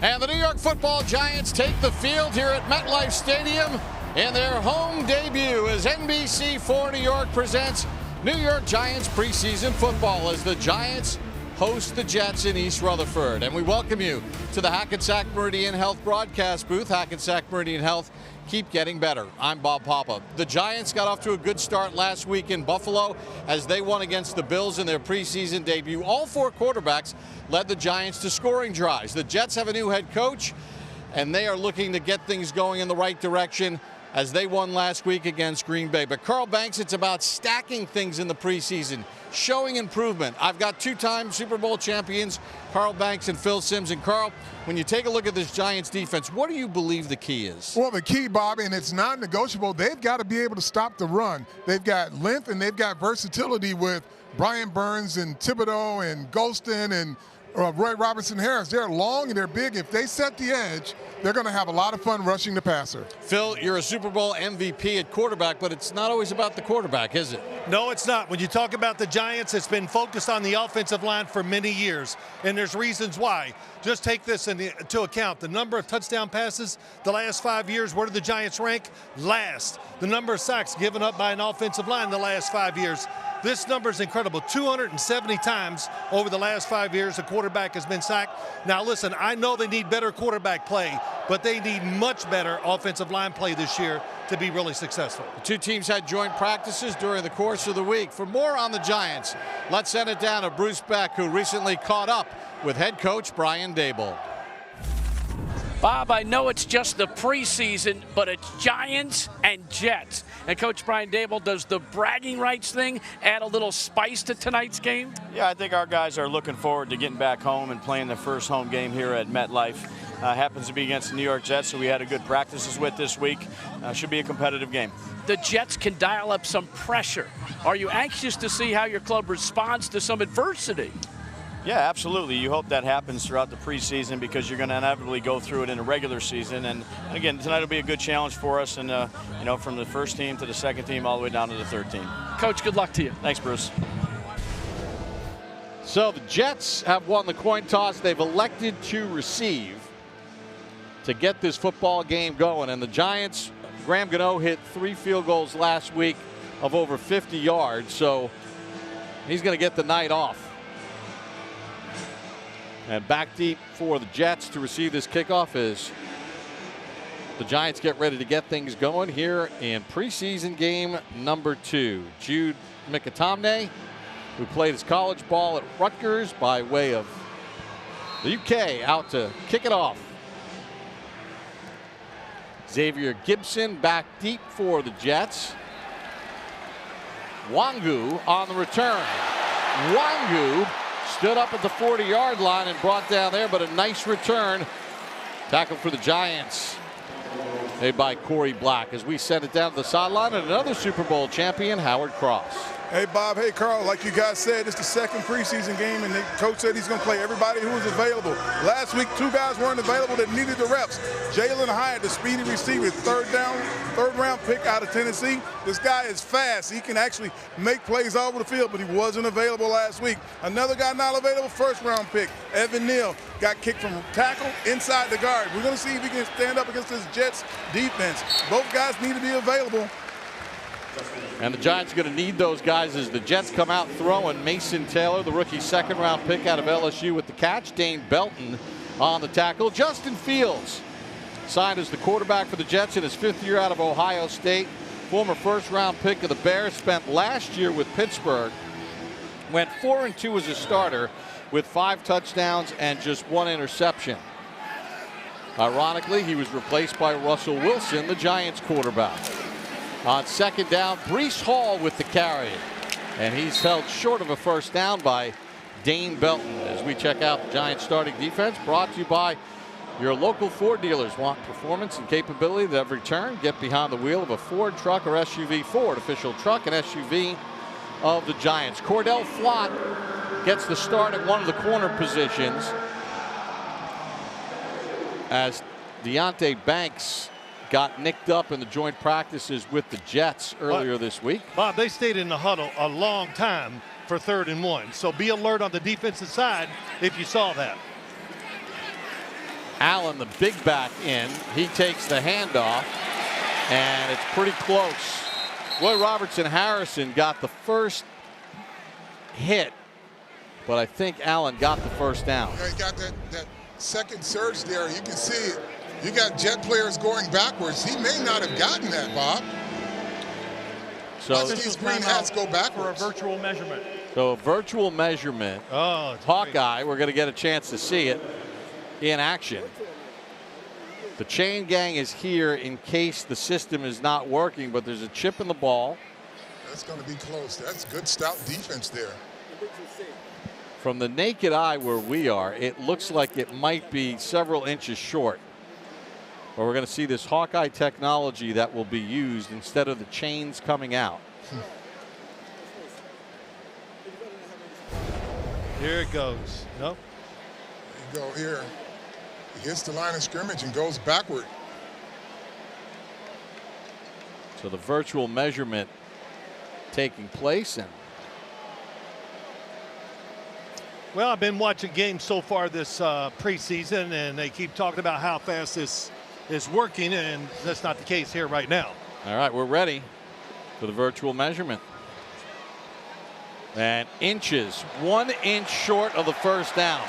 And the New York Football Giants take the field here at MetLife Stadium in their home debut as NBC4 New York presents New York Giants preseason football as the Giants host the Jets in East Rutherford. And we welcome you to the Hackensack Meridian Health broadcast booth. Hackensack Meridian Health, keep getting better. I'm Bob Papa. The Giants got off to a good start last week in Buffalo as they won against the Bills in their preseason debut. All four quarterbacks led the Giants to scoring drives. The Jets have a new head coach, and they are looking to get things going in the right direction as they won last week against Green Bay. But Carl Banks, it's about stacking things in the preseason, showing improvement. I've got two-time Super Bowl champions, Carl Banks and Phil Simms. And Carl, when you take a look at this Giants defense, what do you believe the key is? Well, the key, Bobby, and it's non-negotiable, they've got to be able to stop the run. They've got length and they've got versatility with Brian Burns and Thibodeau and Golston and Roy Robertson Harris. They're long and they're big. If they set the edge, they're going to have a lot of fun rushing the passer. Phil, you're a Super Bowl MVP at quarterback, but it's not always about the quarterback, is it? No, it's not. When you talk about the Giants, it's been focused on the offensive line for many years, and there's reasons why. Just take this into account. The number of touchdown passes the last 5 years, where did the Giants rank? Last. The number of sacks given up by an offensive line the last 5 years. This number is incredible. 270 times over the last 5 years a quarterback has been sacked. Now listen, I know they need better quarterback play, but they need much better offensive line play this year to be really successful. The two teams had joint practices during the course of the week. For more on the Giants, let's send it down to Bruce Beck, who recently caught up with head coach Brian Daboll. Bob, I know it's just the preseason, but it's Giants and Jets. And Coach Brian Daboll, does the bragging rights thing add a little spice to tonight's game? Yeah, I think our guys are looking forward to getting back home and playing their first home game here at MetLife. Happens to be against the New York Jets, so we had a good practices with this week. Should be a competitive game. The Jets can dial up some pressure. Are you anxious to see how your club responds to some adversity? Yeah, absolutely. You hope that happens throughout the preseason because you're going to inevitably go through it in a regular season. And again, tonight will be a good challenge for us, and you know, from the first team to the second team all the way down to the third team. Coach, good luck to you. Thanks, Bruce. So the Jets have won the coin toss. They've elected to receive to get this football game going. And the Giants, Graham Gano hit 3 field goals last week of over 50 yards. So he's going to get the night off. And back deep for the Jets to receive this kickoff as the Giants get ready to get things going here in preseason game number 2. Jude Mikatomne, who played his college ball at Rutgers by way of the UK, out to kick it off. Xavier Gibson back deep for the Jets. Wangu on the return. Wangu stood up at the 40-yard line and brought down there, but a nice return. Tackle for the Giants made by Corey Black as we send it down to the sideline, and another Super Bowl champion, Howard Cross. Hey, Bob. Hey, Carl. Like you guys said, it's the second preseason game, and the coach said he's going to play everybody who was available. Last week, 2 guys weren't available that needed the reps. Jalen Hyatt, the speedy receiver, third-round pick out of Tennessee. This guy is fast. He can actually make plays all over the field, but he wasn't available last week. Another guy not available, first-round pick, Evan Neal, got kicked from tackle inside the guard. We're going to see if he can stand up against this Jets defense. Both guys need to be available. And the Giants are going to need those guys as the Jets come out throwing. Mason Taylor, the rookie second-round pick out of LSU with the catch. Dane Belton on the tackle. Justin Fields signed as the quarterback for the Jets in his 5th year out of Ohio State. Former first-round pick of the Bears, spent last year with Pittsburgh. Went 4-2 as a starter with 5 touchdowns and just 1 interception. Ironically, he was replaced by Russell Wilson, the Giants quarterback. On second down, Breece Hall with the carry. And he's held short of a first down by Dane Belton. As we check out the Giants starting defense, brought to you by your local Ford dealers. Want performance and capability at every turn? Get behind the wheel of a Ford truck or SUV. Ford, official truck and SUV of the Giants. Cordell Flott gets the start at one of the corner positions as Deonte Banks got nicked up in the joint practices with the Jets earlier this week. Bob, they stayed in the huddle a long time for 3rd and 1. So be alert on the defensive side if you saw that. Allen, the big back in. He takes the handoff, and it's pretty close. Roy Robertson Harrison got the first hit, but I think Allen got the first down. Yeah, he got that second surge there. You can see it. You got Jet players going backwards. He may not have gotten that, Bob. So watch these green hats go for a backwards. virtual measurement. So a virtual measurement. Oh, it's Hawkeye, we're going to get a chance to see it in action. The chain gang is here in case the system is not working, but there's a chip in the ball. That's going to be close. That's good stout defense there. From the naked eye where we are, it looks like it might be several inches short. But we're going to see this Hawkeye technology that will be used instead of the chains coming out. Here it goes. Nope. There you go here. He hits the line of scrimmage and goes backward. So the virtual measurement taking place, and Well, I've been watching games so far this preseason, and they keep talking about how fast this is working, and that's not the case here right now. all right, we're ready for the virtual measurement. And inches, 1 inch short of the first down.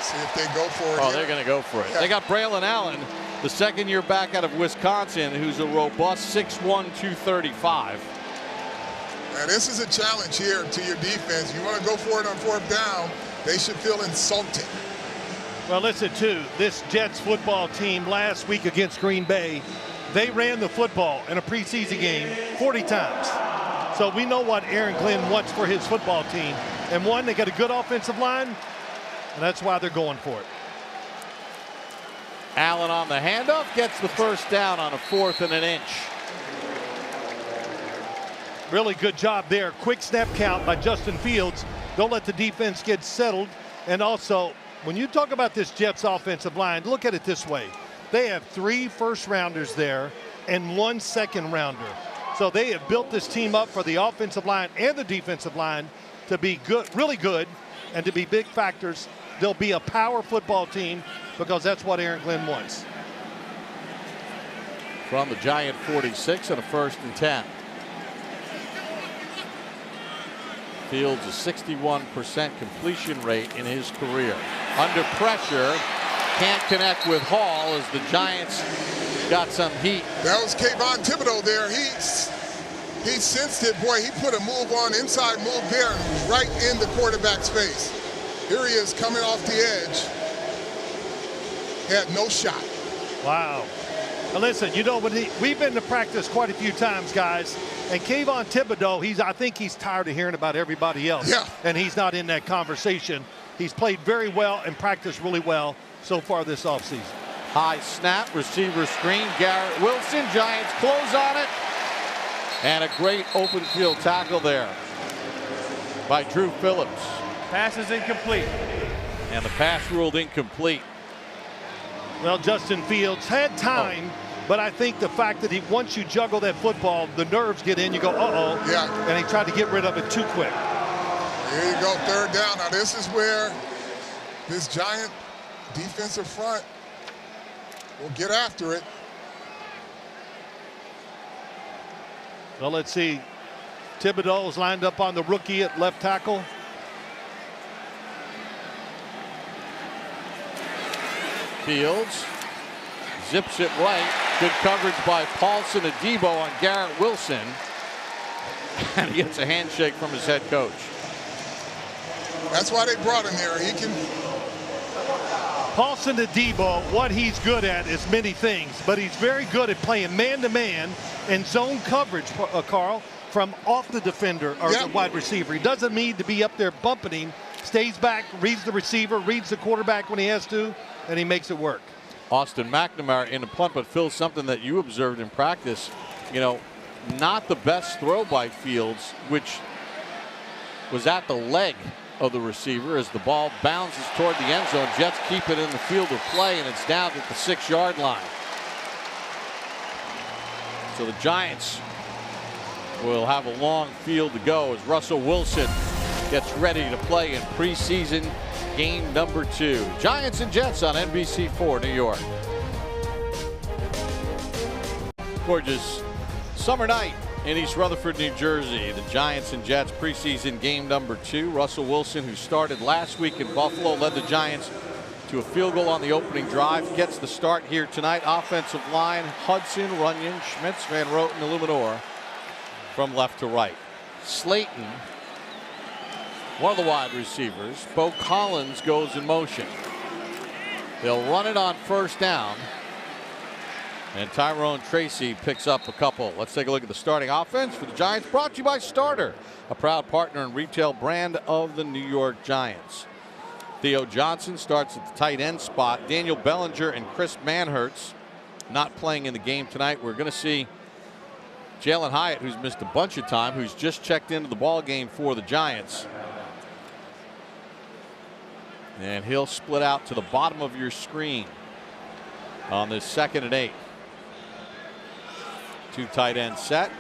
See if they go for it. Oh, here. they're going to go for it. Yeah. They got Braylon Allen, the second-year back out of Wisconsin, who's a robust 6'1", 235. Now, this is a challenge here to your defense. You want to go for it on fourth down, they should feel insulted. Well, listen, too, this Jets football team last week against Green Bay, they ran the football in a preseason game 40 times. So we know what Aaron Glenn wants for his football team. And one, they got a good offensive line, and that's why they're going for it. Allen on the handoff gets the first down on a 4th and an inch. Really good job there. Quick snap count by Justin Fields. Don't let the defense get settled. And also, when you talk about this Jets offensive line, look at it this way. They have 3 first-rounders there and 1 second-rounder. So they have built this team up for the offensive line and the defensive line to be good, really good, and to be big factors. They'll be a power football team because that's what Aaron Glenn wants. From the Giant 46 and a 1st and 10. Fields a 61% completion rate in his career. Under pressure, can't connect with Hall as the Giants got some heat. That was Kayvon Thibodeau there. He sensed it. Boy, he put a move on, inside move there, and was right in the quarterback's face. Here he is coming off the edge. Had no shot. Wow. Now listen, you know, we've been to practice quite a few times, guys, and Kayvon Thibodeau, I think he's tired of hearing about everybody else. Yeah. And he's not in that conversation. He's played very well and practiced really well so far this offseason. High snap, receiver screen, Garrett Wilson, Giants close on it. And a great open field tackle there by Drew Phillips. Pass is incomplete. And the pass ruled incomplete. Well, Justin Fields had time, but I think the fact that once you juggle that football, the nerves get in, you go, uh-oh. Yeah. And he tried to get rid of it too quick. Here you go, 3rd down. Now this is where this Giant defensive front will get after it. Well, let's see. Thibodeau is lined up on the rookie at left tackle. Fields zips it right. Good coverage by Paulson Adebo on Garrett Wilson. And he gets a handshake from his head coach. That's why they brought him here. He can. Paulson Adebo, what he's good at is many things, but he's very good at playing man-to-man and zone coverage, Carl, from off the defender or the wide receiver. He doesn't need to be up there bumping him. Stays back, reads the receiver, reads the quarterback when he has to, and he makes it work. Austin McNamara in the punt, but Phil, something that you observed in practice, you know, not the best throw by Fields, which was at the leg of the receiver as the ball bounces toward the end zone. Jets keep it in the field of play, and it's down at the 6-yard line. So the Giants will have a long field to go as Russell Wilson gets ready to play in preseason game number 2. Giants and Jets on NBC4 New York. Gorgeous summer night in East Rutherford, New Jersey. The Giants and Jets preseason game number 2. Russell Wilson, who started last week in Buffalo, led the Giants to a field goal on the opening drive. Gets the start here tonight. Offensive line, Hudson, Runyon, Schmitz, Van Roten, Illuminor from left to right. Slayton, one of the wide receivers. Bo Collins goes in motion. They'll run it on first down. And Tyrone Tracy picks up a couple. Let's take a look at the starting offense for the Giants, brought to you by Starter, a proud partner and retail brand of the New York Giants. Theo Johnson starts at the tight end spot. Daniel Bellinger and Chris Manhertz not playing in the game tonight. We're going to see Jalen Hyatt, who's missed a bunch of time, who's just checked into the ball game for the Giants. And he'll split out to the bottom of your screen on this 2nd and 8. 2 tight end set.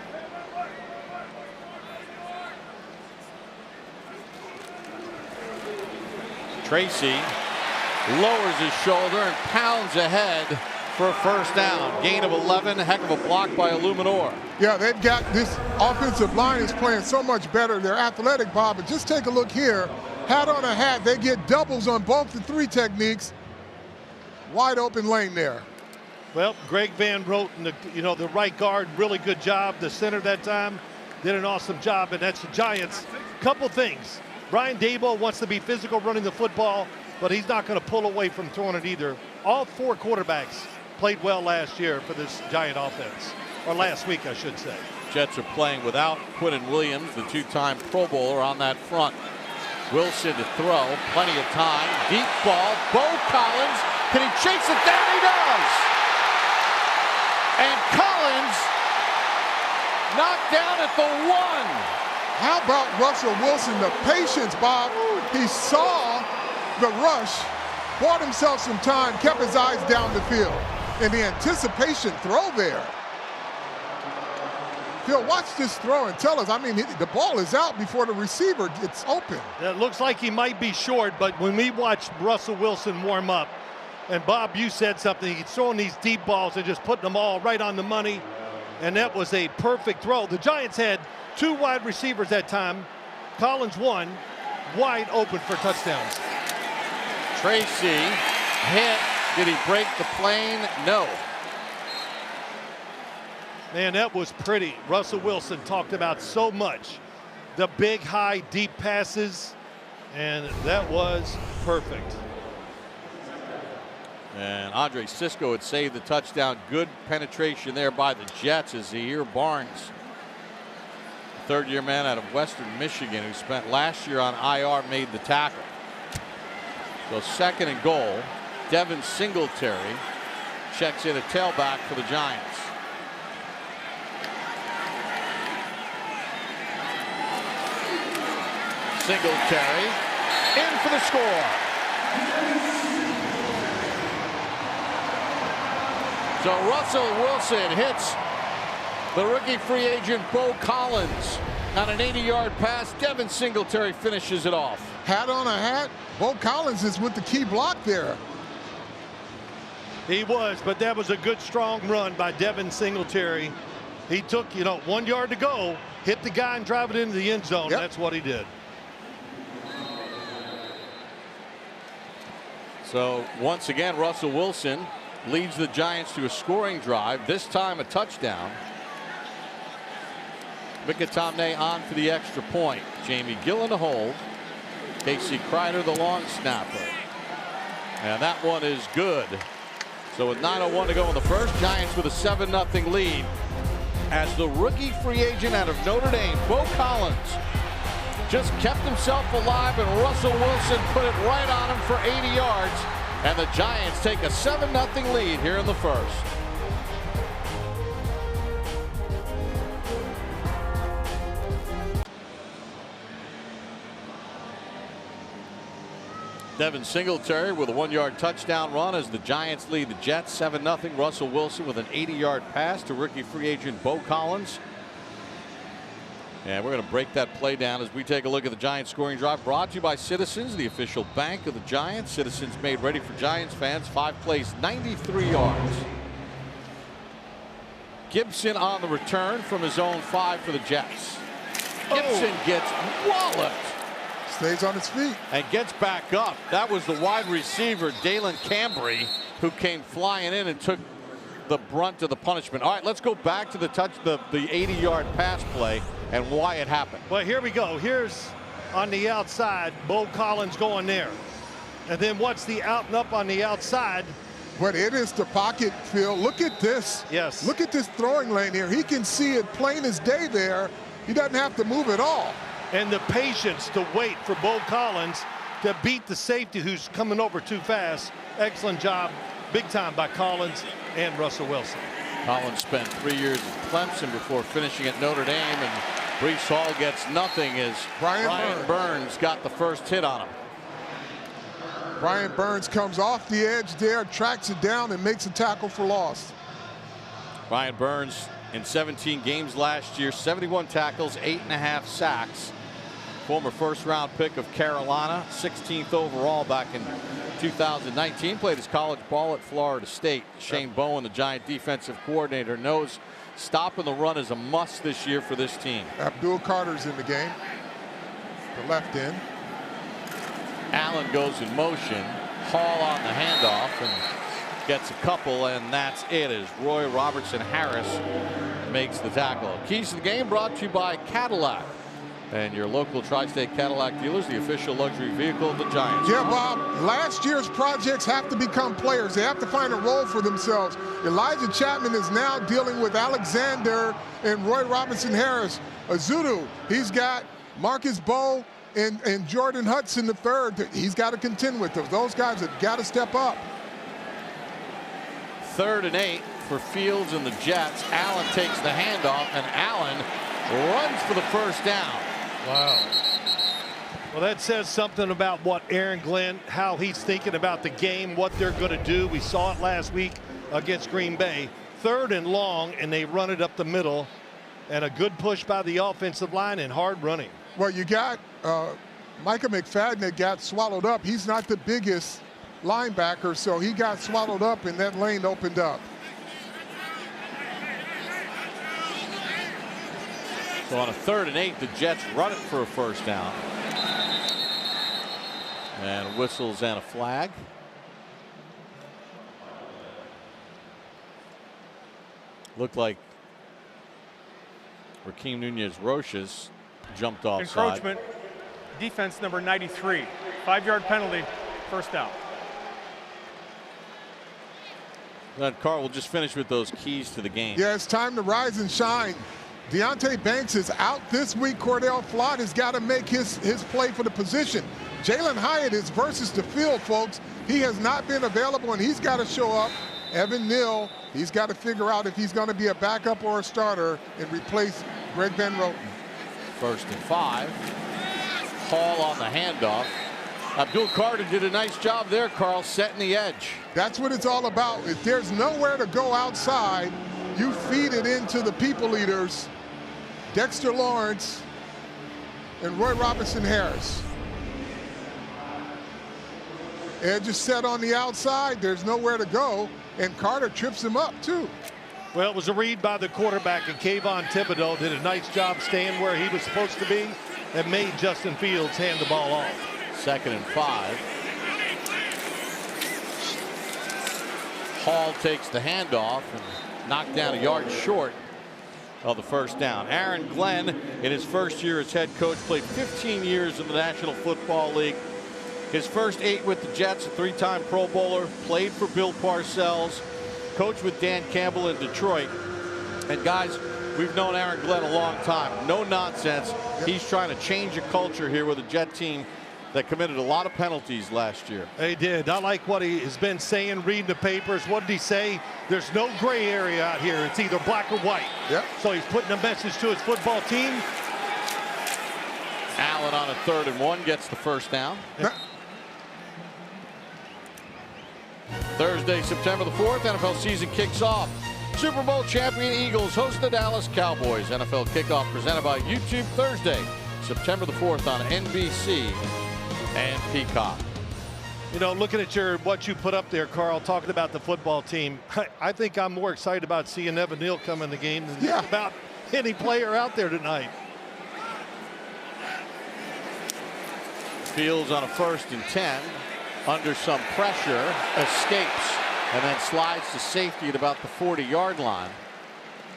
Tracy lowers his shoulder and pounds ahead for a first down. Gain of 11. Heck of a block by Illuminor. Yeah, they've got this offensive line is playing so much better. They're athletic, Bob. But just take a look here. Hat on a hat. They get doubles on both the 3 techniques. Wide open lane there. Well, Greg Van Roten, the right guard, really good job. The center that time did an awesome job, and that's the Giants. Couple things. Brian Daboll wants to be physical running the football, but he's not going to pull away from throwing it either. All 4 quarterbacks played well last year for this Giant offense, or last week, I should say. Jets are playing without Quinnen Williams, the 2-time Pro Bowler, on that front. Wilson to throw, plenty of time. Deep ball, Bo Collins. Can he chase it down? He does! And Collins knocked down at the 1. How about Russell Wilson? The patience, Bob. He saw the rush, bought himself some time, kept his eyes down the field. And the anticipation throw there. Phil, watch this throw and tell us. I mean, the ball is out before the receiver gets open. It looks like he might be short, but when we watched Russell Wilson warm up, and Bob, you said something, he's throwing these deep balls and just putting them all right on the money, and that was a perfect throw. The Giants had 2 wide receivers that time. Collins 1, wide open for touchdowns. Tracy hit. Did he break the plane? No. Man, that was pretty. Russell Wilson talked about so much. The big, high, deep passes, and that was perfect. And Andre Cisco had saved the touchdown. Good penetration there by the Jets as Zaire Barnes, third-year man out of Western Michigan, who spent last year on IR, made the tackle. So 2nd and goal. Devin Singletary checks in a tailback for the Giants. Singletary in for the score. So Russell Wilson hits the rookie free agent Bo Collins on an 80-yard pass. Devin Singletary finishes it off. Hat on a hat. Bo Collins is with the key block there. He was, but that was a good, strong run by Devin Singletary. He took, 1 yard to go, hit the guy and drive it into the end zone. Yep. That's what he did. So once again, Russell Wilson leads the Giants to a scoring drive, this time a touchdown. Mikatamne on for the extra point. Jamie Gillen to hold. Casey Kreider, the long snapper. And that one is good. So with 9:01 to go in the first, Giants with a 7-0 lead. As the rookie free agent out of Notre Dame, Bo Collins, just kept himself alive, and Russell Wilson put it right on him for 80 yards. And the Giants take a 7-0 lead here in the first. Devin Singletary with a 1-yard touchdown run as the Giants lead the Jets 7-0. Russell Wilson with an 80-yard pass to rookie free agent Bo Collins. And we're going to break that play down as we take a look at the Giants scoring drive, brought to you by Citizens, the official bank of the Giants. Citizens made ready for Giants fans. 5 plays, 93 yards. Gibson on the return from his own 5 for the Jets. Gibson gets walloped. Stays on his feet. And gets back up. That was the wide receiver, Dalen Cambry, who came flying in and took the brunt of the punishment. All right, let's go back to the 80-yard pass play and why it happened. Well, here we go. Here's on the outside, Bo Collins going there. And then what's the out and up on the outside? But it is the pocket, Phil. Look at this. Yes. Look at this throwing lane here. He can see it plain as day there. He doesn't have to move at all. And the patience to wait for Bo Collins to beat the safety who's coming over too fast. Excellent job, big time by Collins and Russell Wilson. Collins spent 3 years at Clemson before finishing at Notre Dame, and Breece Hall gets nothing as Brian Burns got the first hit on him. Brian Burns comes off the edge there, tracks it down, and makes a tackle for loss. Brian Burns in 17 games last year, 71 tackles, 8.5 sacks. Former first-round pick of Carolina, 16th overall back in 2019. Played his college ball at Florida State. Shane Bowen, the Giant defensive coordinator, knows stopping the run is a must this year for this team. Abdul Carter's in the game. The left end. Allen goes in motion. Hall on the handoff and gets a couple, and that's it as Roy Robertson Harris makes the tackle. Keys to the game brought to you by Cadillac and your local Tri-State Cadillac dealers, the official luxury vehicle of the Giants. Yeah, Bob, last year's projects have to become players. They have to find a role for themselves. Elijah Chapman is now dealing with Alexander and Roy Robinson Harris. Azudu, he's got Marcus Bowe and Jordan Hudson the third. He's got to contend with those. Those guys have got to step up. 3rd and 8 for Fields and the Jets. Allen takes the handoff, and Allen runs for the first down. Wow. Well, that says something about what Aaron Glenn, how he's thinking about the game, what they're going to do. We saw it last week against Green Bay. 3rd and long, and they run it up the middle. And a good push by the offensive line and hard running. Well, you got Micah McFadden that got swallowed up. He's not the biggest linebacker, so he got swallowed up and that lane opened up. So on a 3rd and 8, the Jets run it for a first down. And whistles and a flag. Looked like Rakeem Nunez-Roches jumped offside. Encroachment, defense number 93. 5-yard penalty, first down. Then Carl will just finish with those keys to the game. Yeah, it's time to rise and shine. Deontay Banks is out this week. Cordell Flott has got to make his play for the position. Jalen Hyatt is versus the field, folks. He has not been available, and he's got to show up. Evan Neal, he's got to figure out if he's going to be a backup or a starter and replace Greg Van Roten. 1st and 5. Hall on the handoff. Abdul Carter did a nice job there, Carl, setting the edge. That's what it's all about. If there's nowhere to go outside, you feed it into the people leaders, Dexter Lawrence and Roy Robinson Harris. Edge is set on the outside. There's nowhere to go, and Carter trips him up, too. Well, it was a read by the quarterback, and Kayvon Thibodeau did a nice job staying where he was supposed to be and made Justin Fields hand the ball off. 2nd and 5. Hall takes the handoff and knocked down a yard short of the first down. Aaron Glenn, in his first year as head coach, played 15 years in the National Football League. His first 8 with the Jets, a 3-time Pro Bowler, played for Bill Parcells, coached with Dan Campbell in Detroit. And guys, we've known Aaron Glenn a long time. No nonsense. He's trying to change a culture here with a Jet team that committed a lot of penalties last year. They did. I like what he has been saying, reading the papers. What did he say? There's no gray area out here. It's either black or white. Yep. So he's putting a message to his football team. Allen on a 3rd and 1 gets the first down. Thursday, September the 4th, NFL season kicks off Super Bowl champion Eagles host the Dallas Cowboys. NFL kickoff presented by YouTube Thursday, September the 4th on NBC and Peacock. You know, looking at what you put up there, Carl, talking about the football team, I think I'm more excited about seeing Evan Neal come in the game than about any player out there tonight. Fields on a 1st and 10, under some pressure, escapes, and then slides to safety at about the 40-yard line.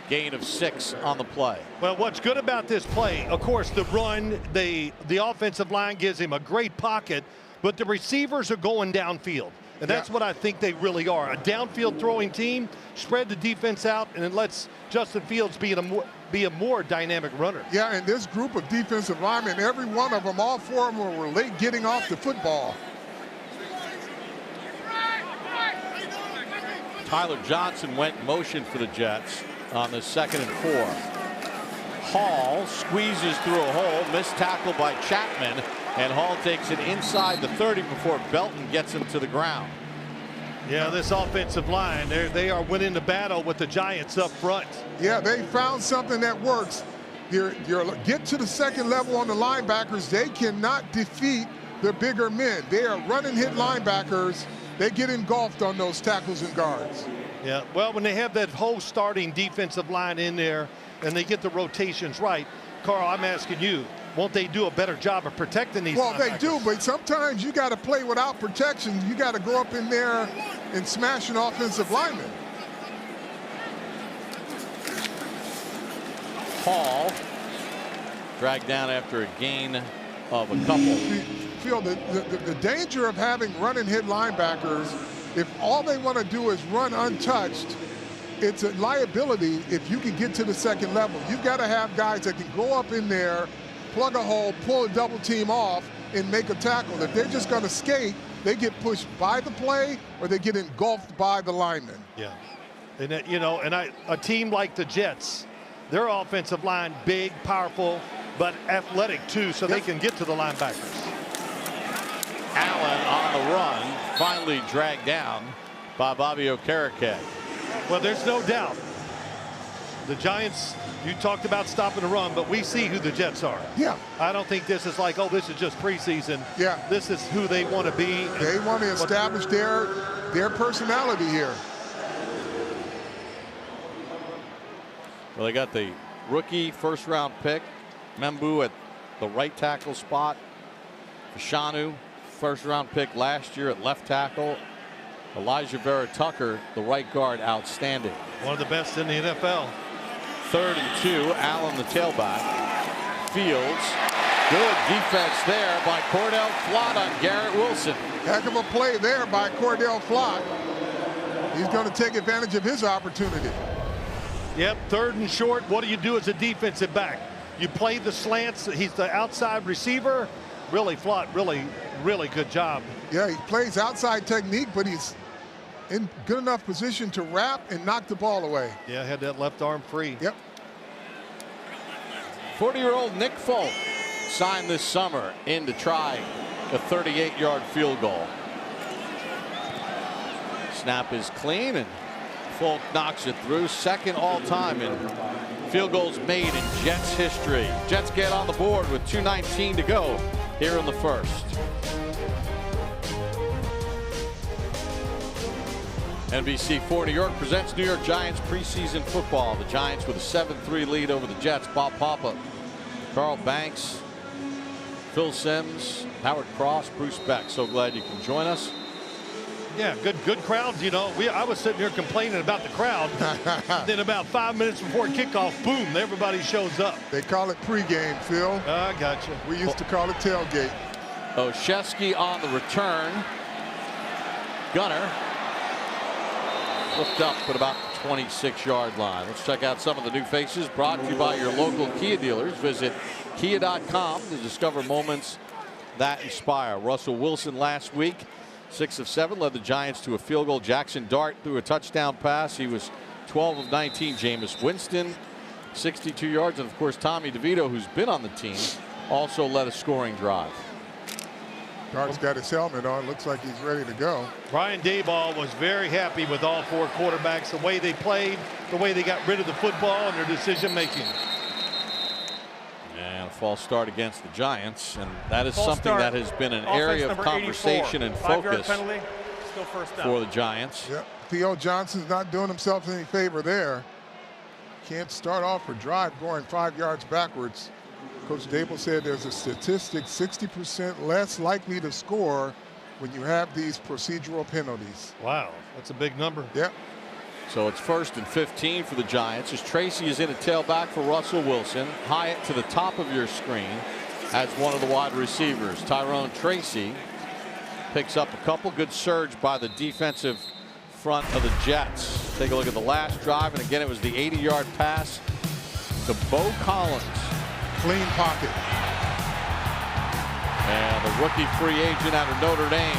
Gain of 6 on the play. Well, what's good about this play, of course, the run, the offensive line gives him a great pocket, but the receivers are going downfield. And that's what I think they really are. A downfield throwing team, spread the defense out, and it lets Justin Fields be a more dynamic runner. Yeah, and this group of defensive linemen, every one of them, all 4 of them were late getting off the football. Tyler Johnson went motion for the Jets on the 2nd and 4. Hall squeezes through a hole, missed tackle by Chapman, and Hall takes it inside the 30 before Belton gets him to the ground. Yeah, this offensive line, they are winning the battle with the Giants up front. Yeah, they found something that works. Get to the second level on the linebackers. They cannot defeat the bigger men. They are running hit linebackers. They get engulfed on those tackles and guards. Yeah, well, when they have that whole starting defensive line in there and they get the rotations right, Carl, I'm asking you, won't they do a better job of protecting these linebackers? Well, they do, but sometimes you got to play without protection. You got to go up in there and smash an offensive lineman. Hall dragged down after a gain of a couple. Phil, the danger of having run and hit linebackers, if all they want to do is run untouched, it's a liability if you can get to the second level. You've got to have guys that can go up in there, plug a hole, pull a double team off, and make a tackle. If they're just going to skate, they get pushed by the play or they get engulfed by the lineman. Yeah. And, you know, and a team like the Jets, their offensive line, big, powerful, but athletic too, so they can get to the linebackers. Allen on the run, finally dragged down by Bobby Okereke. Well, there's no doubt. The Giants, you talked about stopping the run, but we see who the Jets are. Yeah. I don't think this is like, oh, this is just preseason. Yeah. This is who they want to be. They want to establish their personality here. Well, they got the rookie 1st-round pick, Membu at the right tackle spot. Fashanu, 1st-round pick last year at left tackle. Elijah Vera Tucker, the right guard, outstanding. One of the best in the NFL. 3rd and 2, Allen the tailback. Fields, good defense there by Cordell Flott on Garrett Wilson. Heck of a play there by Cordell Flott. He's going to take advantage of his opportunity. Yep, 3rd and short. What do you do as a defensive back? You play the slants. He's the outside receiver. Really, Flott, really good job. Yeah, he plays outside technique, but he's in good enough position to wrap and knock the ball away. Yeah, had that left arm free. Yep. 40-year-old Nick Folk signed this summer in to try a 38-yard field goal. Snap is clean, and Folk knocks it through. 2nd all-time in field goals made in Jets history. Jets get on the board with 2:19 to go here in the 1st. NBC4 New York presents New York Giants preseason football. The Giants with a 7-3 lead over the Jets. Bob Papa, Carl Banks, Phil Simms, Howard Cross, Bruce Beck. So glad you can join us. Yeah, good crowds. You know, I was sitting here complaining about the crowd. Then about 5 minutes before kickoff, boom, everybody shows up. They call it pregame, Phil. I gotcha. We used to call it tailgate. Olszewski on the return. Gunner flipped up at about the 26-yard line. Let's check out some of the new faces brought to you by your local Kia dealers. Visit Kia.com to discover moments that inspire. Russell Wilson last week, 6 of 7, led the Giants to a field goal. Jackson Dart threw a touchdown pass. He was 12 of 19. Jameis Winston, 62 yards. And, of course, Tommy DeVito, who's been on the team, also led a scoring drive. Carter's got his helmet on. Looks like he's ready to go. Brian Daboll was very happy with all 4 quarterbacks, the way they played, the way they got rid of the football, and their decision making. And a false start against the Giants, and that is False something start. that has been an Offense area of number conversation 84. and 5-yard focus penalty, still first down. for the Giants. Yep. Theo Johnson's not doing himself any favor there. Can't start off a drive going 5 yards backwards. Coach Daboll said there's a statistic 60% less likely to score when you have these procedural penalties. Wow, that's a big number. Yep. So it's 1st and 15 for the Giants as Tracy is in a tailback for Russell Wilson. Hyatt to the top of your screen as one of the wide receivers. Tyrone Tracy picks up a couple. Good surge by the defensive front of the Jets. Take a look at the last drive, and again it was the 80-yard pass to Bo Collins. Clean pocket. And the rookie free agent out of Notre Dame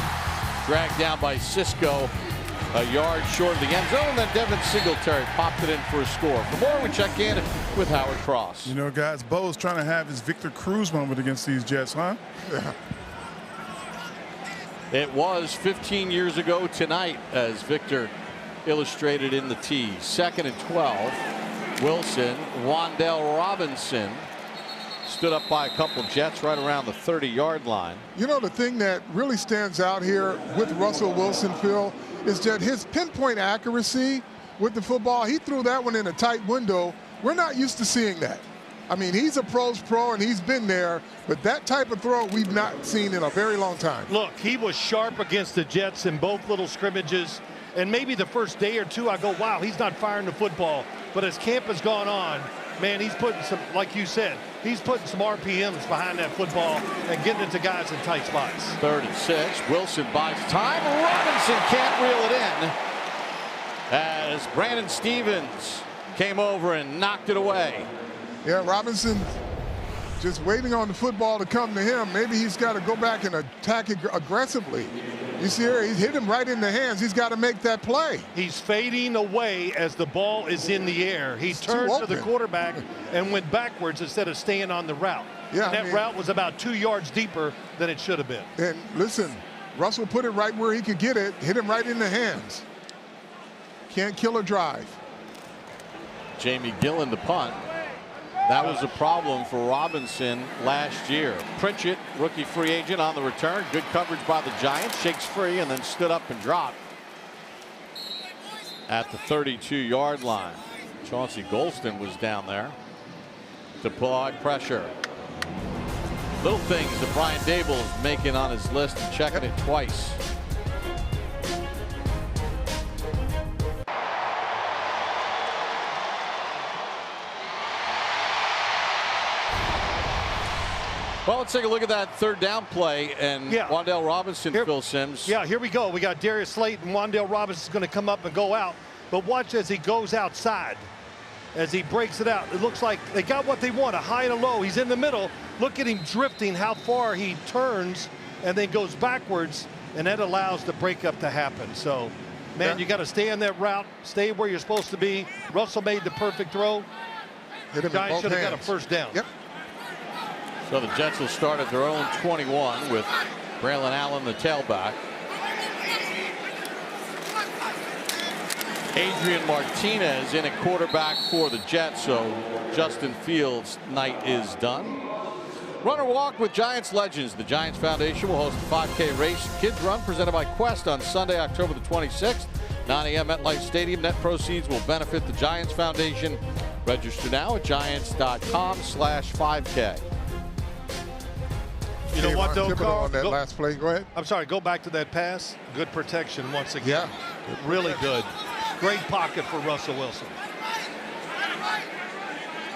dragged down by Cisco a yard short of the end zone. Then Devin Singletary popped it in for a score. For more, we check in with Howard Cross. You know, guys, Bo's trying to have his Victor Cruz moment against these Jets, huh? Yeah. It was 15 years ago tonight, as Victor illustrated in the tee. 2nd and 12. Wilson, Wan'Dale Robinson stood up by a couple Jets right around the 30-yard line. You know, the thing that really stands out here with Russell Wilson, Phil, is that his pinpoint accuracy with the football, he threw that one in a tight window. We're not used to seeing that. I mean, he's a pro's pro, and he's been there, but that type of throw we've not seen in a very long time. Look, he was sharp against the Jets in both little scrimmages, and maybe the first day or two I go, wow, he's not firing the football. But as camp has gone on, man, he's putting some, like you said, he's putting some RPMs behind that football and getting it to guys in tight spots. 3rd and 6. Wilson buys time. Robinson can't reel it in as Brandon Stevens came over and knocked it away. Yeah, Robinson just waiting on the football to come to him. Maybe he's got to go back and attack aggressively. You see here, he's hit him right in the hands. He's got to make that play. He's fading away as the ball is in the air. He turned to the quarterback and went backwards instead of staying on the route. Yeah, and that route was about 2 yards deeper than it should have been. And listen, Russell put it right where he could get it, hit him right in the hands. Can't kill a drive. Jamie Gillen, the punt. That was a problem for Robinson last year. Pritchett, rookie free agent, on the return. Good coverage by the Giants. Shakes free and then stood up and dropped at the 32-yard line. Chauncey Golston was down there to apply pressure. Little things that Brian Daboll is making on his list and checking it twice. Well, let's take a look at that 3rd down play, and Wan'Dale Robinson, Phil Simms. Yeah, here we go. We got Darius Slayton. Wan'Dale Robinson's going to come up and go out. But watch as he goes outside, as he breaks it out. It looks like they got what they want, a high and a low. He's in the middle. Look at him drifting, how far he turns and then goes backwards, and that allows the breakup to happen. So, man, you got to stay on that route, stay where you're supposed to be. Russell made the perfect throw. Giants should have got a first down. Yep. So the Jets will start at their own 21 with Braylon Allen, the tailback. Adrian Martinez in at quarterback for the Jets, so Justin Fields' night is done. Run or walk with Giants legends. The Giants Foundation will host a 5K race and kids run presented by Quest on Sunday, October the 26th, 9 a.m. at MetLife Stadium. Net proceeds will benefit the Giants Foundation. Register now at giants.com/5K. You know what, though, Carl? On that last play, go ahead. I'm sorry, go back to that pass. Good protection once again. Yeah. Really good. Great pocket for Russell Wilson.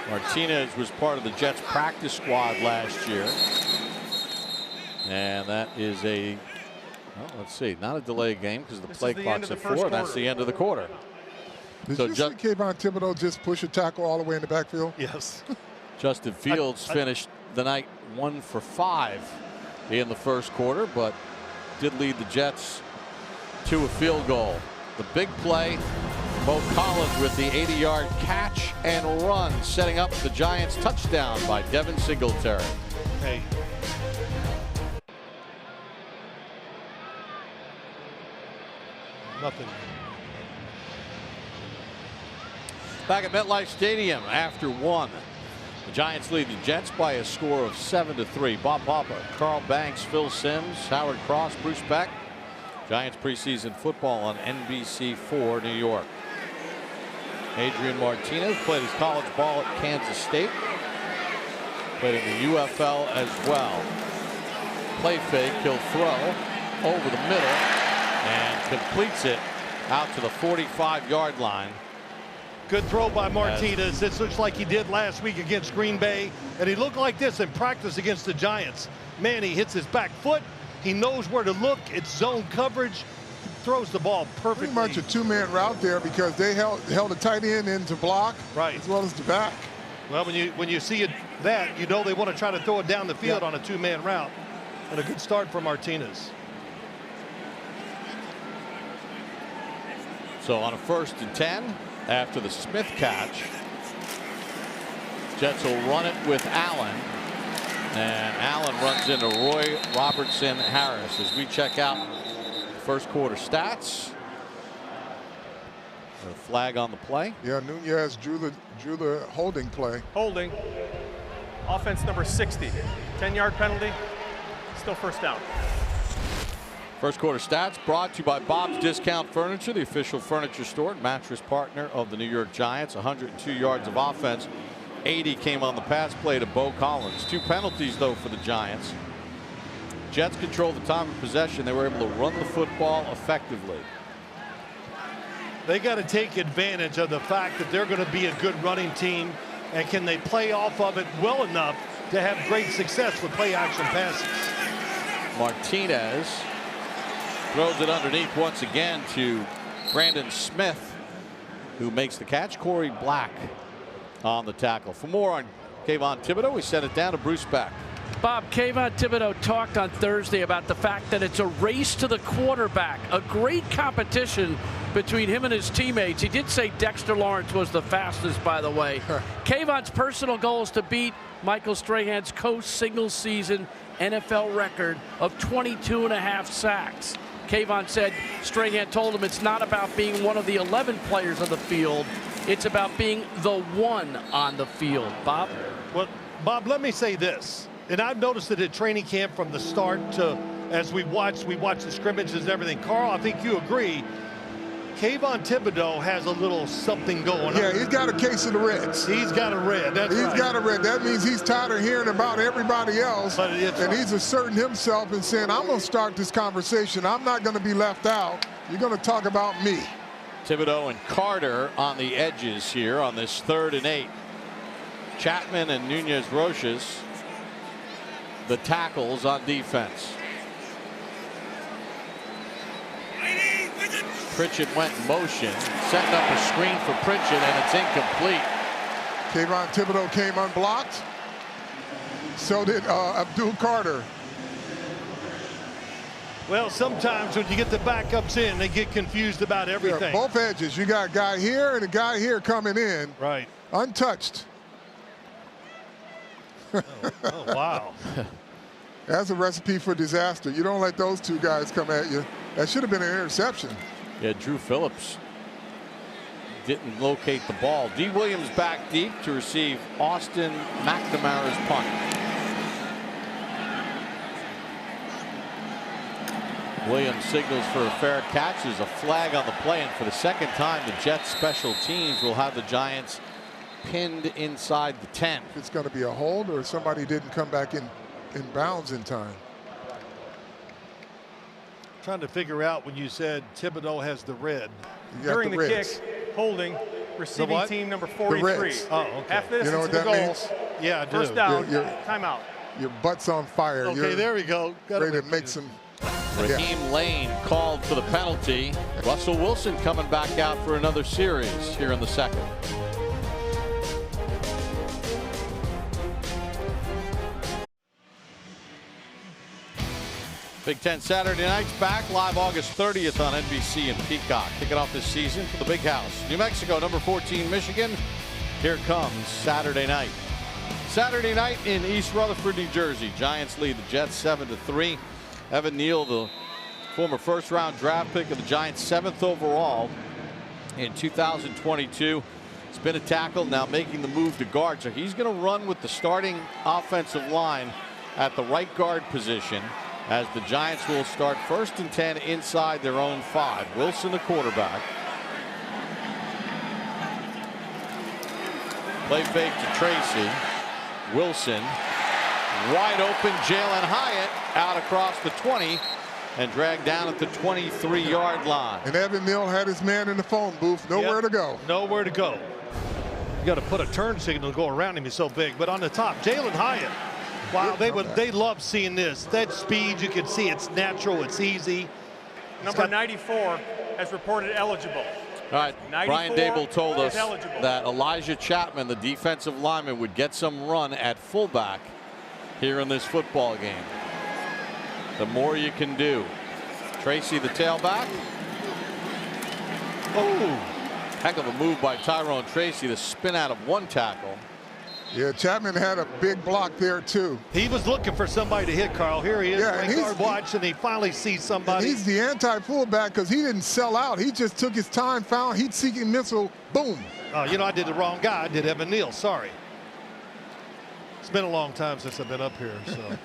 Martinez was part of the Jets practice squad last year. And that is a, well, let's see, not a delay game because the play clock's at 4. That's the end of the quarter. Did you see Kayvon Thibodeau just push a tackle all the way in the backfield? Yes. Justin Fields finished the night 1 for 5 in the first quarter, but did lead the Jets to a field goal. The big play, Bo Collins with the 80-yard catch and run, setting up the Giants touchdown by Devin Singletary. Hey. Nothing. Back at MetLife Stadium after one. The Giants lead the Jets by a score of 7-3. Bob Papa, Carl Banks, Phil Simms, Howard Cross, Bruce Beck. Giants preseason football on NBC4 New York. Adrian Martinez played his college ball at Kansas State. Played in the UFL as well. Play fake, he'll throw over the middle and completes it out to the 45-yard line. Good throw by Martinez. This looks like he did last week against Green Bay, and he looked like this in practice against the Giants. Man, he hits his back foot. He knows where to look. It's zone coverage. Throws the ball perfectly. Pretty much a two-man route there because they held a tight end in to block, right, as well as the back. Well, when you see that, you know they want to try to throw it down the field on a two-man route. And a good start for Martinez. So on a 1st and 10, after the Smith catch, Jets will run it with Allen. And Allen runs into Roy Robertson Harris as we check out first quarter stats. A flag on the play. Yeah, Nunez drew the holding play. Holding. Offense number 60. 10-yard penalty. Still first down. First quarter stats brought to you by Bob's Discount Furniture, the official furniture store and mattress partner of the New York Giants. 102 yards of offense. 80 came on the pass play to Bo Collins. 2 penalties, though, for the Giants. Jets controlled the time of possession. They were able to run the football effectively. They got to take advantage of the fact that they're going to be a good running team, and can they play off of it well enough to have great success with play action passes. Martinez throws it underneath once again to Brandon Smith, who makes the catch. Corey Black on the tackle. For more on Kayvon Thibodeaux, we send it down to Bruce Beck. Bob, Kayvon Thibodeaux talked on Thursday about the fact that it's a race to the quarterback, a great competition between him and his teammates. He did say Dexter Lawrence was the fastest, by the way. Kayvon's personal goal is to beat Michael Strahan's co-single season NFL record of 22.5 sacks. Kayvon said Strahan told him it's not about being one of the 11 players on the field. It's about being the one on the field. Bob? Well, Bob, let me say this. And I've noticed it at training camp from the start to as we watch the scrimmages and everything. Carl, I think you agree. Kayvon Thibodeaux has a little something going on. Yeah, he's got a case of the Reds. He's got a red. That's right. He's got a red. That means he's tired of hearing about everybody else. And he's asserting himself and saying, I'm going to start this conversation. I'm not going to be left out. You're going to talk about me. Thibodeaux and Carter on the edges here on this 3rd and 8. Chapman and Nunez Roches, the tackles on defense. Pritchett went in motion, setting up a screen for Pritchett, and it's incomplete. Kayvon Thibodeaux came unblocked. So did Abdul Carter. Well, sometimes when you get the backups in, they get confused about everything. Yeah, both edges. You got a guy here and a guy here coming in. Right. Untouched. Oh, wow. That's a recipe for disaster. You don't let those two guys come at you. That should have been an interception. Yeah, Drew Phillips didn't locate the ball. D. Williams back deep to receive Austin McNamara's punt. Williams signals for a fair catch. There's a flag on the play, and for the second time, the Jets special teams will have the Giants pinned inside the 10. It's going to be a hold, or somebody didn't come back in bounds in time. Trying to figure out when you said Thibodeaux has the red. During the Reds. kick, holding, receiving team number 43. Reds. Oh, okay. After this, You know what it's the that goal. means? Yeah, I do. First down, You're- timeout. Your butt's on fire. Okay, You're there we go. Gotta ready to make some. Raheem Lane called for the penalty. Russell Wilson coming back out for another series here in the second. Big Ten Saturday Night's back live August 30th on NBC and Peacock. Kicking off this season for the Big House. New Mexico, number 14, Michigan. Here comes Saturday night. Saturday night in East Rutherford, New Jersey. Giants lead the Jets 7-3. Evan Neal, the former first-round draft pick of the Giants, 7th overall in 2022. He's been a tackle, now making the move to guard. So he's going to run with the starting offensive line at the right guard position, as the Giants will start 1st and 10 inside their own 5. Wilson, the quarterback. Play fake to Tracy. Wilson, wide open. Jalen Hyatt out across the 20 and dragged down at the 23-yard line. And Evan Neal had his man in the phone booth. Nowhere to go. Nowhere to go. You got to put a turn signal to go around him. He's so big. But on the top, Jalen Hyatt. Wow, they love seeing this. That speed, you can see it's natural, it's easy. Number 94 has reported eligible. All right, Brian 94 Daboll told us is eligible. that Elijah Chapman, the defensive lineman, would get some run at fullback here in this football game. The more you can do. Tracy, the tailback. Oh, heck of a move by Tyrone Tracy to spin out of one tackle. Yeah, Chapman had a big block there too. He was looking for somebody to hit, Carl. Here he is, Yeah, and guard watch, and he finally sees somebody. He's the anti-fullback because he didn't sell out. He just took his time, found heat-seeking missile, boom. Oh, you know, I did the wrong guy. I did Evan Neal. Sorry. It's been a long time since I've been up here, so.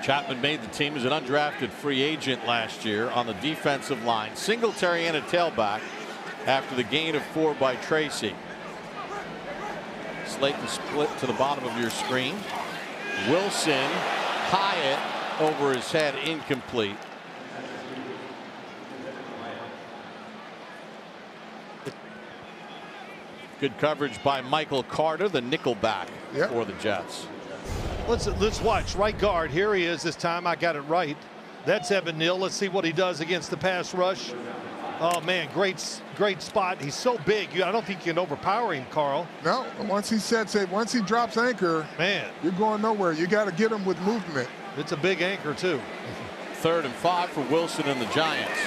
Chapman made the team as an undrafted free agent last year on the defensive line. Singletary and a tailback after the gain of 4 by Tracy. Slate the split to the bottom of your screen. Wilson, Hyatt over his head, incomplete. Good coverage by Michael Carter, the nickelback for the Jets. Let's watch right guard. Here he is this time. I got it right. That's Evan Neal. Let's see what he does against the pass rush. Oh man, great spot. He's so big. I don't think you can overpower him, Carl. No, once he sets it, once he drops anchor, man, you're going nowhere. You got to get him with movement. It's a big anchor too. 3rd and 5 for Wilson and the Giants.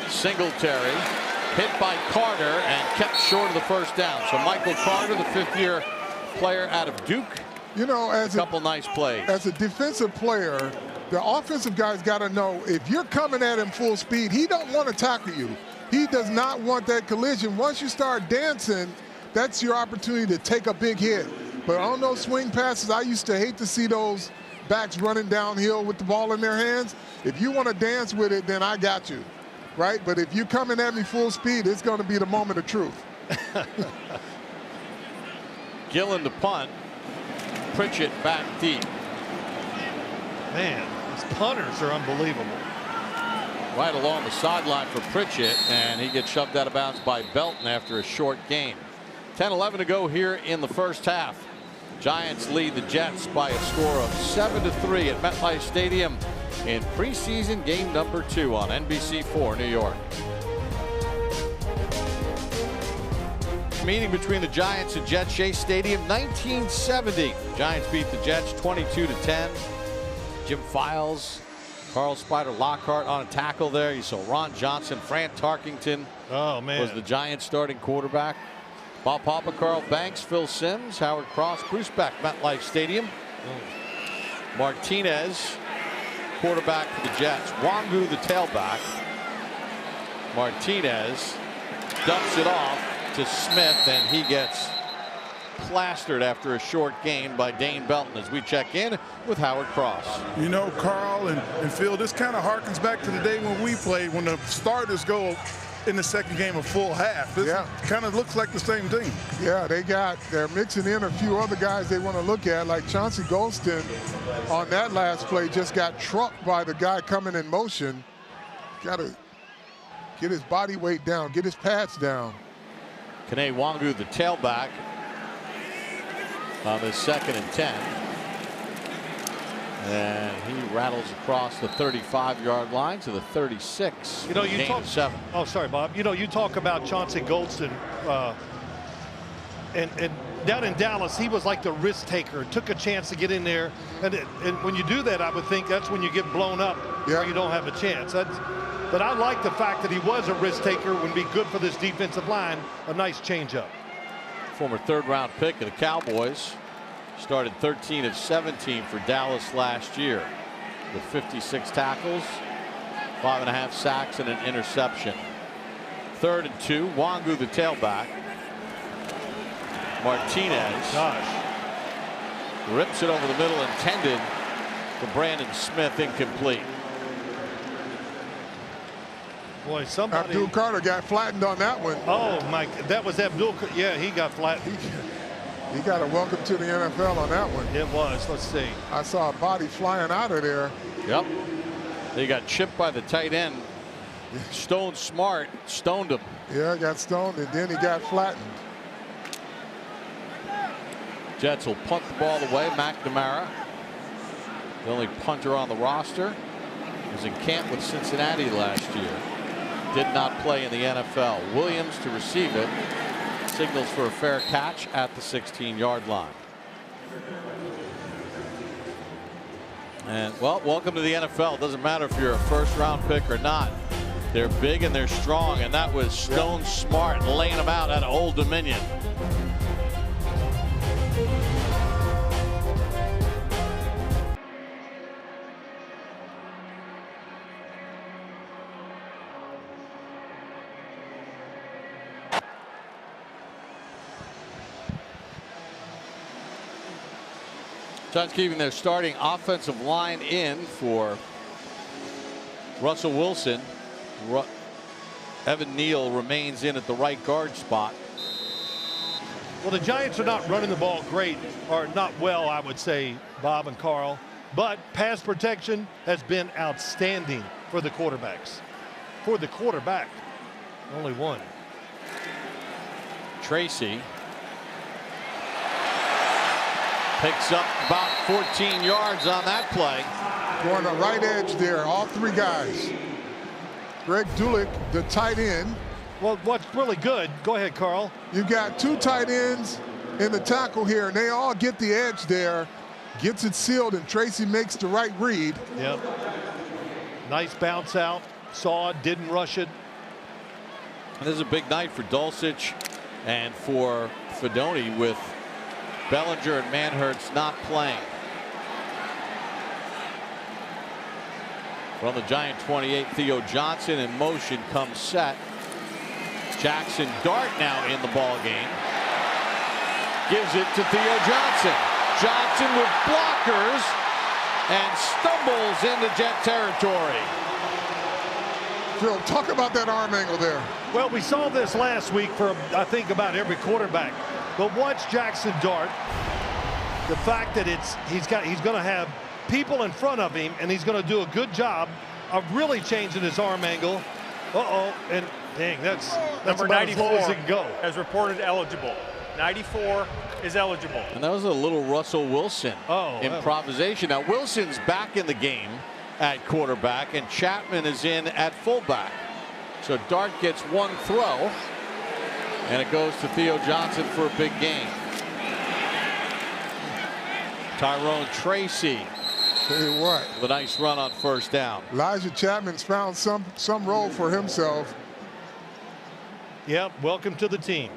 Singletary hit by Carter and kept short of the first down. So Michael Carter, the 5th-year player out of Duke. You know, as a couple nice plays. As a defensive player, the offensive guy's got to know if you're coming at him full speed, he don't want to tackle you. He does not want that collision. Once you start dancing, that's your opportunity to take a big hit. But on those swing passes, I used to hate to see those backs running downhill with the ball in their hands. If you want to dance with it, then I got you, right? But if you're coming at me full speed, it's going to be the moment of truth. Gillen to punt. Pritchett back deep. Man, these punters are unbelievable. Right along the sideline for Pritchett, and he gets shoved out of bounds by Belton after a short gain. 10-11 to go here in the first half. Giants lead the Jets by a score of 7-3 at MetLife Stadium in preseason game number 2 on NBC4 New York. Meeting between the Giants and Jets, Shea Stadium, 1970. Giants beat the Jets 22-10. Jim Files, Carl Spider Lockhart on a tackle there. You saw Ron Johnson, Fran Tarkington. Oh man, was the Giants starting quarterback. Bob Papa, Carl Banks, Phil Simms, Howard Cross, Bruce Beck, MetLife Stadium. Martinez, quarterback for the Jets. Wangu, the tailback. Martinez dumps it off to Smith, and he gets plastered after a short gain by Dane Belton as we check in with Howard Cross. You know, Carl and Phil, this kind of harkens back to the day when we played, when the starters go in the second game a full half. This kind of looks like the same thing. Yeah, they're mixing in a few other guys they want to look at, like Chauncey Golston on that last play just got trucked by the guy coming in motion. Got to get his body weight down, get his pads down. Kene Wangu, the tailback, on this 2nd and 10. And he rattles across the 35-yard line to the 36. You know, you talk 7. Oh, sorry, Bob. You know, you talk about Chauncey Golston, and down in Dallas, he was like the risk taker. Took a chance to get in there, and when you do that, I would think that's when you get blown up, or you don't have a chance. But I like the fact that he was a risk taker. Would be good for this defensive line. A nice changeup. Former 3rd-round pick of the Cowboys. Started 13 of 17 for Dallas last year. with 56 tackles, 5.5 sacks, and an interception. 3rd and 2. Wangu, the tailback. Martinez rips it over the middle, intended for Brandon Smith, incomplete. Boy, somebody. Abdul Carter got flattened on that one. Oh my! That was Abdul. Yeah, he got flattened. He got a welcome to the NFL on that one. It was. Let's see. I saw a body flying out of there. Yep. They got chipped by the tight end. Stone Smart stoned him. Yeah, got stoned, and then he got flattened. Jets will punt the ball away. McNamara, the only punter on the roster, was in camp with Cincinnati last year. Did not play in the NFL. Williams to receive it. Signals for a fair catch at the 16-yard line. And, well, welcome to the NFL. Doesn't matter if you're a first-round pick or not. They're big and they're strong, and that was Stone Smart laying them out at Old Dominion. Giants keeping their starting offensive line in for Russell Wilson. Evan Neal remains in at the right guard spot. Well, the Giants are not running the ball great, or not well, I would say, Bob and Carl. But pass protection has been outstanding for the quarterbacks. For the quarterback, only one. Tracy picks up about 14 yards on that play. Going to right edge there, all 3 guys. Greg Dulick, the tight end. Well, what's really good, go ahead, Carl. You've got 2 tight ends in the tackle here, and they all get the edge there. Gets it sealed, and Tracy makes the right read. Yep. Nice bounce out. Saw it, didn't rush it. This is a big night for Dulcich and for Fedoni, with Bellinger and Manhertz not playing. From the Giant 28, Theo Johnson in motion, comes set. Jackson Dart now in the ball game. Gives it to Theo Johnson. Johnson with blockers and stumbles into Jet territory. Phil, talk about that arm angle there. Well, we saw this last week for, I think, about every quarterback. But watch Jackson Dart. The fact that he's going to have people in front of him, and he's going to do a good job of really changing his arm angle. And dang, that's number about 94 as low as it can go. As reported eligible. 94 is eligible. And that was a little Russell Wilson improvisation. Now Wilson's back in the game at quarterback, and Chapman is in at fullback. So Dart gets one throw, and it goes to Theo Johnson for a big gain. Tyrone Tracy. Tell you what, with a nice run on first down. Elijah Chapman's found some role for himself. Yep, welcome to the team.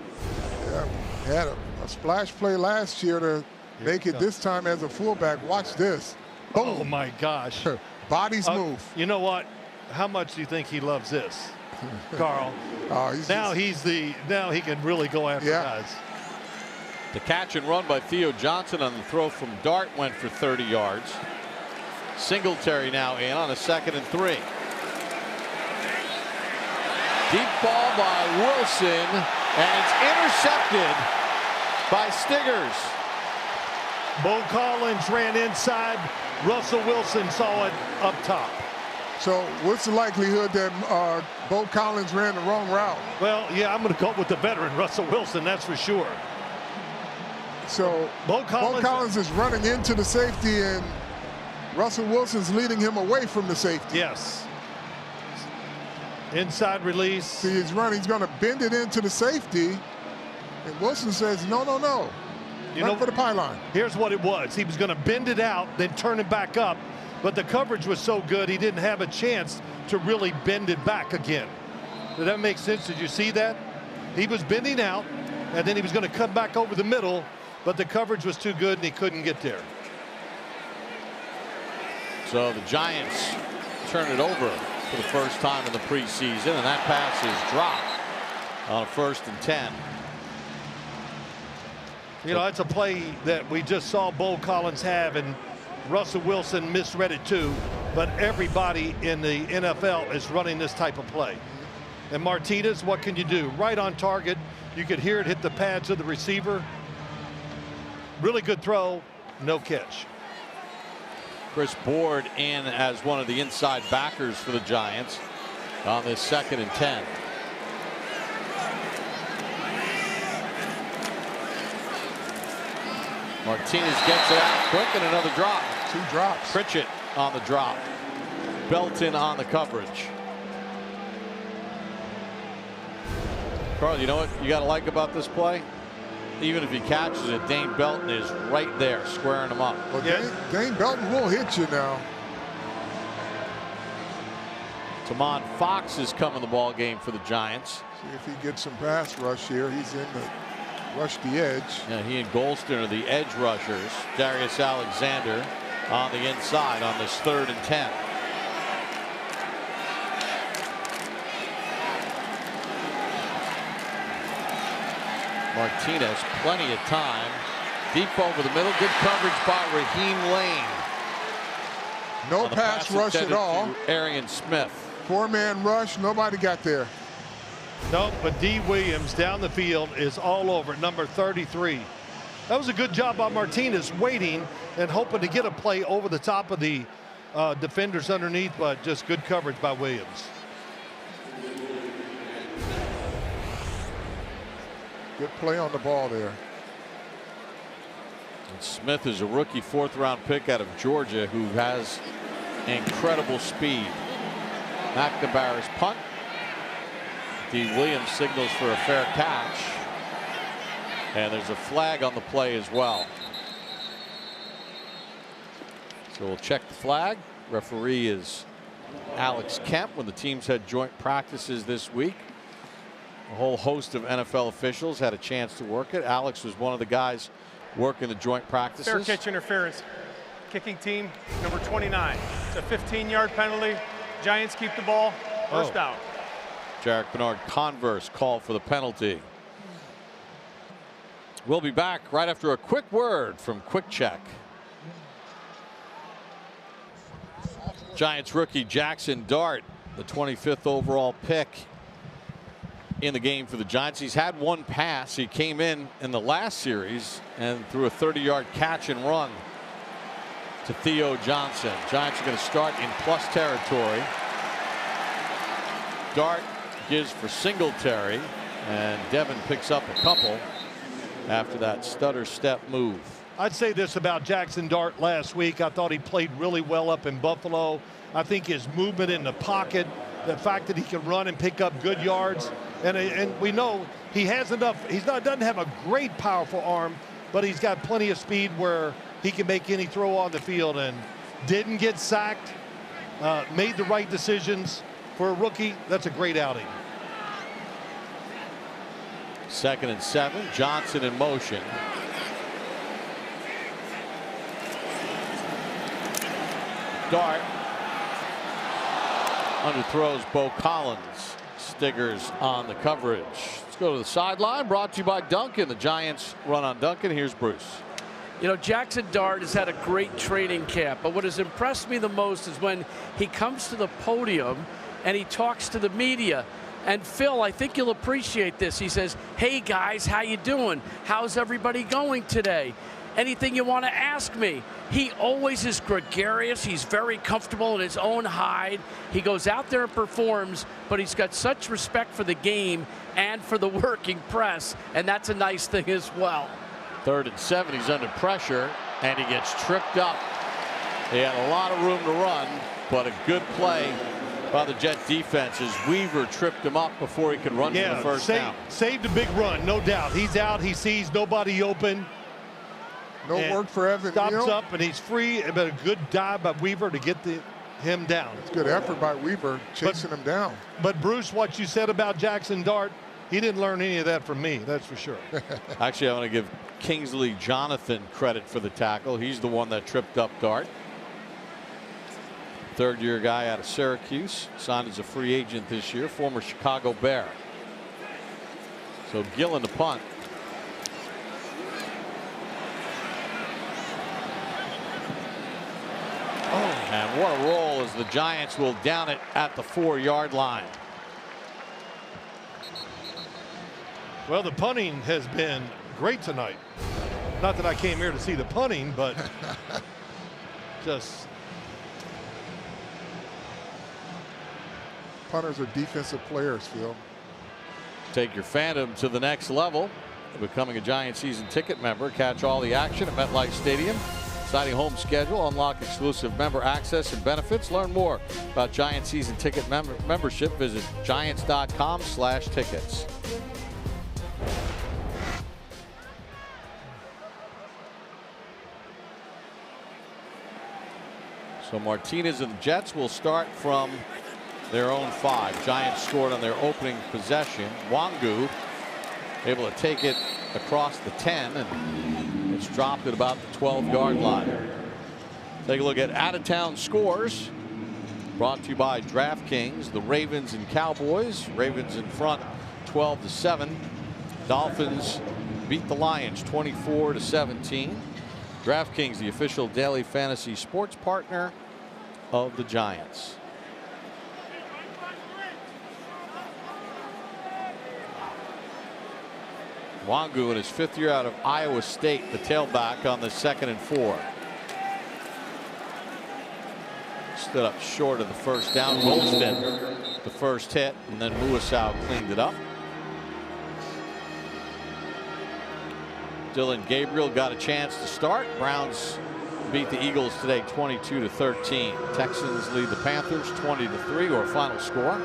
Yeah, had a splash play last year to make it this time as a fullback. Watch this. Boom. Oh my gosh. Bodies move. You know what? How much do you think he loves this, Carl? Now he can really go after guys. The catch and run by Theo Johnson on the throw from Dart went for 30 yards. Singletary now in on a 2nd and 3. Deep ball by Wilson, and it's intercepted by Stiggers. Bo Collins ran inside. Russell Wilson saw it up top. So what's the likelihood that Bo Collins ran the wrong route? Well, yeah, I'm going to go with the veteran Russell Wilson, that's for sure. So Bo Collins is running into the safety, and Russell Wilson's leading him away from the safety. Yes. Inside release. See, he's running. He's going to bend it into the safety, and Wilson says, no, no, no. Run for the pylon. Here's what it was. He was going to bend it out, then turn it back up, but the coverage was so good he didn't have a chance to really bend it back again. Did that make sense? Did you see that? He was bending out, and then he was going to come back over the middle, but the coverage was too good and he couldn't get there. So the Giants turn it over for the first time in the preseason, and that pass is dropped on a 1st and 10. You know, that's a play that we just saw Bo Collins have, and Russell Wilson misread it too. But everybody in the NFL is running this type of play. And Martinez, what can you do? Right on target. You could hear it hit the pads of the receiver. Really good throw, no catch. Chris Board in as one of the inside backers for the Giants on this 2nd and 10. Martinez gets it out quick, and another drop. 2 drops. Pritchett on the drop. Belton on the coverage. Carl, you know what you got to like about this play? Even if he catches it, Dane Belton is right there squaring him up. Well, Dane Belton will hit you now. Tamon Fox is coming the ball game for the Giants. See if he gets some pass rush here. He's in the rush the edge. Yeah, he and Golston are the edge rushers. Darius Alexander on the inside on this 3rd and 10. Martinez, plenty of time. Deep over the middle. Good coverage by Raheem Lane. No pass rush at all. Arian Smith. 4-man rush. Nobody got there. No, but D. Williams down the field is all over number 33. That was a good job by Martinez, waiting and hoping to get a play over the top of the defenders underneath, but just good coverage by Williams. Good play on the ball there. And Smith is a rookie 4th-round pick out of Georgia who has incredible speed. McNamara's punt. D. Williams signals for a fair catch. And there's a flag on the play as well. So we'll check the flag. Referee is Alex Kemp. When the teams had joint practices this week, a whole host of NFL officials had a chance to work it. Alex was one of the guys working the joint practices. Fair catch interference. Kicking team, number 29. It's a 15-yard penalty. Giants keep the ball. First out. Jarek Bernard Converse called for the penalty. We'll be back right after a quick word from Quick Check. Giants rookie Jackson Dart, the 25th overall pick in the game for the Giants. He's had 1 pass. He came in the last series and threw a 30-yard catch and run to Theo Johnson. Giants are going to start in plus territory. Dart gives for Singletary, and Devin picks up a couple after that stutter step move. I'd say this about Jackson Dart last week. I thought he played really well up in Buffalo. I think his movement in the pocket, the fact that he can run and pick up good yards, and we know he has enough. Doesn't have a great powerful arm, but he's got plenty of speed where he can make any throw on the field, and didn't get sacked, made the right decisions. For a rookie, that's a great outing. 2nd and 7. Johnson in motion. Dart underthrows Bo Collins. Stiggers on the coverage. Let's go to the sideline. Brought to you by Duncan. The Giants run on Duncan. Here's Bruce. You know, Jackson Dart has had a great training camp, but what has impressed me the most is when he comes to the podium and he talks to the media. And Phil, I think you'll appreciate this. He says, "Hey guys, how you doing? How's everybody going today? Anything you want to ask me?" He always is gregarious. He's very comfortable in his own hide. He goes out there and performs, but he's got such respect for the game and for the working press, and that's a nice thing as well. 3rd and 7. He's under pressure, and he gets tripped up. He had a lot of room to run, but a good play by the Jet defense as Weaver tripped him up before he could run for the first down. Saved a big run, no doubt. He's out. He sees nobody open. No work for Evan. Stops up, and he's free. But a good dive by Weaver to get him down. It's good effort by Weaver chasing him down. But Bruce, what you said about Jackson Dart, he didn't learn any of that from me. That's for sure. Actually, I want to give Kingsley Jonathan credit for the tackle. He's the one that tripped up Dart. third-year guy out of Syracuse, signed as a free agent this year, former Chicago Bear. So Gillen to punt. And what a roll as the Giants will down it at the 4-yard line. Well, the punting has been great tonight. Not that I came here to see the punting, but just. Punters are defensive players, Phil. Take your fandom to the next level. Becoming a Giant season ticket member. Catch all the action at MetLife Stadium. Exciting home schedule. Unlock exclusive member access and benefits. Learn more about Giant season ticket membership. Visit giants.com/tickets. So Martinez and the Jets will start from their own 5. Giants scored on their opening possession. Wangu able to take it across the 10, and it's dropped at about the 12-yard line. Take a look at out-of-town scores. Brought to you by DraftKings. The Ravens and Cowboys. Ravens in front 12-7. Dolphins beat the Lions 24-17. DraftKings, the official daily fantasy sports partner of the Giants. Wangu in his 5th year out of Iowa State, the tailback on the 2nd and 4. Stood up short of the first down. Golston the first hit, and then Muasau cleaned it up. Dylan Gabriel got a chance to start. Browns beat the Eagles today 22-13. Texans lead the Panthers 20-3, or final score.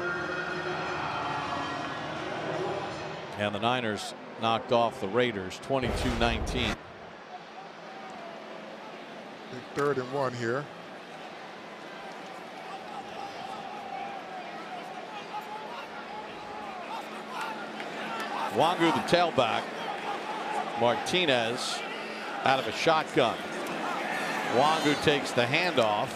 And the Niners knocked off the Raiders 22-19. 3rd and 1 here. Wangu the tailback. Martinez out of a shotgun. Wangu takes the handoff,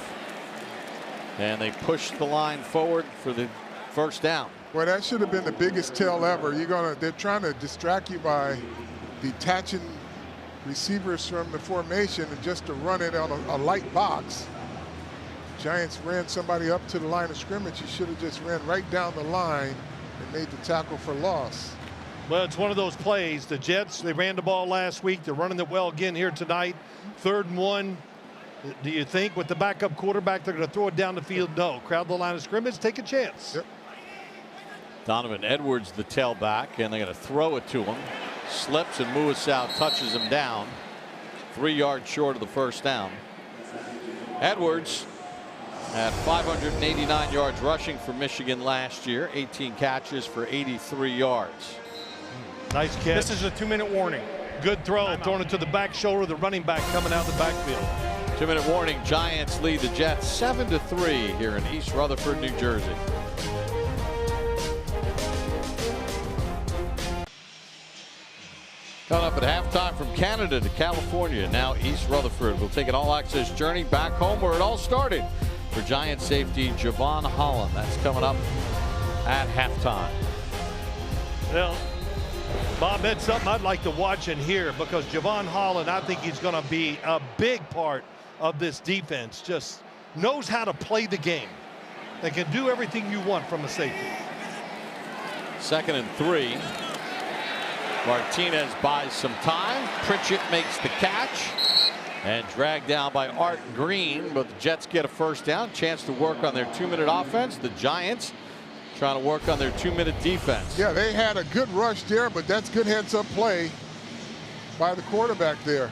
and they push the line forward for the first down. Well, that should have been the biggest tell ever. They're trying to distract you by detaching receivers from the formation and just to run it on a light box. Giants ran somebody up to the line of scrimmage. You should have just ran right down the line and made the tackle for loss. Well, it's one of those plays. The Jets, they ran the ball last week. They're running it well again here tonight. 3rd and 1. Do you think with the backup quarterback they're going to throw it down the field? No. Crowd the line of scrimmage, take a chance. Yep. Donovan Edwards the tailback, and they're going to throw it to him. Slips, and Muasau touches him down 3 yards short of the first down. Edwards at 589 yards rushing for Michigan last year. 18 catches for 83 yards. Nice catch. This is a 2-minute warning. Good throw. Throwing it to the back shoulder. The running back coming out the backfield. 2-minute warning. Giants lead the Jets 7-3 here in East Rutherford, New Jersey. Coming up at halftime from Canada to California. Now East Rutherford will take an all-access journey back home where it all started for Giant safety Javon Holland. That's coming up at halftime. Well, Bob, that's something I'd like to watch and hear, because Javon Holland, I think he's going to be a big part of this defense. Just knows how to play the game. They can do everything you want from a safety. 2nd and 3. Martinez buys some time. Pritchett makes the catch and dragged down by Art Green, but the Jets get a first down. Chance to work on their 2-minute offense. The Giants trying to work on their 2-minute defense. Yeah, they had a good rush there, but that's good heads-up play by the quarterback there.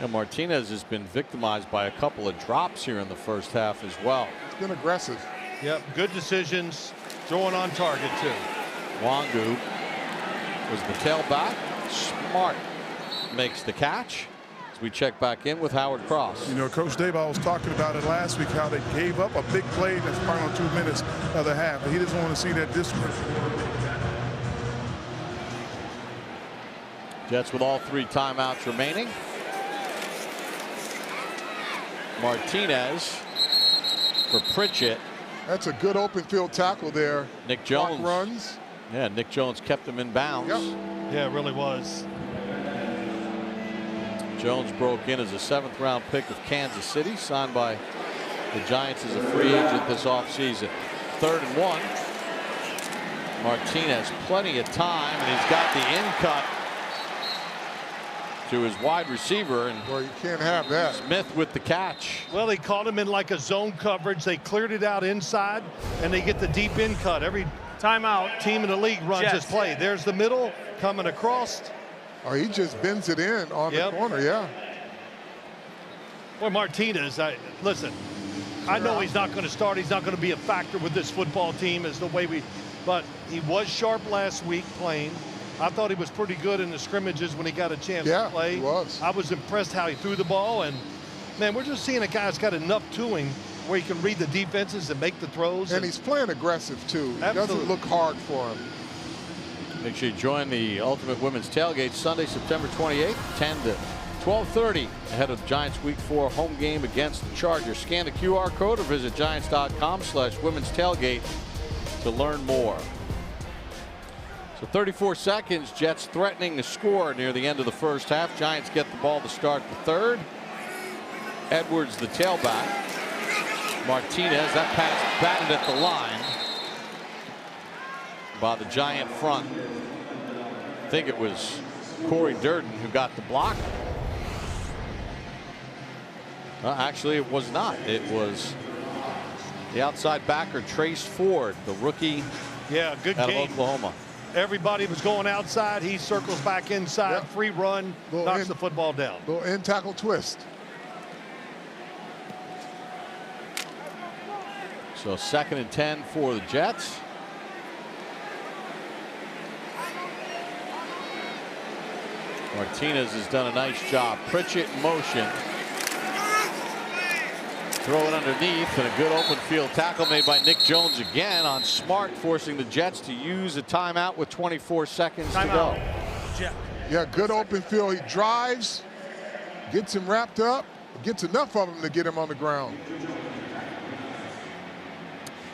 And Martinez has been victimized by a couple of drops here in the first half as well. It's been aggressive. Yep, good decisions. Throwing on target, too. Wangu was the tailback. Smart makes the catch. As we check back in with Howard Cross. You know, Coach Daboll was talking about it last week, how they gave up a big play in the final 2 minutes of the half, but he doesn't want to see that this week. Jets with all 3 timeouts remaining. Martinez for Pritchett. That's a good open field tackle there. Nick Clock Jones runs. Yeah, Nick Jones kept him in bounds. Yep. Yeah, it really was. Jones broke in as a 7th-round pick of Kansas City, signed by the Giants as a free agent this offseason. 3rd and 1. Martinez, plenty of time, and he's got the in cut to his wide receiver, and Well, you can't have that. Smith with the catch. Well, they caught him in like a zone coverage. They cleared it out inside, and they get the deep in cut. Every Timeout. team in the league runs Jets. this play. There's the middle coming across. Oh, he just bends it in on Yep. the corner, yeah. Well, Martinez, listen, I know he's not going to start. He's not going to be a factor with this football team as the way but he was sharp last week playing. I thought he was pretty good in the scrimmages when he got a chance Yeah, to play. he was. I was impressed how he threw the ball, and man, we're just seeing a guy that's got enough to him where he can read the defenses and make the throws. And he's playing aggressive too. It Absolutely. doesn't look hard for him. Make sure you join the Ultimate Women's Tailgate Sunday, September 28th, 10 to 12:30, ahead of Giants Week 4 home game against the Chargers. Scan the QR code or visit giants.com/women's tailgate to learn more. So 34 seconds, Jets threatening to score near the end of the first half. Giants get the ball to start the 3rd. Edwards, the tailback. Martinez, that pass batted at the line by the Giant front. I think it was Corey Durden who got the block. Actually, it was not. It was the outside backer, Trace Ford, the rookie Yeah, good out of game. Oklahoma. Everybody was going outside. He circles back inside, Yep. free run, Little knocks in- the football down. Little end tackle twist. So 2nd and 10 for the Jets. Martinez has done a nice job. Pritchett in motion. Throw it underneath, and a good open field tackle made by Nick Jones again on Smart, forcing the Jets to use a timeout with 24 seconds to go. Jet. Yeah, good open field. He drives, gets him wrapped up, gets enough of him to get him on the ground.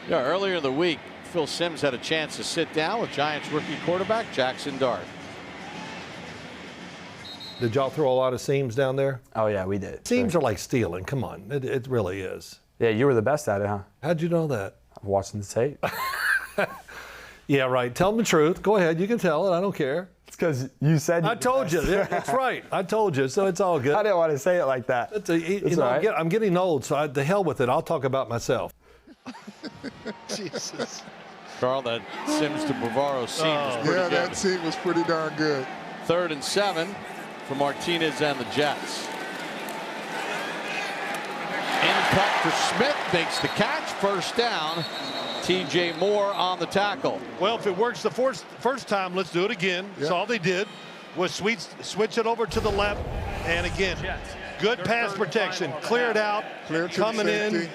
Yeah, earlier in the week, Phil Simms had a chance to sit down with Giants rookie quarterback Jackson Dart. Did y'all throw a lot of seams down there? Oh, yeah, we did. Seams are like stealing. Come on. It really is. Yeah, you were the best at it, huh? How'd you know that? I'm watching the tape. Yeah, right. Tell them the truth. Go ahead. You can tell it. I don't care. It's because you said I told you. Yeah, that's right. I told you. So it's all good. I didn't want to say it like that. You know, all right. I'm getting old, so the hell with it. I'll talk about myself. Jesus. Carl, that Simms to Bavaro seam was pretty Yeah, good. that seam was pretty darn good. 3rd and 7 for Martinez and the Jets. In cut for Smith, makes the catch, 1st down. TJ Moore on the tackle. Well, if it works the first time, let's do it again. That's all they did was switch it over to the left. And again, good pass protection. Clear it out. Clear to the Coming in. safety.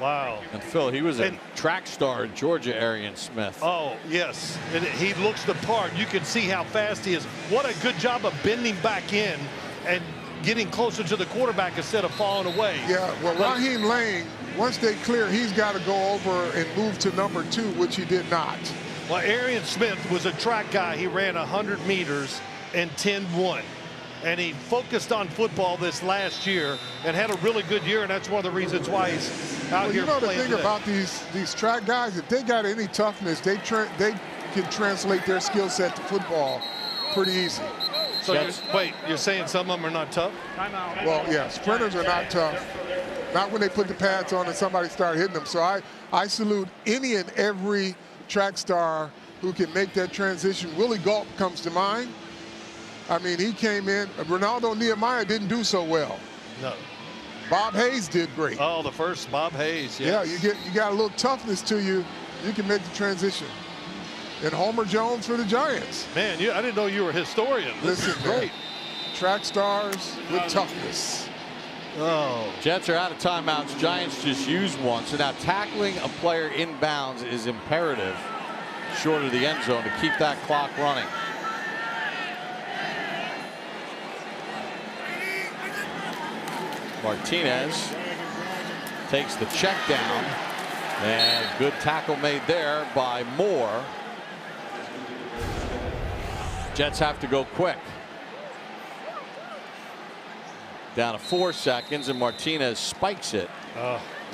Wow. And Phil, he was a And- track star in Georgia, Arian Smith. Oh, yes. And he looks the part. You can see how fast he is. What a good job of bending back in and getting closer to the quarterback instead of falling away. Yeah, well, Raheem Lane, once they clear, he's got to go over and move to number 2, which he did not. Well, Arian Smith was a track guy. He ran 100 meters in 10-1. And he focused on football this last year and had a really good year, and that's one of the reasons why he's out Well, here you know the playing thing today. about these track guys, if they got any toughness, they can translate their skill set to football pretty easy. So you're saying some of them are not tough? Timeout. Well, yeah, sprinters are not tough. Not when they put the pads on and somebody start hitting them. So I salute any and every track star who can make that transition. Willie Galt comes to mind. I mean, he came in. Ronaldo Nehemiah didn't do so well. No. Bob Hayes did great. Oh, the first Bob Hayes. Yeah, Yes. you got a little toughness to you. You can make the transition. And Homer Jones for the Giants. Man, I didn't know you were a historian. This Listen, is great. Track stars with toughness. Oh. Jets are out of timeouts. Giants just used one. So now tackling a player inbounds is imperative short of the end zone to keep that clock running. Martinez takes the check down, and good tackle made there by Moore. Jets have to go quick. Down to 4 seconds, and Martinez spikes it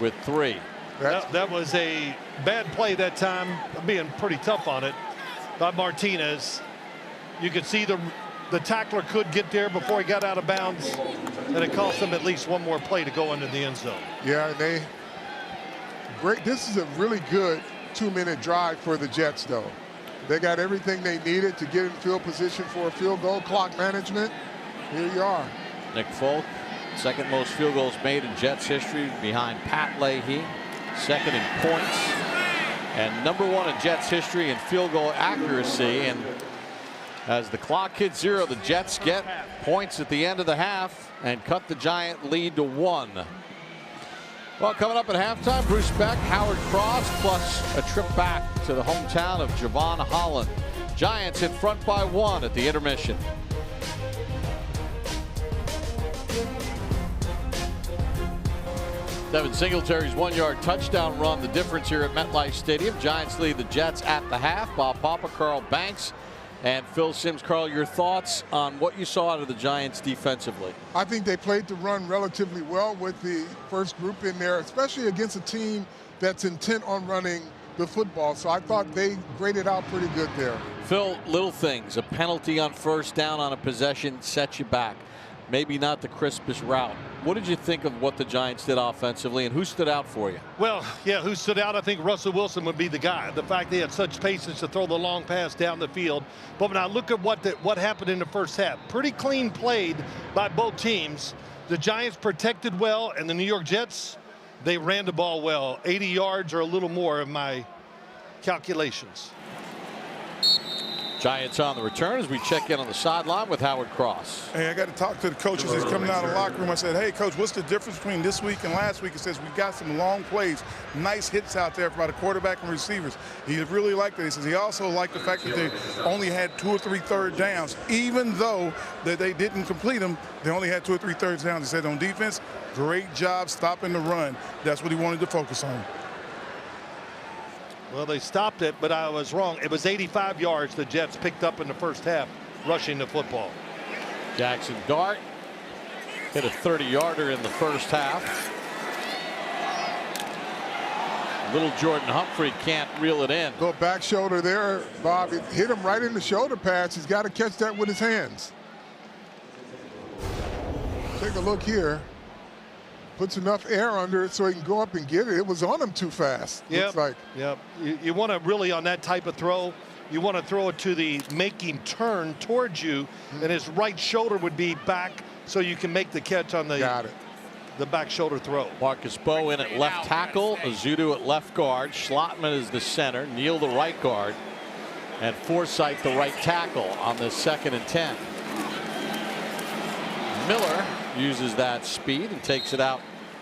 with 3. That was a bad play that time, being pretty tough on it by Martinez. You could see the tackler could get there before he got out of bounds, and it cost him at least one more play to go into the end zone. Yeah, great. This is a really good 2-minute drive for the Jets, though. They got everything they needed to get in field position for a field goal. Clock management. Here you are. Nick Folk, second most field goals made in Jets history, behind Pat Leahy, second in points, and number 1 in Jets history in field goal accuracy. And as the clock hits 0, the Jets get points at the end of the half and cut the Giant lead to 1. Well, coming up at halftime, Bruce Beck, Howard Cross, plus a trip back to the hometown of Javon Holland. Giants in front by 1 at the intermission. Devin Singletary's 1-yard touchdown run, the difference here at MetLife Stadium. Giants lead the Jets at the half. Bob Papa, Carl Banks, and Phil Simms. Carl, your thoughts on what you saw out of the Giants defensively? I think they played the run relatively well with the first group in there, especially against a team that's intent on running the football. So I thought they graded out pretty good there. Phil, little things. A penalty on first down on a possession sets you back. Maybe not the crispest route. What did you think of what the Giants did offensively, and who stood out for you? Well, yeah, who stood out? I think Russell Wilson would be the guy. The fact they had such patience to throw the long pass down the field. But when I look at what happened in the first half, pretty clean played by both teams. The Giants protected well, and the New York Jets, they ran the ball well. 80 yards or a little more in my calculations. Giants on the return as we check in on the sideline with Howard Cross. Hey, I got to talk to the coaches that's coming out of the locker room. I said, hey, Coach, what's the difference between this week and last week? He says, we got some long plays, nice hits out there by the quarterback and receivers. He really liked it. He says he also liked the fact that they only had 2 or 3 third downs. Even though that they didn't complete them, they only had 2 or 3 third downs. He said on defense, great job stopping the run. That's what he wanted to focus on. Well, they stopped it, but I was wrong. It was 85 yards the Jets picked up in the first half rushing the football. Jackson Dart hit a 30-yarder in the first half. Little Jordan Humphrey can't reel it in. Little back shoulder there, Bob. It hit him right in the shoulder pads. He's got to catch that with his hands. Take a look here. Puts enough air under it so he can go up and get it. It was on him too fast. Yep. Looks like. Yep. You want to really, on that type of throw, you want to throw it to the make him turn towards you, and his right shoulder would be back so you can make the catch on the back shoulder throw. Marcus Bowe in at left tackle, Azudu at left guard, Schlottman is the center, Neal the right guard, and Forsythe the right tackle on the 2nd and 10. Miller uses that speed and takes it out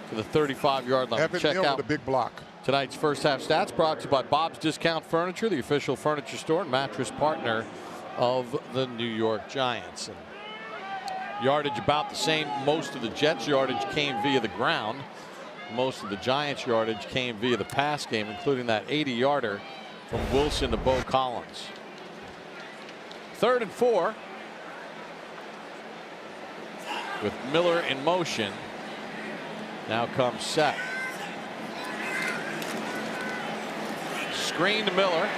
to the 35-yard line. Evan Check Neal out with a big block. tonight's first half stats brought to you by Bob's Discount Furniture, the official furniture store and mattress partner of the New York Giants. And yardage about the same. Most of the Jets' yardage came via the ground. Most of the Giants' yardage came via the pass game, including that 80-yarder from Wilson to Beau Collins. 3rd and 4. With Miller in motion. Now comes set. Screen to Miller.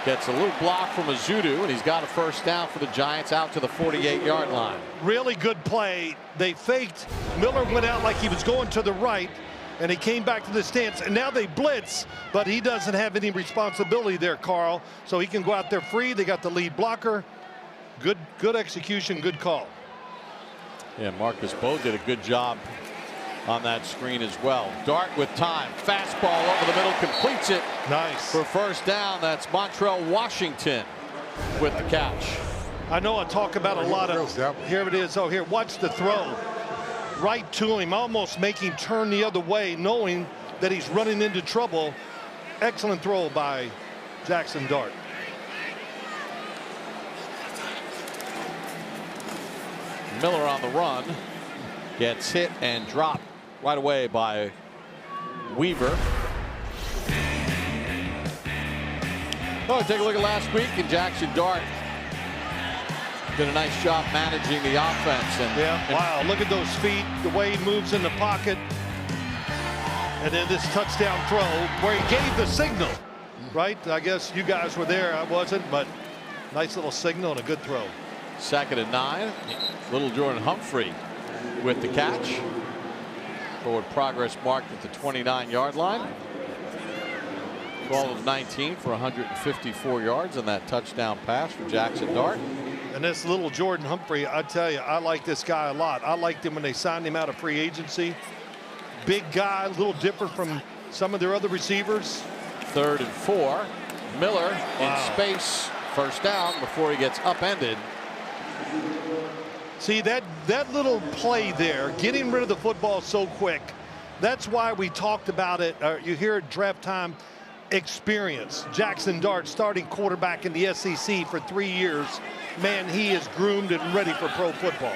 Gets a little block from Azudu, and he's got a first down for the Giants out to the 48-yard line. Really good play. They faked. Miller went out like he was going to the right, and he came back to the stance, and now they blitz, but he doesn't have any responsibility there, Carl, so he can go out there free. They got the lead blocker. Good execution, good call. Yeah, Marcus Bowe did a good job on that screen as well. Dart with time. Fastball over the middle, completes it. Nice. For first down, that's Montrell Washington with the catch. I know I talk about a lot of, here it is, oh here, watch the throw. Right to him, almost making turn the other way, knowing that he's running into trouble. Excellent throw by Jackson Dart. Miller on the run. Gets hit and dropped right away by Weaver. Oh, take a look at last week, and Jackson Dart did a nice job managing the offense. And wow, look at those feet, the way he moves in the pocket. And then this touchdown throw where he gave the signal, right? I guess you guys were there, I wasn't, but nice little signal and a good throw. 2nd and 9. Little Jordan Humphrey with the catch. Forward progress marked at the 29-yard line. 12 of 19 for 154 yards on that touchdown pass for Jackson Dart. And this little Jordan Humphrey, I tell you, I like this guy a lot. I liked him when they signed him out of free agency. Big guy, a little different from some of their other receivers. 3rd and 4. Miller in space, 1st down before he gets upended. See, that little play there, getting rid of the football so quick, that's why we talked about it. You hear it, draft time experience. Jackson Dart, starting quarterback in the SEC for 3 years. Man, he is groomed and ready for pro football.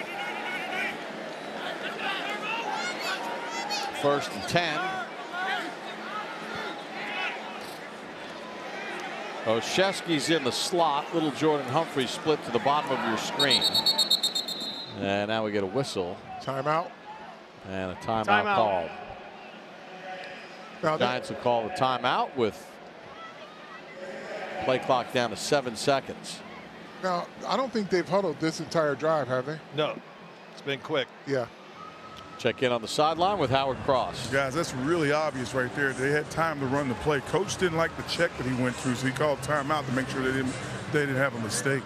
1st and 10. Olszewski's in the slot. Little Jordan Humphrey split to the bottom of your screen. And now we get a whistle. Timeout. And a timeout called. Now Giants will call the timeout with play clock down to 7 seconds. Now, I don't think they've huddled this entire drive, have they? No, it's been quick. Yeah. Check in on the sideline with Howard Cross. Guys, that's really obvious right there. They had time to run the play. Coach didn't like the check that he went through, so he called timeout to make sure they didn't have a mistake.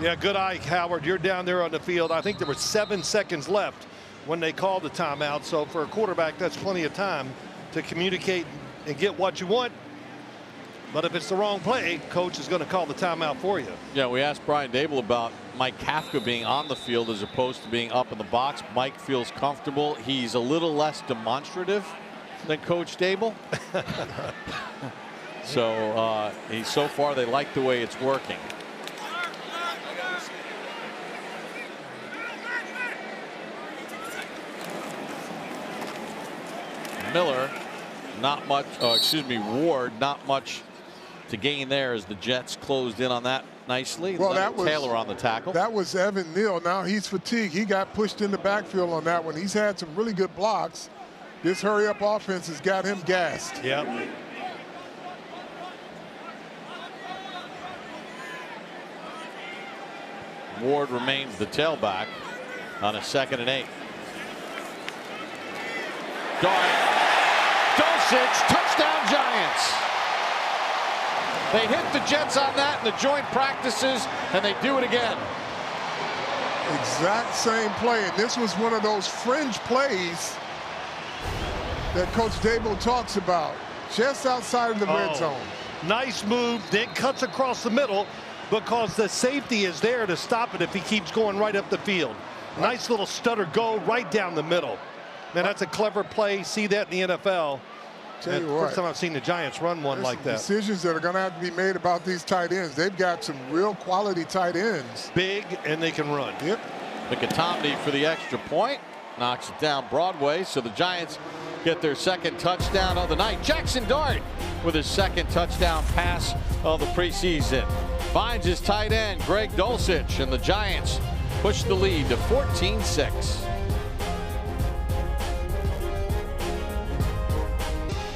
Yeah, good eye, Howard. You're down there on the field. I think there were 7 seconds left when they called the timeout. So for a quarterback, that's plenty of time to communicate and get what you want. But if it's the wrong play, coach is going to call the timeout for you. Yeah, we asked Brian Dable about Mike Kafka being on the field as opposed to being up in the box. Mike feels comfortable. He's a little less demonstrative than Coach Dable. So far they like the way it's working. Miller, not much, Ward, not much to gain there as the Jets closed in on that nicely. Well, that was Taylor on the tackle. That was Evan Neal. Now he's fatigued. He got pushed in the backfield on that one. He's had some really good blocks. This hurry-up offense has got him gassed. Yep. Ward remains the tailback on a 2nd and 8. Dulcich, touchdown Giants. They hit the Jets on that in the joint practices, and they do it again. Exact same play, and this was one of those fringe plays that Coach Dable talks about, just outside of the red zone. Nice move, then cuts across the middle because the safety is there to stop it if he keeps going right up the field. Nice little stutter go right down the middle. Man, that's a clever play. See that in the NFL. Tell you First what, time I've seen the Giants run one like that. Decisions that are going to have to be made about these tight ends. They've got some real quality tight ends. Big, and they can run. Yep. Mikatomny for the extra point. Knocks it down Broadway, so the Giants get their 2nd touchdown of the night. Jackson Dart with his 2nd touchdown pass of the preseason. Finds his tight end, Greg Dulcich, and the Giants push the lead to 14-6.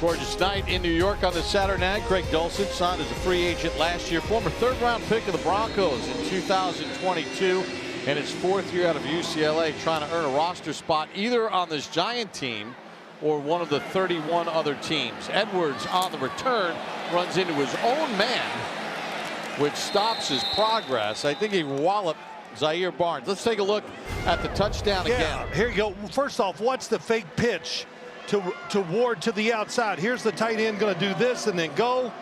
Gorgeous night in New York on this Saturday night. Greg Dulcich signed as a free agent last year. Former 3rd-round pick of the Broncos in 2022. And his 4th year out of UCLA, trying to earn a roster spot either on this Giant team or one of the 31 other teams. Edwards on the return runs into his own man, which stops his progress. I think he walloped Zaire Barnes. Let's take a look at the touchdown again. Here you go. First off, what's the fake pitch to Ward to the outside? Here's the tight end going to do this and then go.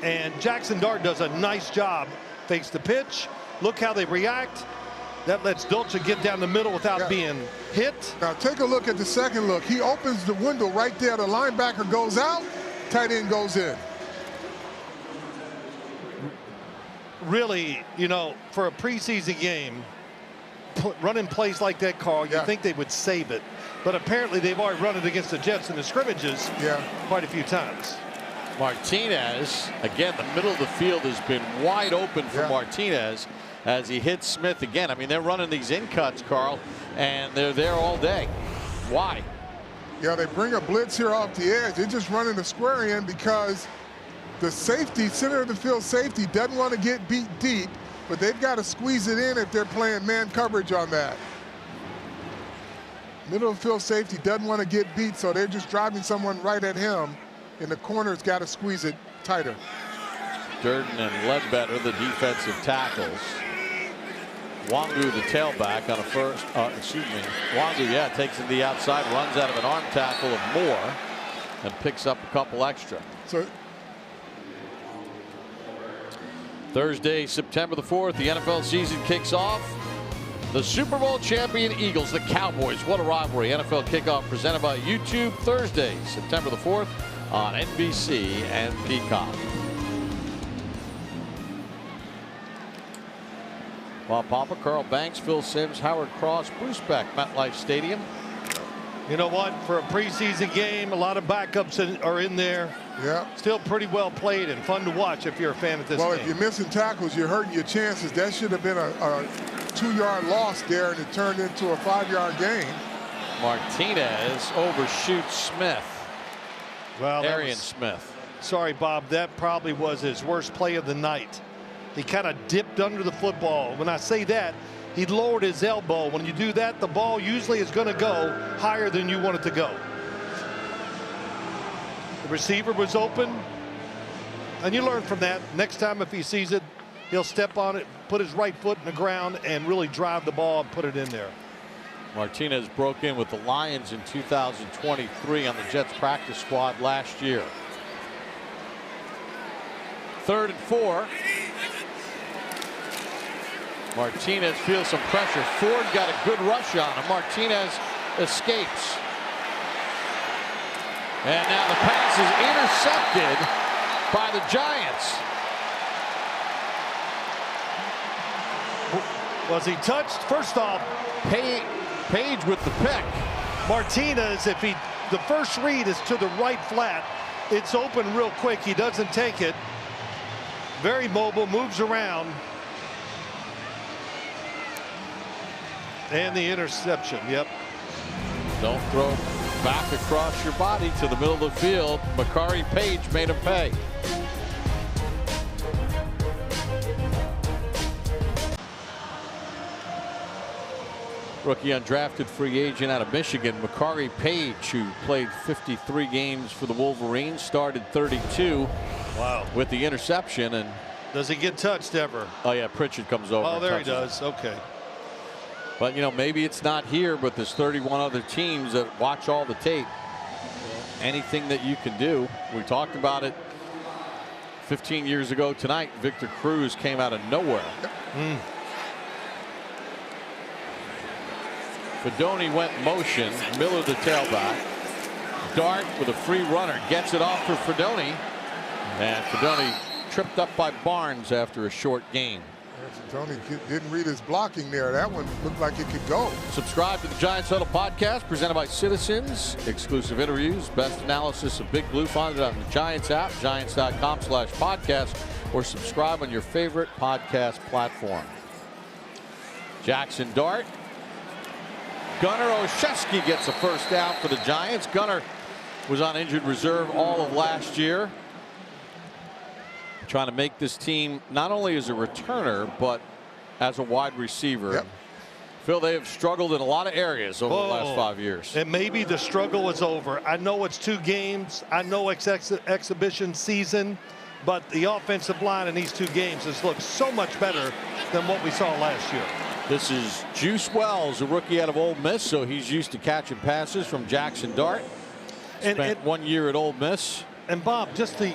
And Jackson Dart does a nice job. Fakes the pitch. Look how they react. That lets Dulcich get down the middle without being hit. Now take a look at the second look. He opens the window right there. The linebacker goes out. Tight end goes in. Really, you know, for a preseason game, running plays like that, Carl, you Yeah. think they would save it. But apparently they've already run it against the Jets in the scrimmages quite a few times. Martinez, again, the middle of the field has been wide open for Martinez as he hits Smith again. I mean, they're running these in cuts, Carl, and they're there all day. Why? Yeah, they bring a blitz here off the edge. They're just running the square in because the safety, center of the field safety, doesn't want to get beat deep, but they've got to squeeze it in if they're playing man coverage on that. Middle of the field safety doesn't want to get beat, so they're just driving someone right at him, and the corner's got to squeeze it tighter. Durden and Ledbetter, the defensive tackles. Wangu, the tailback, on a first, Wangu, takes it to the outside, runs out of an arm tackle of Moore, and picks up a couple extra. So Thursday, September the 4th, the NFL season kicks off. The Super Bowl champion Eagles, the Cowboys. What a rivalry. NFL kickoff presented by YouTube Thursday, September the 4th on NBC and Peacock. Bob Papa, Carl Banks, Phil Simms, Howard Cross, Bruce Beck, MetLife Stadium. You know what? For a preseason game, a lot of backups are in there. Yeah. Still pretty well played and fun to watch if you're a fan of this well, game. if you're missing tackles, you're hurting your chances. That should have been a 2-yard loss there, and it turned into a 5-yard gain. Martinez overshoots Smith. Well, Arian Smith. Sorry, Bob. That probably was his worst play of the night. He kind of dipped under the football. When I say that, he lowered his elbow. When you do that, the ball usually is going to go higher than you want it to go. The receiver was open, and you learn from that. Next time if he sees it, he'll step on it, put his right foot in the ground, and really drive the ball and put it in there. Martinez broke in with the Lions in 2023 on the Jets practice squad last year. 3rd and 4. Martinez feels some pressure. Ford got a good rush on him. Martinez escapes. And now the pass is intercepted by the Giants. Was he touched? First off, Page with the pick. Martinez, the first read is to the right flat. It's open real quick. He doesn't take it. Very mobile, moves around. And the interception, yep. Don't throw back across your body to the middle of the field. Makari Page made him pay. Rookie undrafted free agent out of Michigan, Makari Page, who played 53 games for the Wolverines, started 32. Wow. With the interception. And does he get touched ever? Oh yeah, Pritchard comes over. Oh, there he touches does. Okay. But you know, maybe it's not here, but there's 31 other teams that watch all the tape. Anything that you can do. We talked about it 15 years ago tonight. Victor Cruz came out of nowhere. Fedoni went motion. Miller, the tailback. Dart with a free runner gets it off for Fedoni. And Fedoni tripped up by Barnes after a short gain. Tony didn't read his blocking there. That one looked like it could go. Subscribe to the Giants Huddle podcast presented by Citizens. Exclusive interviews, best analysis of Big Blue. Find it on the Giants app, giants.com/podcast, or subscribe on your favorite podcast platform. Jackson Dart. Gunnar Olszewski gets a first down for the Giants. Gunnar was on injured reserve all of last year. Trying to make this team not only as a returner, but as a wide receiver. Yep. Phil, they have struggled in a lot of areas over the last 5 years. And maybe the struggle is over. I know it's 2 games. I know it's exhibition season. But the offensive line in these 2 games has looked so much better than what we saw last year. This is Juice Wells, a rookie out of Ole Miss, so he's used to catching passes from Jackson Dart. Spent 1 year at Ole Miss. And Bob, just the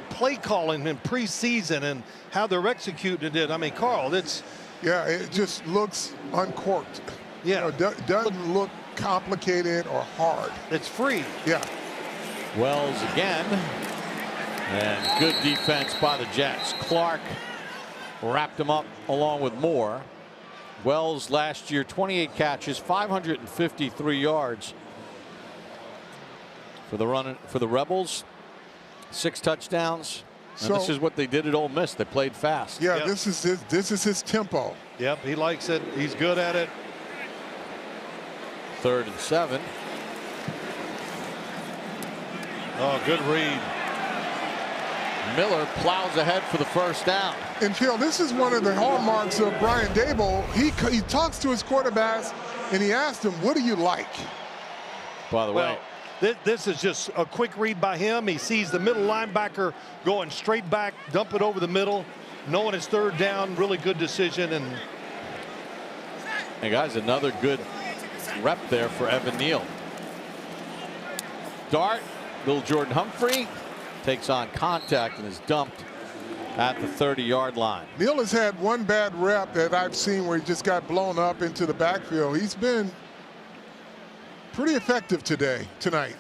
play calling in preseason and how they're executing it. I mean, Carl, it's it just looks uncorked. Yeah, doesn't look complicated or hard. It's free. Yeah. Wells again, and good defense by the Jets. Clark wrapped him up along with Moore. Wells last year, 28 catches, 553 yards for the Rebels, 6 touchdowns. And So- this is what they did at Ole Miss. They played fast. Yeah, Yep. this is his tempo. Yep, he likes it. He's good at it. 3rd and 7. Oh, good read. Miller plows ahead for the first down. And Phil, this is one of the hallmarks of Brian Daboll. He talks to his quarterbacks and he asks them, "What do you like?" By the way, Well, this is just a quick read by him. He sees the middle linebacker going straight back, dump it over the middle, knowing it's 3rd down. Really good decision. And hey guys, another good rep there for Evan Neal. Dart, little Jordan Humphrey takes on contact and is dumped at the 30-yard line. Neal has had one bad rep that I've seen where he just got blown up into the backfield. He's been pretty effective tonight.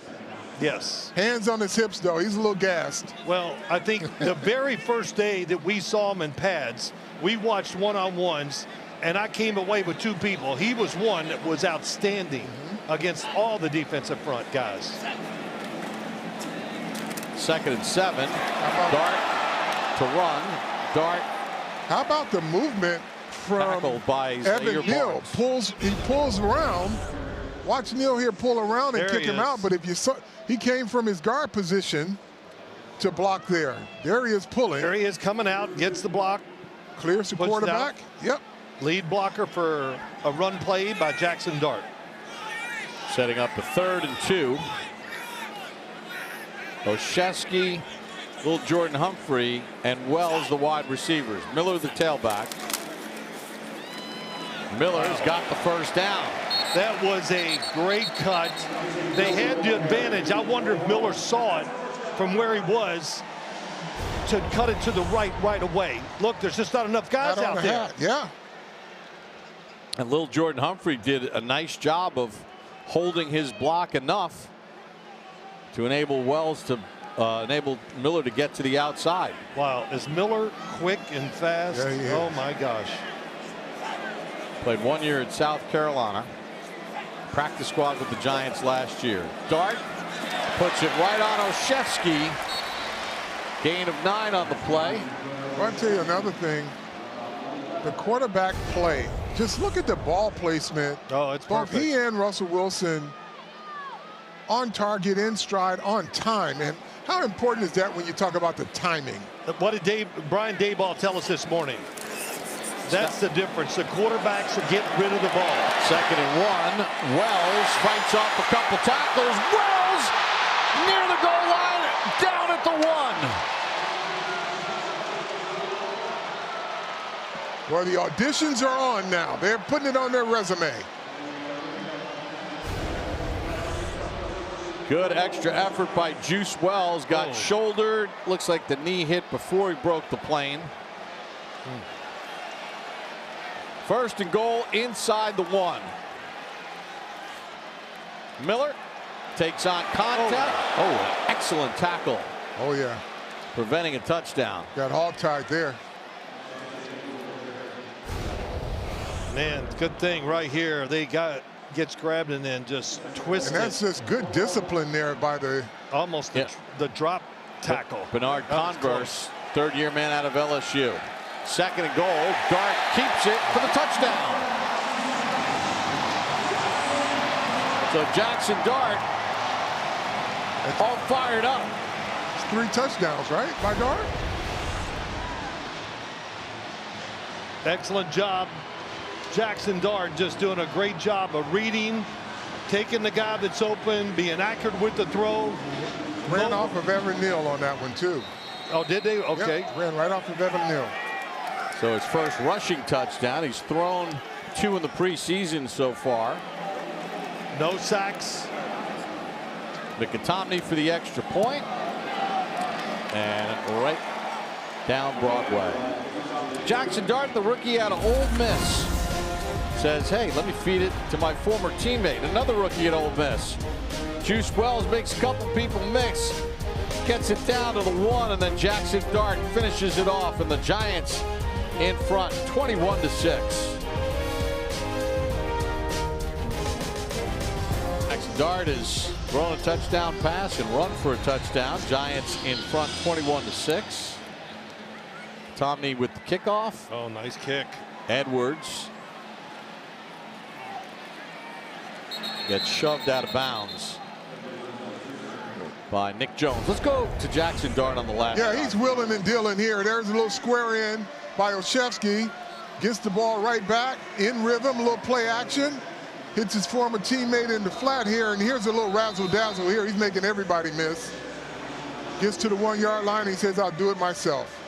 yes. Hands on his hips, though. He's a little gassed. Well, I think the very first day that we saw him in pads, we watched one-on-ones, and I came away with 2 people. He was one that was outstanding against all the defensive front guys. 2nd and 7. Dart to run. Dart How about the movement from tackled by Evan Zaire Neal? Barnes. He pulls around. Watch Neal here pull around and There kick he him is. out. But if you saw, he came from his guard position to block there. There he is pulling. There he is coming out, gets the block. Clears the Puts it quarterback. Yep. Lead blocker for a run play by Jackson Dart. Setting up the 3rd and 2. Oshesky, little Jordan Humphrey, and Wells the wide receivers. Miller the tailback. Miller's got the first down. That was a great cut. They had the advantage. I wonder if Miller saw it from where he was to cut it to the right away. Look, there's just not enough guys Hat on out the there. hat. Yeah. And little Jordan Humphrey did a nice job of holding his block enough to enable Wells to enable Miller to get to the outside. Wow, is Miller quick and fast? Yeah, he is. Oh my gosh. Played 1 year at South Carolina. Practice squad with the Giants last year. Dart puts it right on Oshesky. Gain of 9 on the play. Well, I'll tell you another thing. The quarterback play. Just look at the ball placement. Oh, it's Both perfect. he and Russell Wilson on target, in stride, on time. And how important is that when you talk about the timing? What did Brian Daboll tell us this morning? That's the difference. The quarterbacks will get rid of the ball. 2nd and 1. Wells fights off a couple tackles. Wells near the goal line, down at the 1. Well, the auditions are on now. They're putting it on their resume. Good extra effort by Juice Wells. Got shouldered. Looks like the knee hit before he broke the plane. 1st and goal inside the 1. Miller takes on contact. Oh, excellent tackle. Oh, yeah. Preventing a touchdown. Got hog-tied there. Man, good thing right here. They gets grabbed and then just twisted. And that's just good discipline there by the almost Yeah. the drop tackle. Bernard That was Converse, 3rd-year man out of LSU. 2nd and goal. Dart keeps it for the touchdown. So Jackson Dart all fired up. It's 3 touchdowns, right, by Dart? Excellent job. Jackson Dart just doing a great job of reading, taking the guy that's open, being accurate with the throw. Ran off of Evan Neal on that one, too. Oh, did they? Okay. Yep, ran right off of Evan Neal. So his first rushing touchdown. He's thrown 2 in the preseason so far. No sacks. McAtomney for the extra point. And right down Broadway. Jackson Dart, the rookie out of Ole Miss, says, hey, let me feed it to my former teammate, another rookie at Ole Miss. Juice Wells makes a couple people miss, gets it down to the 1, and then Jackson Dart finishes it off, and the Giants in front, 21-6. Dart has thrown a touchdown pass and run for a touchdown. Giants in front 21-6. Tomney with the kickoff. Oh, nice kick. Edwards gets shoved out of bounds by Nick Jones. Let's go to Jackson Dart on the last. Yeah, he's willing and dealing here. There's a little square in by Olszewski. Gets the ball right back in rhythm, a little play action. Hits his former teammate in the flat here, and here's a little razzle-dazzle here. He's making everybody miss. Gets to the 1-yard line, he says, I'll do it myself.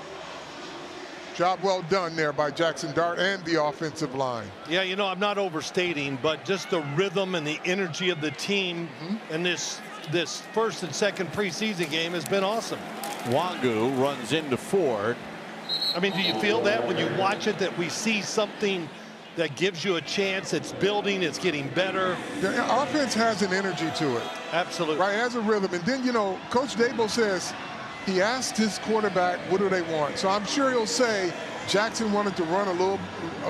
Job well done there by Jackson Dart and the offensive line. Yeah, you know, I'm not overstating, but just the rhythm and the energy of the team in this first and second preseason game has been awesome. Wangu runs into Ford. I mean, do you feel that when you watch it, that we see something that gives you a chance? It's building, it's getting better. The offense has an energy to it. Absolutely. Right, has a rhythm. And then, you know, Coach Dabo says he asked his quarterback, what do they want? So I'm sure he'll say Jackson wanted to run a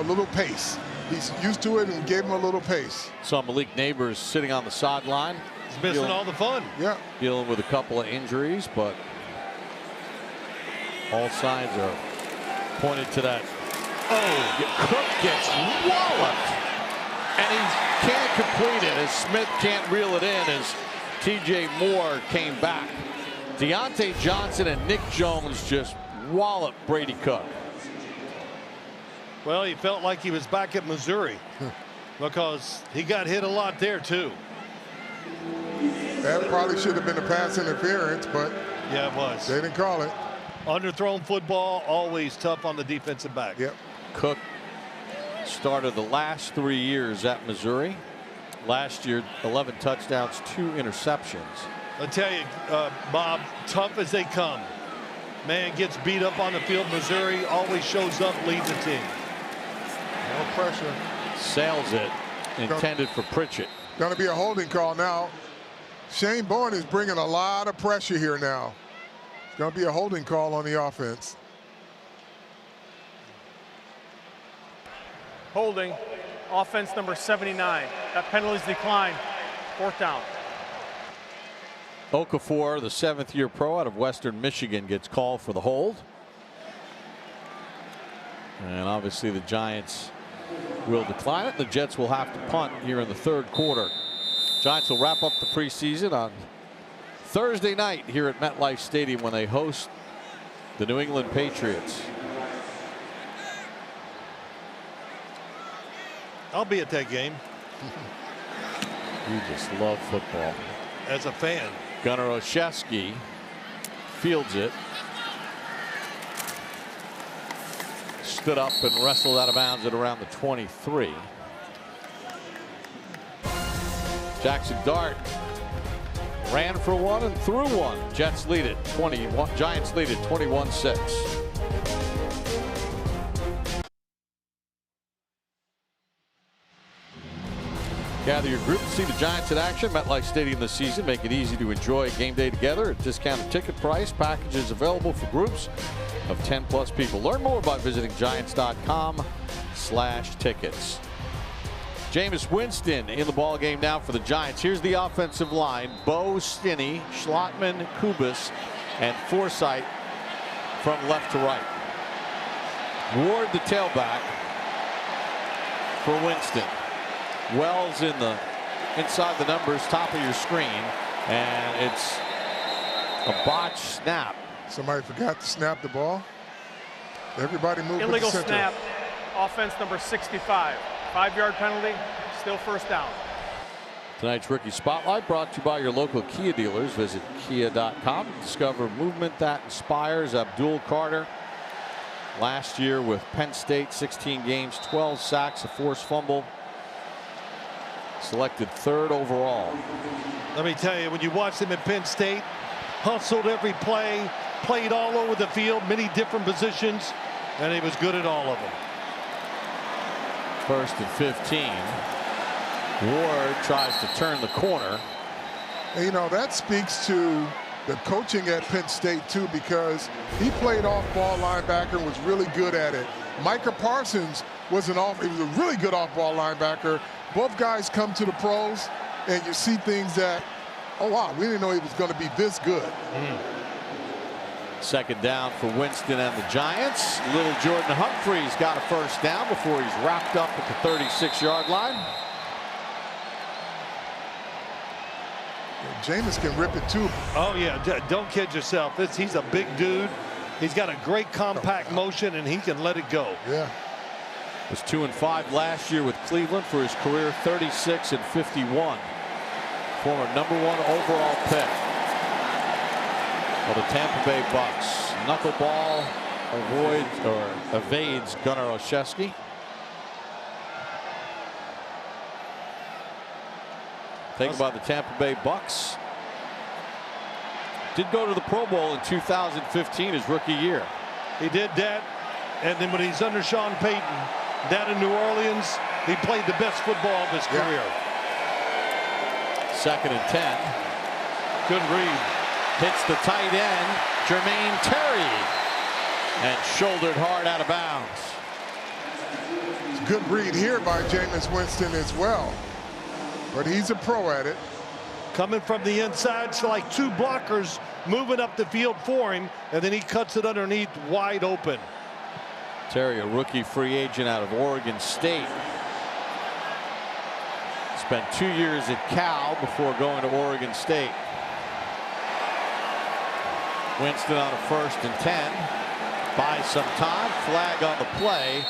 little pace. He's used to it and gave him a little pace. Saw Malik Neighbors sitting on the sideline. He's missing all the fun. Yeah. Dealing with a couple of injuries, but all signs are pointed to that. Oh, Cook gets walloped, and he can't complete it as Smith can't reel it in as TJ Moore came back. Deontay Johnson and Nick Jones just walloped Brady Cook. Well, he felt like he was back at Missouri because he got hit a lot there too. That probably should have been a pass interference, but yeah, it was. They didn't call it. Underthrown football, always tough on the defensive back. Yep. Cook started the last 3 years at Missouri. Last year, 11 touchdowns, 2 interceptions. I tell you, Bob, tough as they come. Man gets beat up on the field. Missouri always shows up, leads the team. No pressure. Sails it, intended for Pritchett. Going to be a holding call now. Shane Bowen is bringing a lot of pressure here now. It's going to be a holding call on the offense. Holding. Offense number 79. That penalty's declined. 4th down. Okafor, the 7th-year pro out of Western Michigan, gets called for the hold. And obviously the Giants will decline it. The Jets will have to punt here in the 3rd quarter. Giants will wrap up the preseason on Thursday night here at MetLife Stadium when they host the New England Patriots. I'll be at that game. You just love football. As a fan. Gunnar Olszewski fields it. Stood up and wrestled out of bounds at around the 23. Jackson Dart ran for one and threw one. Jets lead it 21. Giants lead it 21-6. Gather your group to see the Giants in action. MetLife Stadium this season. Make it easy to enjoy game day together at discounted ticket price. Packages available for groups of 10+ people. Learn more by visiting giants.com/tickets. Jameis Winston in the ball game now for the Giants. Here's the offensive line: Bo, Stinney, Schlotman, Kubas, and Forsythe from left to right. Ward, the tailback for Winston. Wells in the inside the numbers, top of your screen, and it's a botched snap. Somebody forgot to snap the ball. Everybody moved. Illegal snap. Offense number 65. 5-yard penalty. Still 1st down. Tonight's Rookie Spotlight brought to you by your local Kia dealers. Visit kia.com to discover movement that inspires. Abdul Carter, last year with Penn State, 16 games, 12 sacks, a forced fumble. Selected 3rd overall. Let me tell you, when you watch him at Penn State, hustled every play, played all over the field, many different positions, and he was good at all of them. 1st and 15. Ward tries to turn the corner. And, you know, that speaks to the coaching at Penn State too, because he played off-ball linebacker and was really good at it. Micah Parsons was he was a really good off-ball linebacker. Both guys come to the pros and you see things that, oh, wow, we didn't know he was going to be this good. Second down for Winston and the Giants. Little Jordan Humphreys got a first down before he's wrapped up at the 36-yard line. Jameis can rip it too. Oh, yeah, don't kid yourself. He's a big dude. He's got a great compact motion, and he can let it go. Yeah. Was 2-5 last year with Cleveland for his career 36-51. Former #1 overall pick of the Tampa Bay Bucks. Knuckleball evades Gunnar Olszewski. Taken by the Tampa Bay Bucks. Did go to the Pro Bowl in 2015, his rookie year. He did that, and then when he's under Sean Payton down in New Orleans, he played the best football of his career. Second and 10. Good read. Hits the tight end, Jermaine Terry, and shouldered hard out of bounds. It's a good read here by Jameis Winston as well. But he's a pro at it. Coming from the inside, so like two blockers moving up the field for him, and then he cuts it underneath wide open. Terry, a rookie free agent out of Oregon State. Spent 2 years at Cal before going to Oregon State. Winston on a 1st and 10. Buys some time. Flag on the play.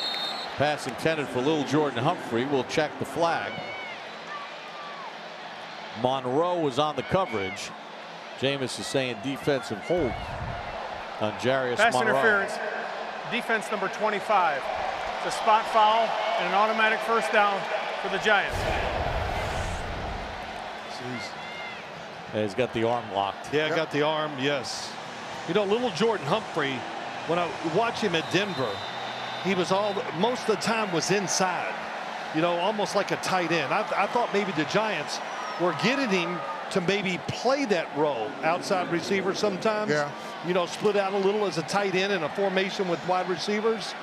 Pass intended for Little Jordan Humphrey. We'll check the flag. Monroe was on the coverage. Jameis is saying defensive hold on Jarius Pass Monroe. interference. Defense number 25. It's a spot foul and an automatic first down for the Giants. Yeah, he's got the arm locked. Yeah, got the arm, yes. You know, Little Jordan Humphrey, when I watch him at Denver, he was most of the time was inside, you know, almost like a tight end. I thought maybe the Giants were getting him to maybe play that role, outside receiver sometimes. Yeah. You know, split out a little as a tight end in a formation with wide receivers.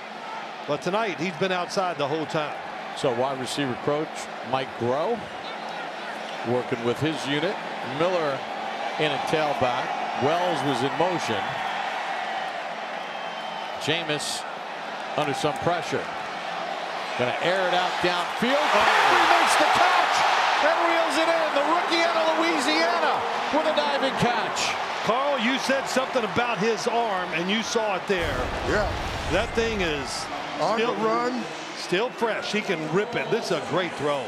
But tonight, he's been outside the whole time. So wide receiver coach Mike Groh working with his unit. Miller in a tailback. Wells was in motion. Jameis under some pressure. Gonna air it out downfield. Henry makes the catch and reels it in. The rookie out of Louisiana with a diving catch. Carl, you said something about his arm, and you saw it there. Yeah. That thing is On the run. Still fresh. He can rip it. This is a great throw.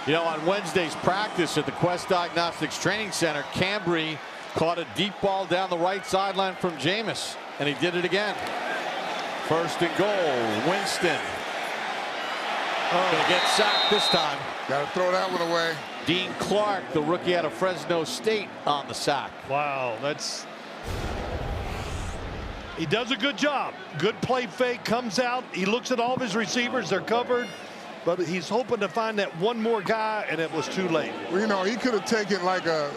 You know, on Wednesday's practice at the Quest Diagnostics Training Center, Cambry caught a deep ball down the right sideline from Jameis, and he did it again. 1st and goal. Winston. Gonna get sacked this time. Got to throw that one away. Dean Clark, the rookie out of Fresno State, on the sack. Wow, he does a good job. Good play fake, comes out. He looks at all of his receivers. They're covered. But he's hoping to find that one more guy, and it was too late. Well, you know, he could have taken like a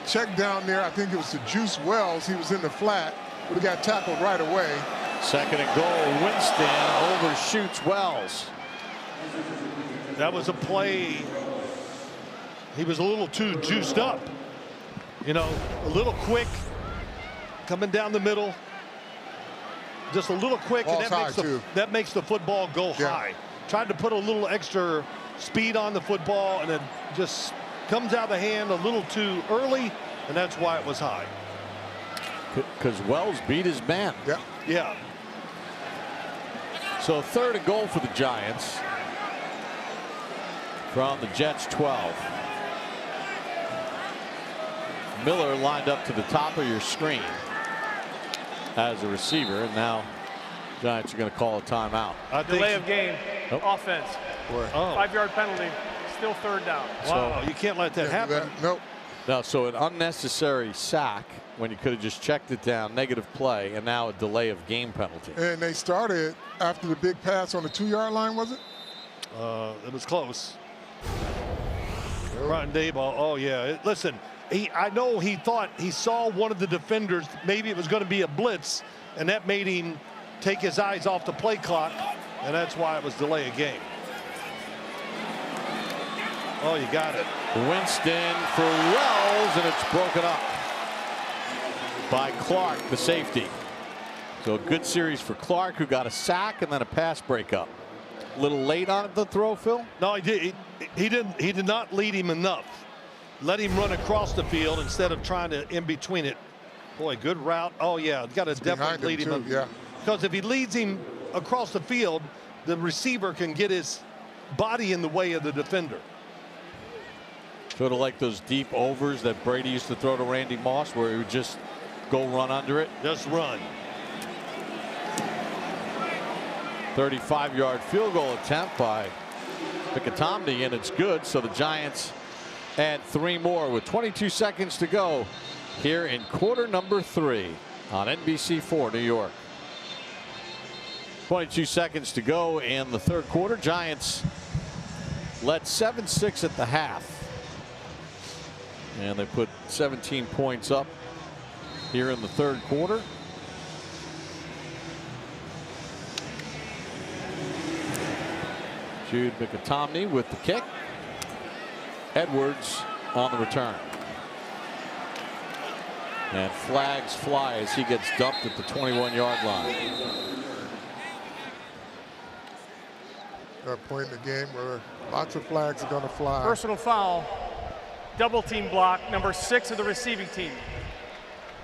check down there. I think it was to Juice Wells. He was in the flat, but he got tackled right away. 2nd and goal. Winston overshoots Wells. That was a play. He was a little too juiced up. You know, a little quick, coming down the middle. Just a little quick, and that makes the football go high. Tried to put a little extra speed on the football, and it just comes out of the hand a little too early, and that's why it was high. Because Wells beat his man. Yeah. Yeah. So 3rd and goal for the Giants from the Jets 12. Miller lined up to the top of your screen as a receiver, and now Giants are going to call a timeout. Delay of game. Offense. 5-yard penalty. Still 3rd down. Wow, you can't let that happen. Nope. No, so an unnecessary sack when you could have just checked it down, negative play, and now a delay of game penalty. And they started after the big pass on the 2-yard line, was it? It was close. Ryan Daboll, oh yeah. Listen, I know he thought he saw one of the defenders, maybe it was going to be a blitz, and that made him take his eyes off the play clock, and that's why it was delay of game. Oh, you got it. Winston for Wells, and it's broken up by Clark, the safety. So a good series for Clark, who got a sack and then a pass breakup. A little late on the throw, Phil? No, he did. He did not lead him enough. Let him run across the field instead of trying to in between it. Boy, good route. Oh yeah, got to definitely lead him. Yeah. Because if he leads him across the field, the receiver can get his body in the way of the defender. Sort of like those deep overs that Brady used to throw to Randy Moss, where he would just go run under it. Just run. 35-yard field goal attempt by Picatomney, and it's good. So the Giants add 3 more with 22 seconds to go here in quarter number 3 on NBC4 New York. 22 seconds to go in the third quarter. Giants led 7-6 at the half. And they put 17 points up here in the third quarter. Jude Picatomney with the kick. Edwards on the return. And flags fly as he gets dumped at the 21-yard line. A point in the game where lots of flags are going to fly. Personal foul. Double team block, number 6 of the receiving team.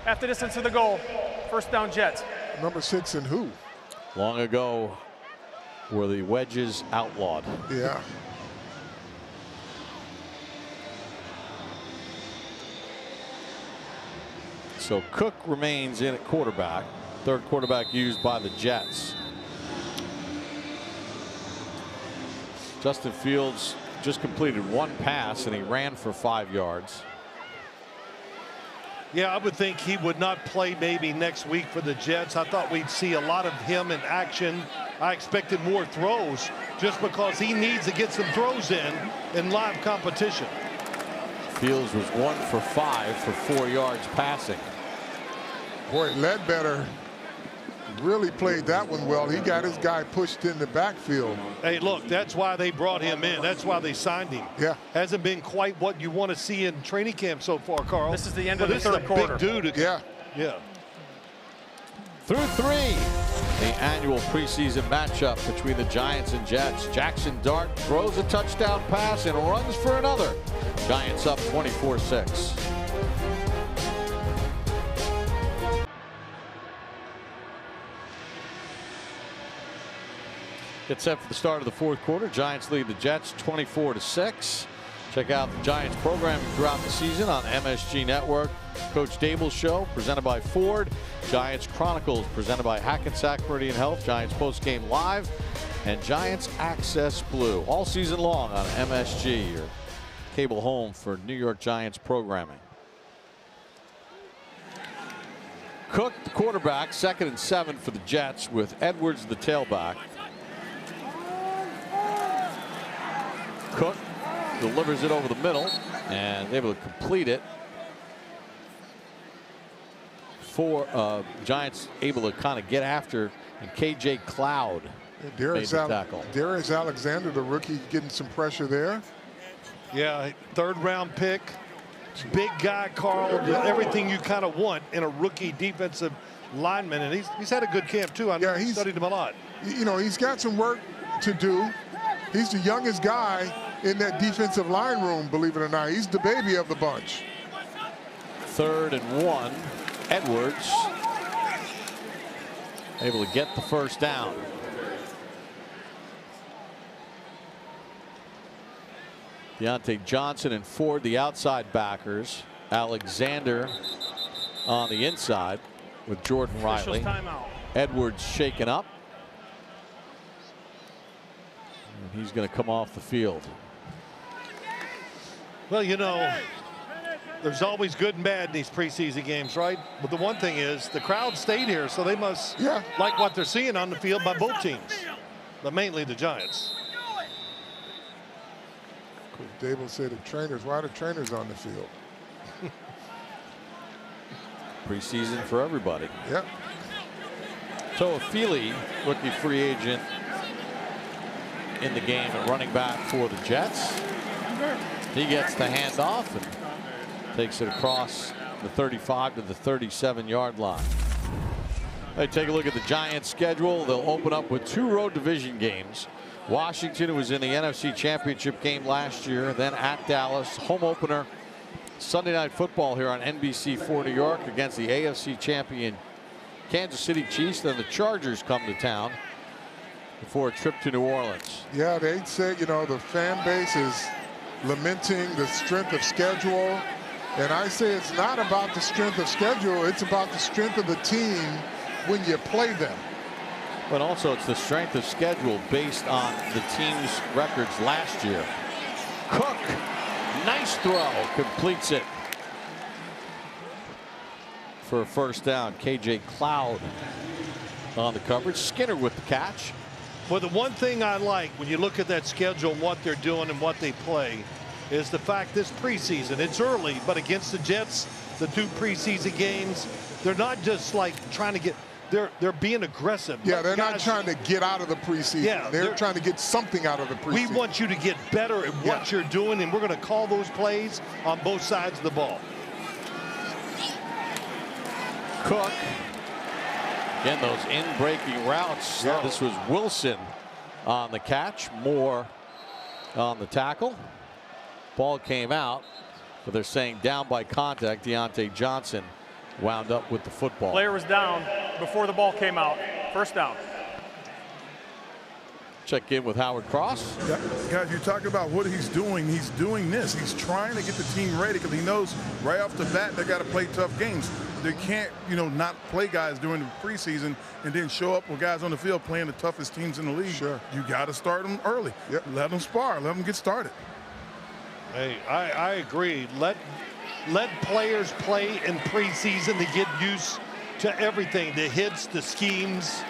Half the distance to the goal. First down, Jets. Number 6 and who? Long ago were the wedges outlawed. Yeah. So Cook remains in at quarterback. Third quarterback used by the Jets. Justin Fields just completed 1 pass and he ran for 5 yards. Yeah, I would think he would not play maybe next week for the Jets. I thought we'd see a lot of him in action. I expected more throws just because he needs to get some throws in live competition. Fields was 1 for 5 for 4 yards passing. Boy, Ledbetter really played that one well. He got his guy pushed in the backfield. Hey, look, that's why they brought him in. That's why they signed him. Yeah. Hasn't been quite what you want to see in training camp so far, Carl. This is the end of the third quarter. This is a big dude. Yeah. Yeah. Through 3, the annual preseason matchup between the Giants and Jets. Jackson Dart throws a touchdown pass and runs for another. Giants up 24-6. Get set for the start of the fourth quarter. Giants lead the Jets 24-6. Check out the Giants programming throughout the season on MSG Network. Coach Dable's show presented by Ford. Giants Chronicles presented by Hackensack Meridian Health. Giants postgame live and Giants Access Blue all season long on MSG, your cable home for New York Giants programming. Cook, the quarterback, 2nd and 7 for the Jets with Edwards, the tailback. Cook delivers it over the middle and able to complete it. Giants able to kind of get after, and KJ Cloud made the tackle. Darius Alexander, the rookie, getting some pressure there. Yeah, 3rd round pick. Big guy, Carl. Everything you kind of want in a rookie defensive lineman, and he's had a good camp too. I know he's studied him a lot. You know, he's got some work to do. He's the youngest guy in that defensive line room, believe it or not. He's the baby of the bunch. 3rd and 1. Edwards able to get the first down. Deontay Johnson and Ford, the outside backers. Alexander on the inside with Jordan Riley. Timeout. Edwards shaken up. And he's going to come off the field. Well, you know, there's always good and bad in these preseason games, right? But the one thing is the crowd stayed here, so they must like what they're seeing on the field by both teams, but mainly the Giants. Coach Dable said the trainers, why are the trainers on the field? Preseason for everybody. Yep. Toa Feely, rookie free agent in the game at running back for the Jets. He gets the handoff and takes it across the 35 to the 37-yard line. Hey, take a look at the Giants' schedule. They'll open up with 2 road division games. Washington, who was in the NFC Championship game last year, then at Dallas. Home opener Sunday Night Football here on NBC4 New York against the AFC champion Kansas City Chiefs. Then the Chargers come to town before a trip to New Orleans. Yeah, they say, you know, the fan base is lamenting the strength of schedule. And I say it's not about the strength of schedule. It's about the strength of the team when you play them. But also it's the strength of schedule based on the team's records last year. Cook, nice throw, completes it for a first down. KJ Cloud on the coverage. Skinner with the catch. Well, the one thing I like when you look at that schedule and what they're doing and what they play is the fact this preseason, it's early, but against the Jets, the 2 preseason games, they're not just like trying to get, they're being aggressive. Yeah, they're not trying to get out of the preseason. Yeah, they're trying to get something out of the preseason. We want you to get better at what you're doing, and we're going to call those plays on both sides of the ball. Cook. Again, those in-breaking routes. Yeah. This was Wilson on the catch. Moore on the tackle. Ball came out, but they're saying down by contact. Deontay Johnson wound up with the football. Player was down before the ball came out. First down. Check in with Howard Cross. Yeah, guys, you're talking about what he's doing. He's doing this. He's trying to get the team ready because he knows right off the bat they got to play tough games. They can't, you know, not play guys during the preseason and then show up with guys on the field playing the toughest teams in the league. Sure. You got to start them early. Yep. Let them spar. Let them get started. Hey, I agree. Let players play in preseason to get used to everything, the hits, the schemes,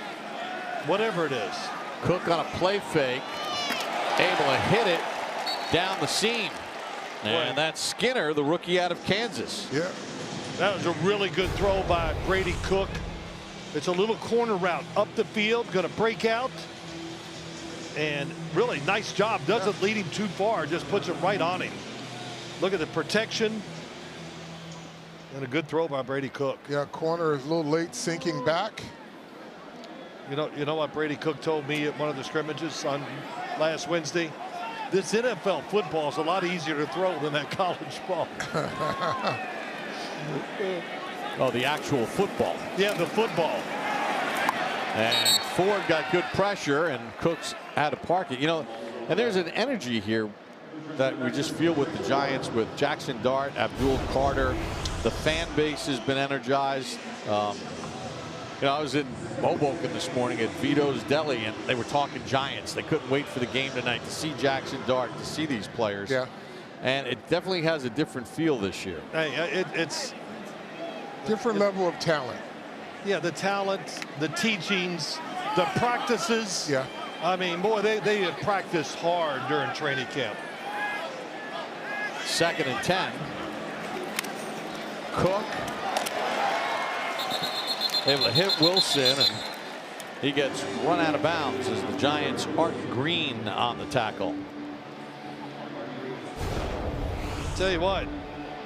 whatever it is. Cook on a play fake, able to hit it down the seam. And that's Skinner, the rookie out of Kansas. Yeah. That was a really good throw by Brady Cook. It's a little corner route up the field, going to break out. And really nice job. Doesn't lead him too far, just puts it right on him. Look at the protection. And a good throw by Brady Cook. Yeah, corner is a little late sinking back. You know what Brady Cook told me at one of the scrimmages on last Wednesday? This NFL football is a lot easier to throw than that college ball. Oh, the actual football. Yeah, the football. And Ford got good pressure, and Cooks had to park it. You know, and there's an energy here that we just feel with the Giants, with Jackson Dart, Abdul Carter. The fan base has been energized. You know, I was in Hoboken this morning at Vito's Deli, and they were talking Giants. They couldn't wait for the game tonight to see Jackson Dart, to see these players. Yeah. And it definitely has a different feel this year. Hey, it's different level of talent. Yeah, the talent, the teachings, the practices. Yeah. I mean, boy, they have practiced hard during training camp. 2nd and 10. Cook able to hit Wilson, and he gets run out of bounds as the Giants' Art Green on the tackle. Tell you what,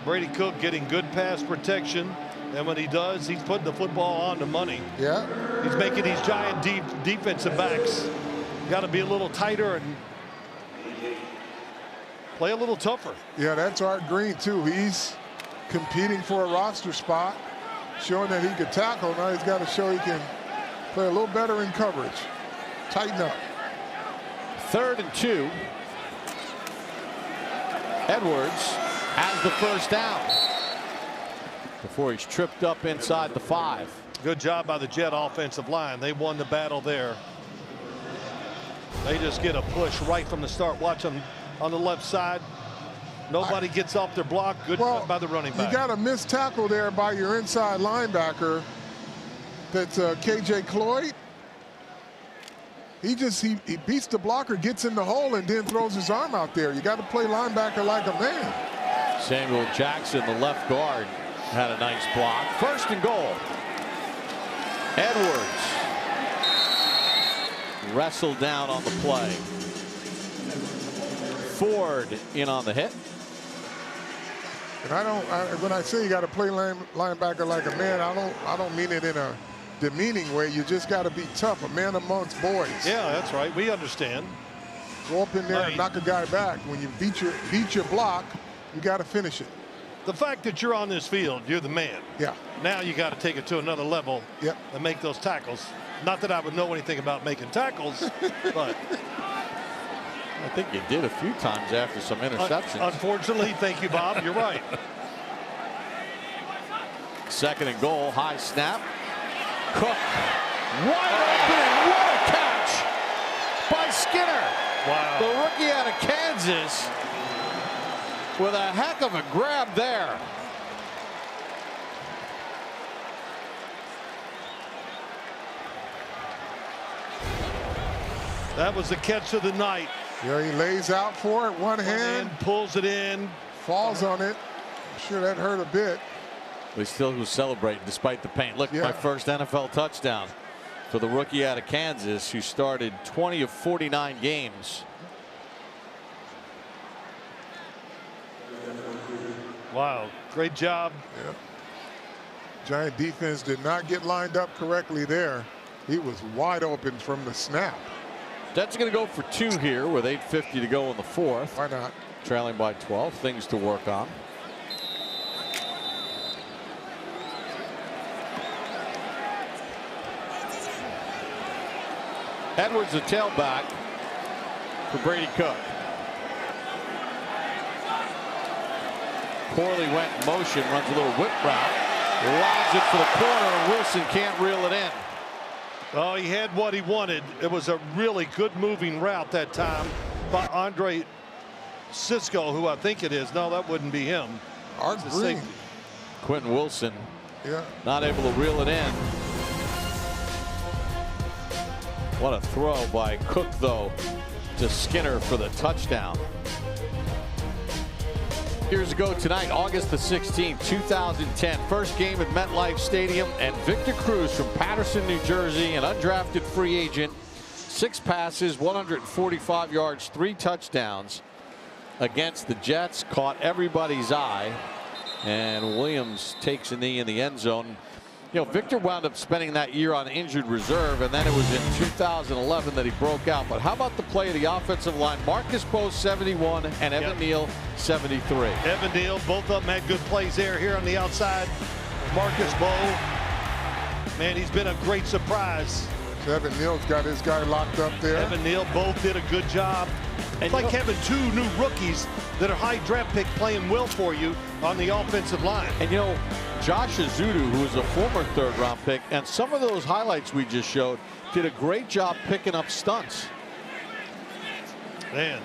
Brady Cook getting good pass protection, and when he does, he's putting the football on the money. Yeah. He's making these giant defensive backs got to be a little tighter and play a little tougher. Yeah, that's Art Green too. He's competing for a roster spot, showing that he could tackle. Now he's got to show he can play a little better in coverage. Tighten up. 3rd and 2. Edwards has the first down before he's tripped up inside the 5. Good job by the Jet offensive line. They won the battle there. They just get a push right from the start. Watch them on the left side. Nobody gets off their block. Good by the running back. You got a missed tackle there by your inside linebacker. That's KJ Cloyd. He beats the blocker, gets in the hole, and then throws his arm out there. You got to play linebacker like a man. Samuel Jackson, the left guard, had a nice block. 1st and goal. Edwards wrestled down on the play. Ford in on the hit. And when I say you got to play linebacker like a man, I don't mean it in a demeaning way. You just got to be tough, a man amongst boys. Yeah, that's right. We understand. Go up in there and knock a guy back. When you beat your block, you got to finish it. The fact that you're on this field, you're the man. Yeah. Now you got to take it to another level. Yep. And make those tackles. Not that I would know anything about making tackles, but I think you did a few times after some interceptions. Unfortunately, thank you, Bob. You're right. 2nd and goal, high snap. Cook, wide open, and what a catch by Skinner. Wow. The rookie out of Kansas with a heck of a grab there. That was the catch of the night. Yeah, he lays out for it, one hand, pulls it in, falls on it. I'm sure that hurt a bit. He still was celebrating despite the pain. Look, my first NFL touchdown for the rookie out of Kansas, who started 20 of 49 games. Wow, great job. Yeah. Giant defense did not get lined up correctly there. He was wide open from the snap. Jets are going to go for 2 here with 8:50 to go in the 4th. Why not? Trailing by 12. Things to work on. Edwards, the tailback for Brady Cook. Corley went in motion, runs a little whip route, lobs it for the corner, and Wilson can't reel it in. Oh, he had what he wanted. It was a really good moving route that time by Andre Cisco, who I think it is. No, that wouldn't be him. Art Green. Quentin Wilson, yeah, not able to reel it in. What a throw by Cook, though, to Skinner for the touchdown. Here's a go tonight, August the 16th, 2010. First game at MetLife Stadium, and Victor Cruz from Paterson, New Jersey, an undrafted free agent. 6 passes, 145 yards, 3 touchdowns against the Jets. Caught everybody's eye, and Williams takes a knee in the end zone. You know, Victor wound up spending that year on injured reserve, and then it was in 2011 that he broke out. But how about the play of the offensive line? Marcus Poe, 71, and Evan Neal, 73. Evan Neal, both of them had good plays there. Here on the outside, Marcus Poe. Man, he's been a great surprise. Evan Neal's got his guy locked up there. Evan Neal, both did a good job. It's like having 2 new rookies that are high draft pick playing well for you on the offensive line. And you know, Josh Azudu, who was a former 3rd-round pick, and some of those highlights we just showed, did a great job picking up stunts. Man.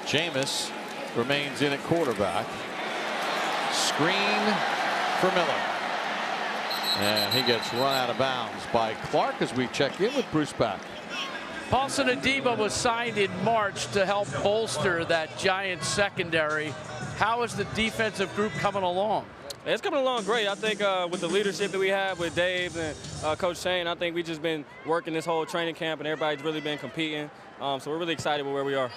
Jameis remains in at quarterback. Screen for Miller. And he gets run out of bounds by Clark as we check in with Bruce Beck. Paulson Adebo was signed in March to help bolster that Giants secondary. How is the defensive group coming along? It's coming along great. I think with the leadership that we have with Dave and Coach Shane, I think we've just been working this whole training camp, and everybody's really been competing. So we're really excited with where we are.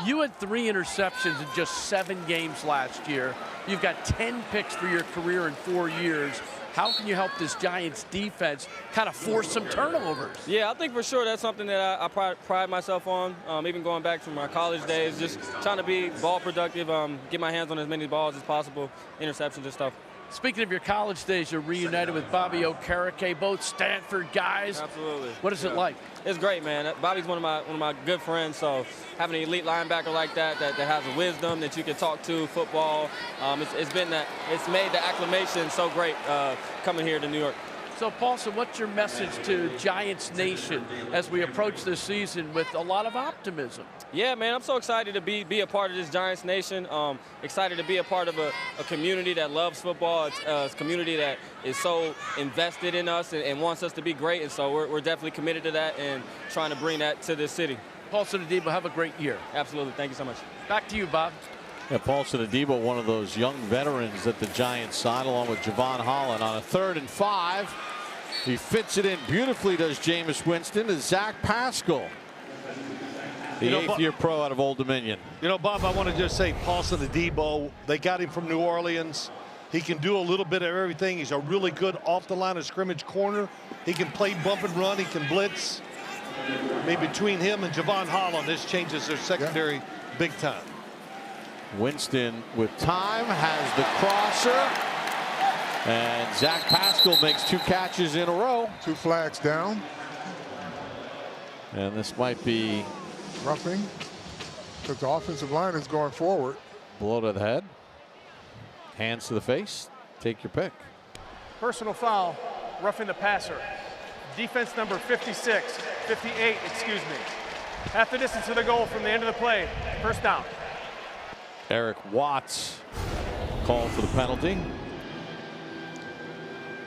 You had 3 interceptions in just 7 games last year. You've got 10 picks for your career in 4 years. How can you help this Giants defense kind of force some turnovers? Yeah, I think for sure that's something that I pride myself on, even going back to my college days, just trying to be ball productive, get my hands on as many balls as possible, interceptions and stuff. Speaking of your college days, you're reunited with Bobby Okereke, both Stanford guys. Absolutely. What is it like? It's great, man. Bobby's one of my good friends, so having an elite linebacker like that has a wisdom that you can talk to, football, it's made the acclimation so great coming here to New York. So, Paulson, what's your message to Giants Nation as we approach this season with a lot of optimism? Yeah, man, I'm so excited to be a part of this Giants Nation. Excited to be a part of a community that loves football. It's a community that is so invested in us and wants us to be great, and so we're definitely committed to that and trying to bring that to this city. Paulson Adebo, have a great year. Absolutely. Thank you so much. Back to you, Bob. Yeah, Paulson Adebo, one of those young veterans that the Giants signed, along with Javon Holland, on a 3rd and 5. He fits it in beautifully, does Jameis Winston, to Zach Pascal, the eighth-year pro out of Old Dominion. You know, Bob, I want to just say Paulson Adebo, they got him from New Orleans. He can do a little bit of everything. He's a really good off-the-line-of-scrimmage corner. He can play bump and run. He can blitz. Maybe between him and Javon Holland, this changes their secondary big time. Winston with time has the crosser. And Zach Pascal makes 2 catches in a row. 2 flags down. And this might be roughing because the offensive line is going forward. Blow to the head. Hands to the face. Take your pick. Personal foul, roughing the passer. Defense number 58, excuse me. Half the distance to the goal from the end of the play. First down. Eric Watts called for the penalty.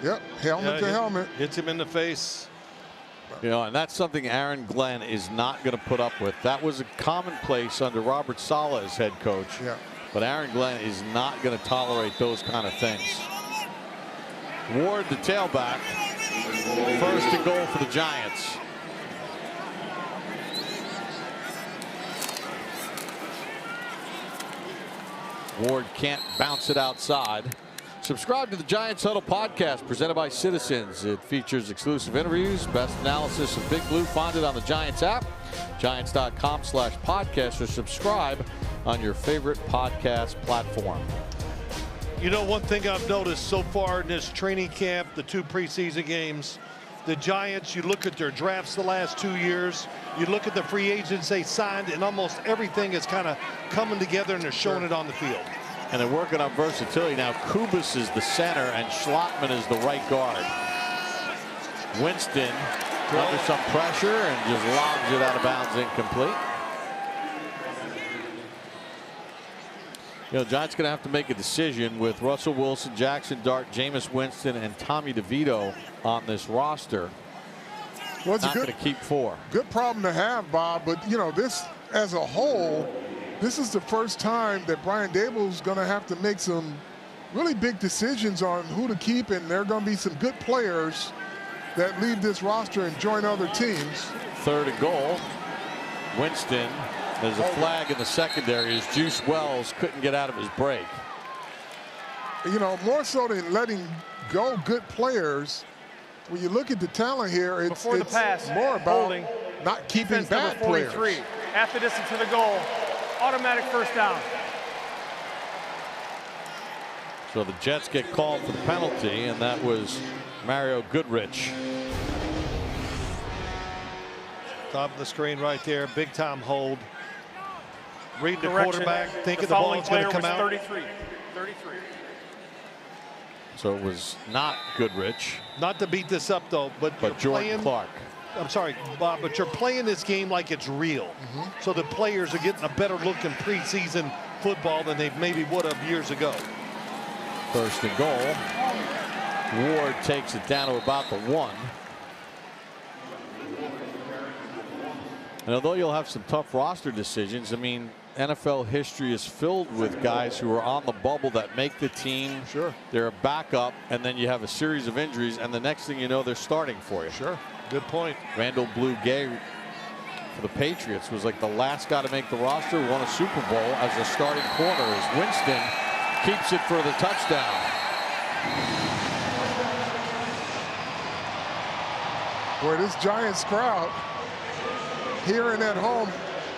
Yep, helmet to helmet. Hits him in the face. You know, and that's something Aaron Glenn is not going to put up with. That was a commonplace under Robert Saleh as head coach. Yeah. But Aaron Glenn is not going to tolerate those kind of things. Ward, the tailback. First and goal for the Giants. Ward can't bounce it outside. Subscribe to the Giants Huddle podcast presented by Citizens. It features exclusive interviews, best analysis of Big Blue. Find it on the Giants app, giants.com/podcast, or subscribe on your favorite podcast platform. You know, one thing I've noticed so far in this training camp, the 2 preseason games, the Giants, you look at their drafts the last 2 years, you look at the free agents they signed, and almost everything is kind of coming together and they're showing it on the field. And they're working on versatility. Now Kubas is the center and Schlottman is the right guard. Winston under some pressure and just lobs it out of bounds, incomplete. You know, Giants going to have to make a decision with Russell Wilson, Jackson Dart, Jameis Winston, and Tommy DeVito on this roster. Well, it's not going to keep 4. Good problem to have, Bob. But you know, this as a whole, this is the first time that Brian Daboll's going to have to make some really big decisions on who to keep, and there are going to be some good players that leave this roster and join other teams. 3rd and goal. Winston. There's a flag in the secondary as Juice Wells couldn't get out of his break. You know, more so than letting go good players, when you look at the talent here, it's Before the pass, more about holding, not keeping defense bad number 43, players. half the distance to the goal, automatic first down. So the Jets get called for the penalty, and that was Mario Goodrich. Top of the screen right there, big time hold. Read the Correction, quarterback, thinking the following ball's going to player come was out. 33. So it was not Goodrich. Not to beat this up though, but you're Jordan playing, Clark. I'm sorry, Bob, but you're playing this game like it's real. So the players are getting a better look in preseason football than they maybe would have years ago. 1st and goal. Ward takes it down to about the 1. And although you'll have some tough roster decisions, I mean, NFL history is filled with guys who are on the bubble that make the team. Sure. They're a backup, and then you have a series of injuries, and the next thing you know, they're starting for you. Sure. Good point. Randall Blue-Gay for the Patriots was like the last guy to make the roster, won a Super Bowl as a starting corner as Winston keeps it for the touchdown. Boy, this Giants crowd here and at home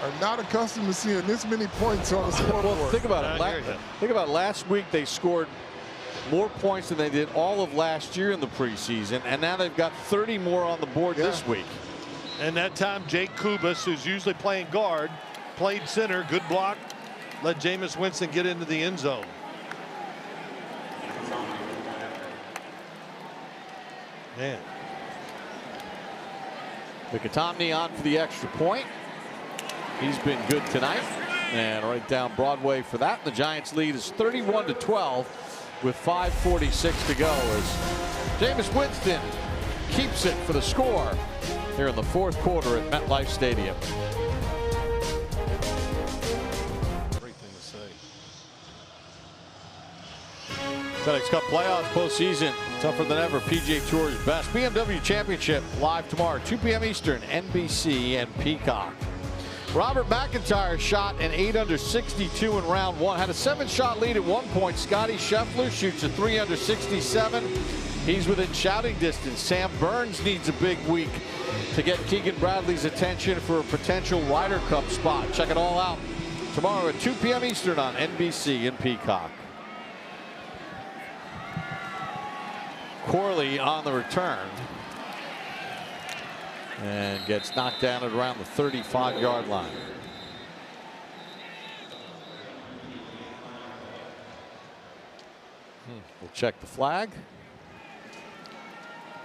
are not accustomed to seeing this many points on the scoreboard. Well, think about it. Think about last week. They scored more points than they did all of last year in the preseason, and now they've got 30 more on the board this week. And that time, Jake Kubas, who's usually playing guard, played center. Good block. Let Jameis Winston get into the end zone. Man. Mikatomny on for the extra point. He's been good tonight. And right down Broadway for that. The Giants lead is 31-12 with 5:46 to go as Jameis Winston keeps it for the score here in the 4th quarter at MetLife Stadium. Great thing to say. FedEx Cup playoffs postseason Tougher than ever, PGA Tour's best. BMW Championship live tomorrow, 2 p.m. Eastern, NBC and Peacock. Robert McIntyre shot an 8 under 62 in round 1. Had a 7-shot lead at one point. Scotty Scheffler shoots a 3 under 67. He's within shouting distance. Sam Burns needs a big week to get Keegan Bradley's attention for a potential Ryder Cup spot. Check it all out tomorrow at 2 p.m. Eastern on NBC and Peacock. Corley on the return and gets knocked down at around the 35-yard line. We'll check the flag.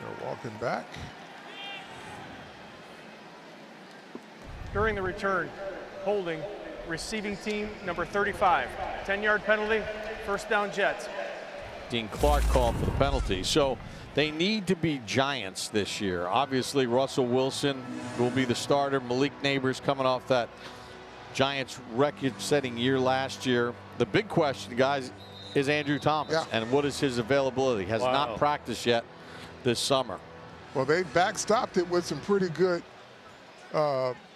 They're walking back. During the return, holding receiving team number 35. 10-yard penalty, first down Jets. Dean Clark called for the penalty. So they need to be Giants this year. Obviously, Russell Wilson will be the starter. Malik Neighbors coming off that Giants record-setting year last year. The big question, guys, is Andrew Thomas. Yeah. And what is his availability? Has not practiced yet this summer. Well, they backstopped it with some pretty good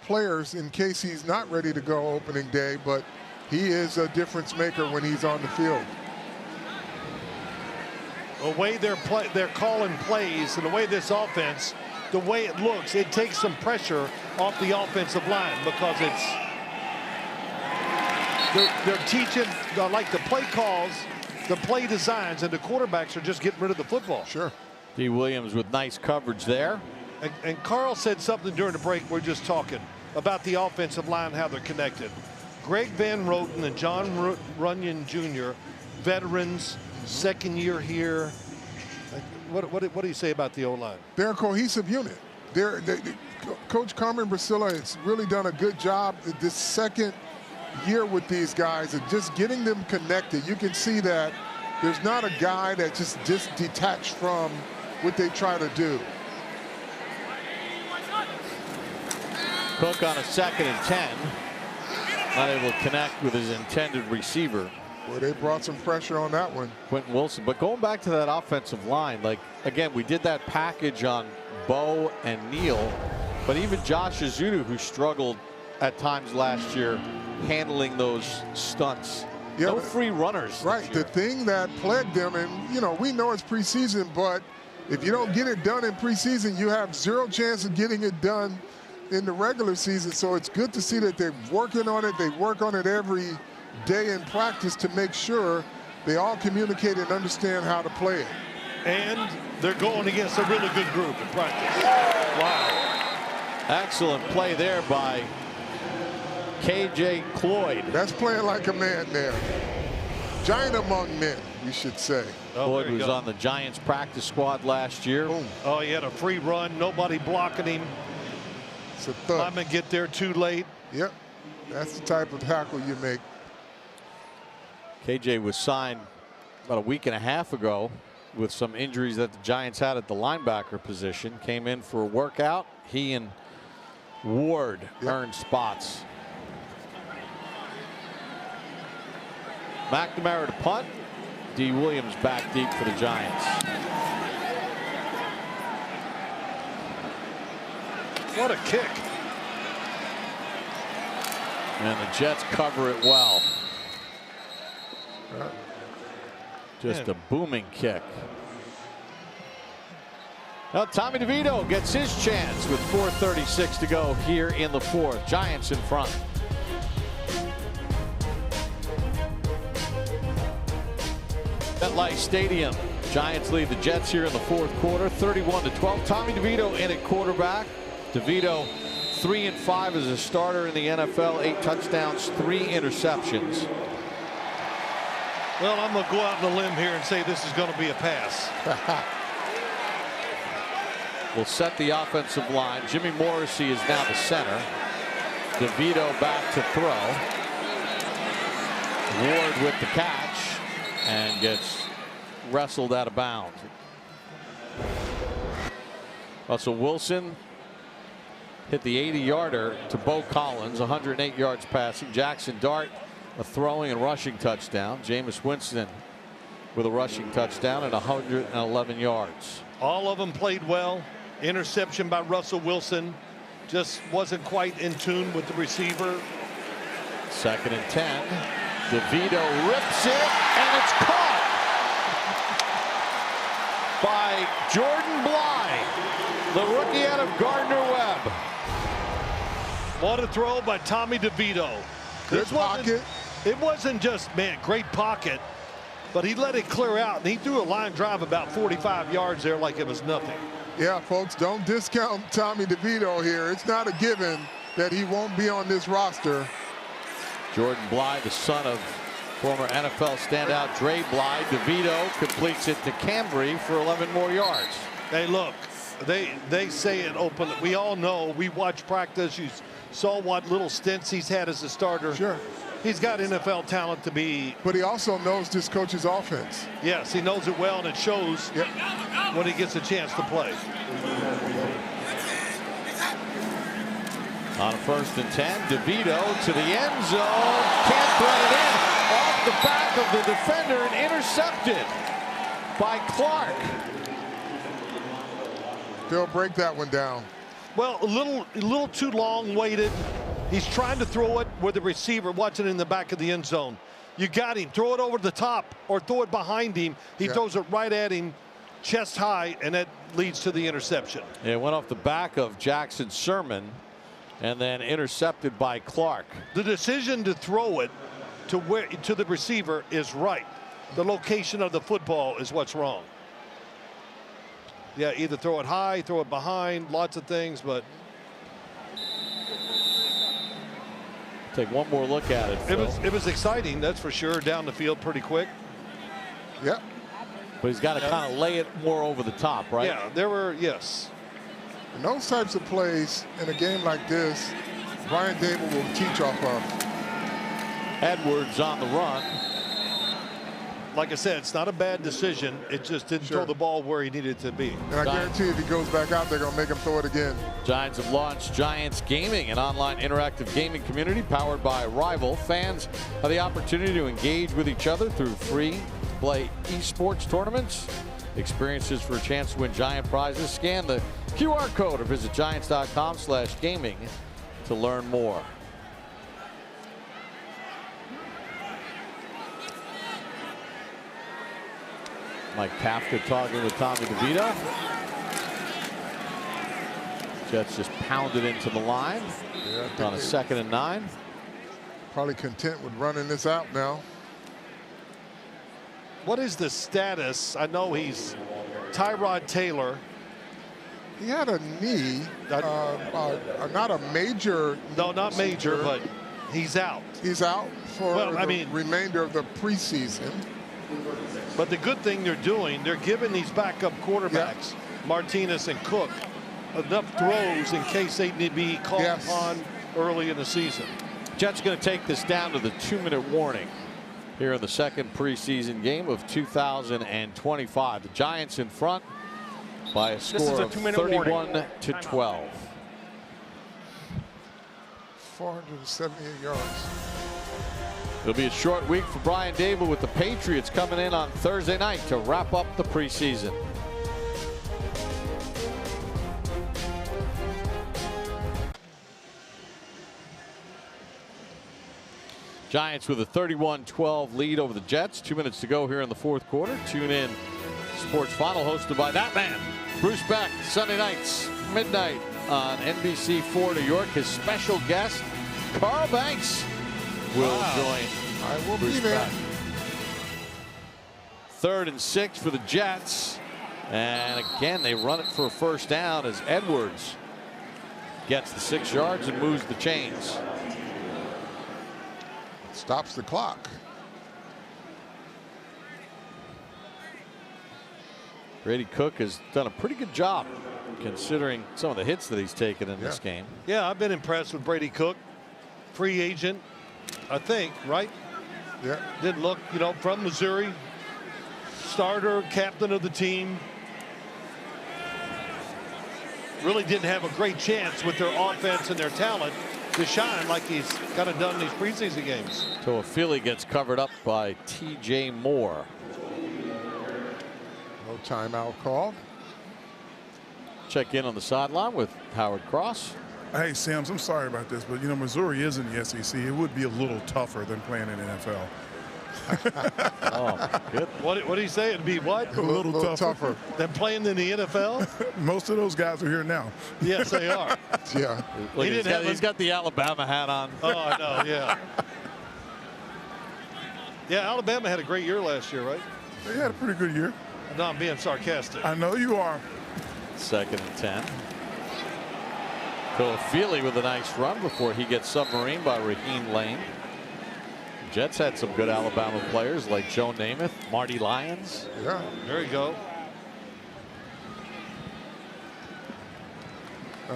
players in case he's not ready to go opening day, but he is a difference maker when he's on the field. The way they're calling plays and the way this offense, the way it looks, it takes some pressure off the offensive line because they're teaching like the play calls, the play designs, and the quarterbacks are just getting rid of the football. Sure. D. Williams with nice coverage there. And Carl said something during the break. We're just talking about the offensive line, how they're connected. Greg Van Roten and John Runyon Jr., veterans, second year here. What do you say about the O-line? They're a cohesive unit. Coach Carmen Brasilla has really done a good job this second year with these guys and just getting them connected. You can see that there's not a guy that just detached from what they try to do. Cook on a 2nd and 10. Not able to connect with his intended receiver. Well, they brought some pressure on that one. Quentin Wilson. But going back to that offensive line, like, again, we did that package on Bo and Neal, but even Josh Azudu, who struggled at times last year handling those stunts. Yeah, no free runners. Right. The thing that plagued them, and, you know, we know it's preseason, but if you don't get it done in preseason, you have zero chance of getting it done in the regular season. So it's good to see that they're working on it. They work on it every day in practice to make sure they all communicate and understand how to play it. And they're going against a really good group in practice. Wow. Excellent play there by KJ Cloyd. That's playing like a man there. Giant among men, we should say. Cloyd was on the Giants practice squad last year. Boom. Oh, he had a free run, nobody blocking him. It's a thud. Lineman get there too late. Yep. That's the type of tackle you make. KJ was signed about a week and a half ago with some injuries that the Giants had at the linebacker position. Came in for a workout. He and Ward earned spots. McNamara to punt. D. Williams back deep for the Giants. What a kick. And the Jets cover it well. Just a booming kick. Now Tommy DeVito gets his chance with 4:36 to go here in the fourth. Giants in front. MetLife Stadium. Giants lead the Jets here in the fourth quarter, 31-12. Tommy DeVito in at quarterback. DeVito 3-5 as a starter in the NFL, 8 touchdowns, 3 interceptions. Well, I'm going to go out on a limb here and say this is going to be a pass. Will set the offensive line. Jimmy Morrissey is now the center. DeVito back to throw. Ward with the catch and gets wrestled out of bounds. Russell Wilson hit the 80-yarder to Bo Collins, 108 yards passing. Jackson Dart a throwing and rushing touchdown. Jameis Winston with a rushing touchdown and 111 yards. All of them played well. Interception by Russell Wilson. Just wasn't quite in tune with the receiver. 2nd and 10. DeVito rips it, and it's caught by Jordan Bly, the rookie out of Gardner-Webb. What a throw by Tommy DeVito. Good pocket. It wasn't just, man, great pocket, but he let it clear out, and he threw a line drive about 45 yards there like it was nothing. Yeah, folks, don't discount Tommy DeVito here. It's not a given that he won't be on this roster. Jordan Bly, the son of former NFL standout Dre Bly. DeVito completes it to Cambry for 11 more yards. Hey, look, they say it openly. We all know. We watch practice. You saw what little stints he's had as a starter. Sure. He's got NFL talent to be. But he also knows this coach's offense. Yes, he knows it well, and it shows when he gets a chance to play. On a 1st and 10, DeVito to the end zone. Can't throw it in. Off the back of the defender and intercepted by Clark. They'll break that one down. Well, a little too long waited. He's trying to throw it with the receiver watching in the back of the end zone. You got him. Throw it over the top or throw it behind him. He throws it right at him, chest high, and that leads to the interception. It went off the back of Jackson Sherman and then intercepted by Clark. The decision to throw it to the receiver is right. The location of the football is what's wrong. Yeah, either throw it high, throw it behind, lots of things, but take one more look at it. It was exciting, that's for sure. Down the field pretty quick. Yep. But he's got to kind of lay it more over the top, right? Yeah, there were, yes. And those types of plays in a game like this, Brian Dable will teach off of. Edwards on the run. Like I said, it's not a bad decision. It just didn't throw the ball where he needed to be. And I guarantee if he goes back out, they're going to make him throw it again. Giants have launched Giants Gaming, an online interactive gaming community powered by Rival. Fans have the opportunity to engage with each other through free play esports tournaments. Experiences for a chance to win Giant prizes. Scan the QR code or visit giants.com/gaming to learn more. Mike Kafka talking with Tommy DeVito. Jets just pounded into the line on a 2nd and 9. Probably content with running this out now. What is the status? I know he's Tyrod Taylor. He had a knee, not a major. No, not major, but he's out. He's out for the remainder of the preseason. But the good thing they're doing, they're giving these backup quarterbacks, Martinez and Cook, enough throws in case they need to be called upon early in the season. Jets going to take this down to the 2-minute warning here in the 2nd preseason game of 2025. The Giants in front by a score of 31-12. 478 yards. It'll be a short week for Brian Dable with the Patriots coming in on Thursday night to wrap up the preseason. Giants with a 31-12 lead over the Jets. 2 minutes to go here in the 4th quarter. Tune in. Sports Final hosted by that man, Bruce Beck. Sunday nights, midnight on NBC4 New York. His special guest, Carl Banks, will join I will Bruce be there. Beck. 3rd and 6 for the Jets. And again, they run it for a 1st down as Edwards gets the 6 yards and moves the chains. Stops the clock. Brady Cook has done a pretty good job considering some of the hits that he's taken in this game. Yeah, I've been impressed with Brady Cook. Free agent, I think, right? Yeah. Didn't look, from Missouri. Starter, captain of the team. Really didn't have a great chance with their offense and their talent to shine like he's kind of done in these preseason games. Toafili gets covered up by T.J. Moore. No timeout call. Check in on the sideline with Howard Cross. Hey, Sims, I'm sorry about this, but, you know, Missouri is in the SEC. It would be a little tougher than playing in the NFL. Oh, good. What did he say? It'd be what? A little tougher. Than playing in the NFL? Most of those guys are here now. Yes, they are. Yeah. Look, He he's got the Alabama hat on. Oh, I know, yeah. Yeah, Alabama had a great year last year, right? They had a pretty good year. No, I'm being sarcastic. I know you are. 2nd and 10. Feely with a nice run before he gets submarined by Raheem Lane. Jets had some good Alabama players like Joe Namath, Marty Lyons. Yeah. There you go.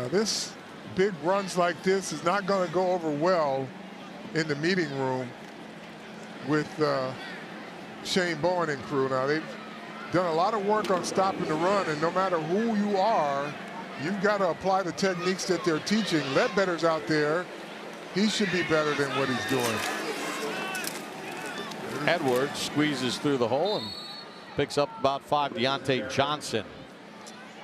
This big runs like this is not going to go over well in the meeting room with Shane Bowen and crew. Now, they've done a lot of work on stopping the run, and no matter who you are, you've got to apply the techniques that they're teaching. Ledbetter's out there. He should be better than what he's doing. Edwards squeezes through the hole and picks up about 5. Deontay Johnson.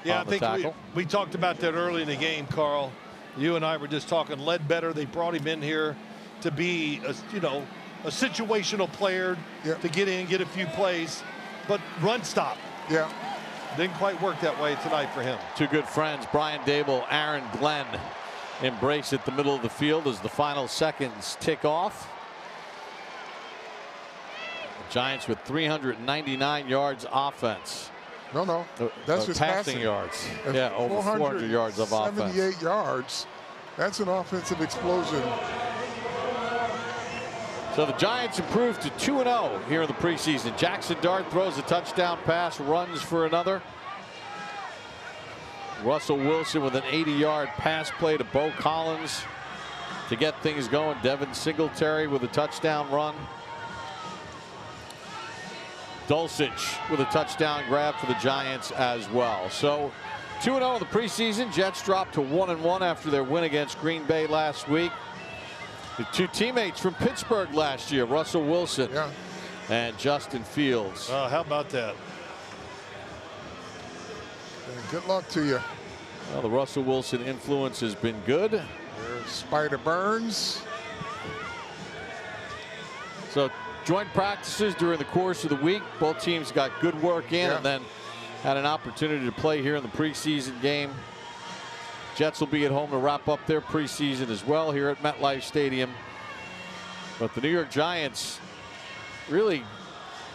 Yeah, on I think the tackle. we talked about that early in the game, Carl. You and I were just talking Ledbetter. They brought him in here to be, a situational player, to get in, get a few plays, but run stop. Yeah. Didn't quite work that way tonight for him. Two good friends, Brian Dable, Aaron Glenn, embrace at the middle of the field as the final seconds tick off. The Giants with 399 yards offense. No, that's just passing yards. Yeah, over 400 yards of offense. 78 yards. That's an offensive explosion. So the Giants improved to 2-0 here in the preseason. Jackson Dart throws a touchdown pass, runs for another. Russell Wilson with an 80-yard pass play to Bo Collins to get things going. Devin Singletary with a touchdown run. Dulcich with a touchdown grab for the Giants as well. So 2-0 in the preseason. Jets dropped to 1-1 after their win against Green Bay last week. The two teammates from Pittsburgh last year, Russell Wilson and Justin Fields. How about that? And good luck to you. Well, the Russell Wilson influence has been good. There's Spider Burns. So joint practices during the course of the week. Both teams got good work in and then had an opportunity to play here in the preseason game. Jets will be at home to wrap up their preseason as well here at MetLife Stadium. But the New York Giants, really,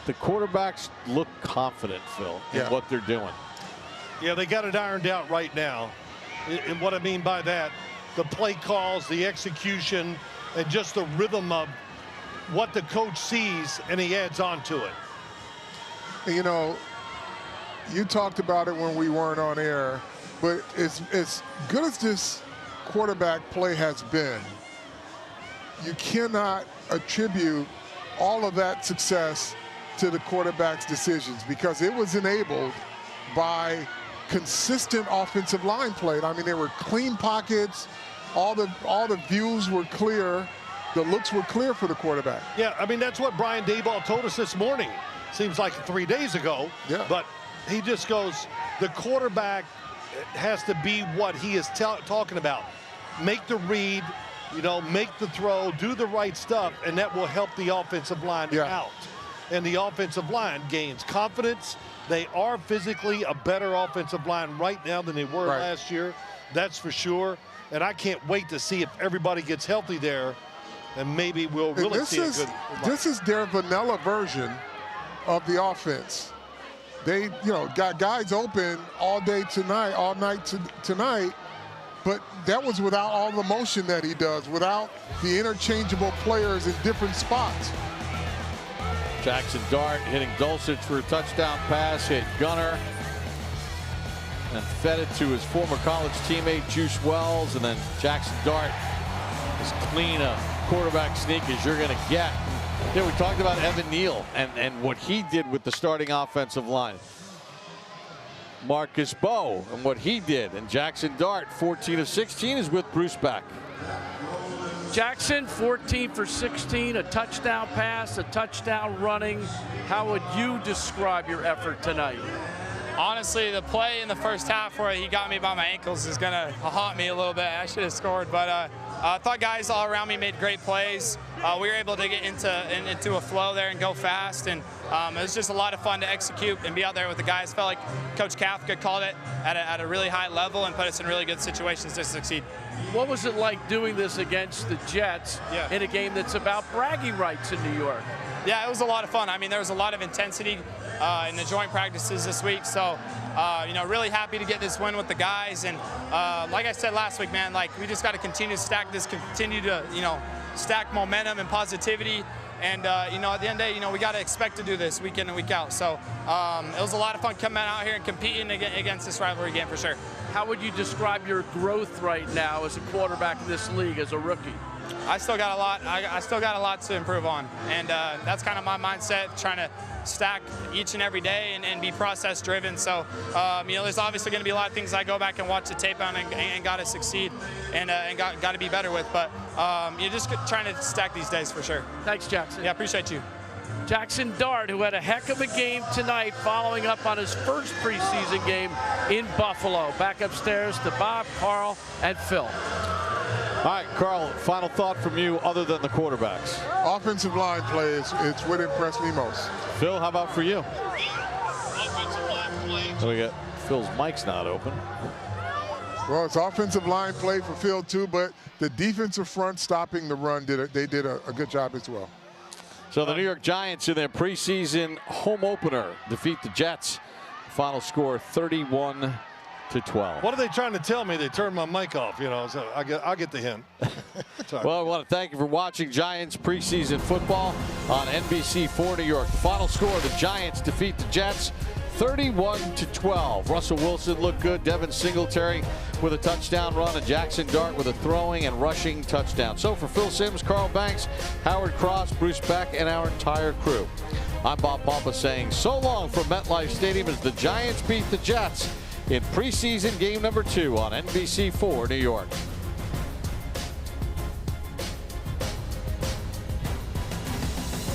the quarterbacks look confident, Phil, in what they're doing. Yeah, they got it ironed out right now. And what I mean by that, the play calls, the execution, and just the rhythm of what the coach sees, and he adds on to it. You know, you talked about it when we weren't on air, but as good as this quarterback play has been, you cannot attribute all of that success to the quarterback's decisions, because it was enabled by consistent offensive line play. I mean, there were clean pockets, all the views were clear, the looks were clear for the quarterback. Yeah, I mean, that's what Brian Daboll told us this morning. Seems like 3 days ago. Yeah. But he just goes, the quarterback has to be what he is talking about. Make the read, make the throw, do the right stuff, and that will help the offensive line out. And the offensive line gains confidence. They are physically a better offensive line right now than they were last year. That's for sure. And I can't wait to see if everybody gets healthy there, and maybe we'll really see a good. This is their vanilla version of the offense. They, got guys open all day tonight, all night tonight, but that was without all the motion that he does, without the interchangeable players in different spots. Jackson Dart hitting Dulcich for a touchdown pass, hit Gunner, and fed it to his former college teammate Juice Wells, and then Jackson Dart as clean a quarterback sneak as you're going to get. Yeah, we talked about Evan Neal and what he did with the starting offensive line. Marcus Bowe and what he did, and Jackson Dart, 14 of 16, is with Bruce Beck. Jackson, 14 for 16, a touchdown pass, a touchdown running. How would you describe your effort tonight? Honestly, the play in the first half where he got me by my ankles is going to haunt me a little bit. I should have scored, but I thought guys all around me made great plays. We were able to get into a flow there and go fast, and it was just a lot of fun to execute and be out there with the guys. Felt like Coach Kafka called it at a really high level and put us in really good situations to succeed. What was it like doing this against the Jets in a game that's about bragging rights in New York? Yeah, it was a lot of fun. I mean, there was a lot of intensity in the joint practices this week, so really happy to get this win with the guys. And like I said last week, man, like we just got to continue to stack this, continue to stack momentum and positivity. And at the end of the day, we got to expect to do this week in and week out. So it was a lot of fun coming out here and competing against this rivalry game for sure. How would you describe your growth right now as a quarterback in this league as a rookie? I still got a lot. I still got a lot to improve on, and that's kind of my mindset, trying to stack each and every day and be process driven. So there's obviously going to be a lot of things I go back and watch the tape on and got to succeed and got to be better with. But you're just trying to stack these days for sure. Thanks, Jackson. Yeah, appreciate you. Jackson Dart, who had a heck of a game tonight, following up on his first preseason game in Buffalo. Back upstairs to Bob, Carl, and Phil. All right, Carl, final thought from you other than the quarterbacks. Offensive line play is what impressed me most. Phil, how about for you? So we got Phil's mic's not open. Well, it's offensive line play for Phil too, but the defensive front stopping the run they did a good job as well. So the New York Giants in their preseason home opener defeat the Jets. Final score 31-12. What are they trying to tell me? They turned my mic off, so I'll get the hint. Well, I want to thank you for watching Giants preseason football on NBC4 New York. The final score, the Giants defeat the Jets 31-12. Russell Wilson looked good. Devin Singletary with a touchdown run, and Jackson Dart with a throwing and rushing touchdown. So for Phil Simms, Carl Banks, Howard Cross, Bruce Beck, and our entire crew, I'm Bob Pampa saying so long from MetLife Stadium as the Giants beat the Jets in preseason game number 2 on NBC4 New York.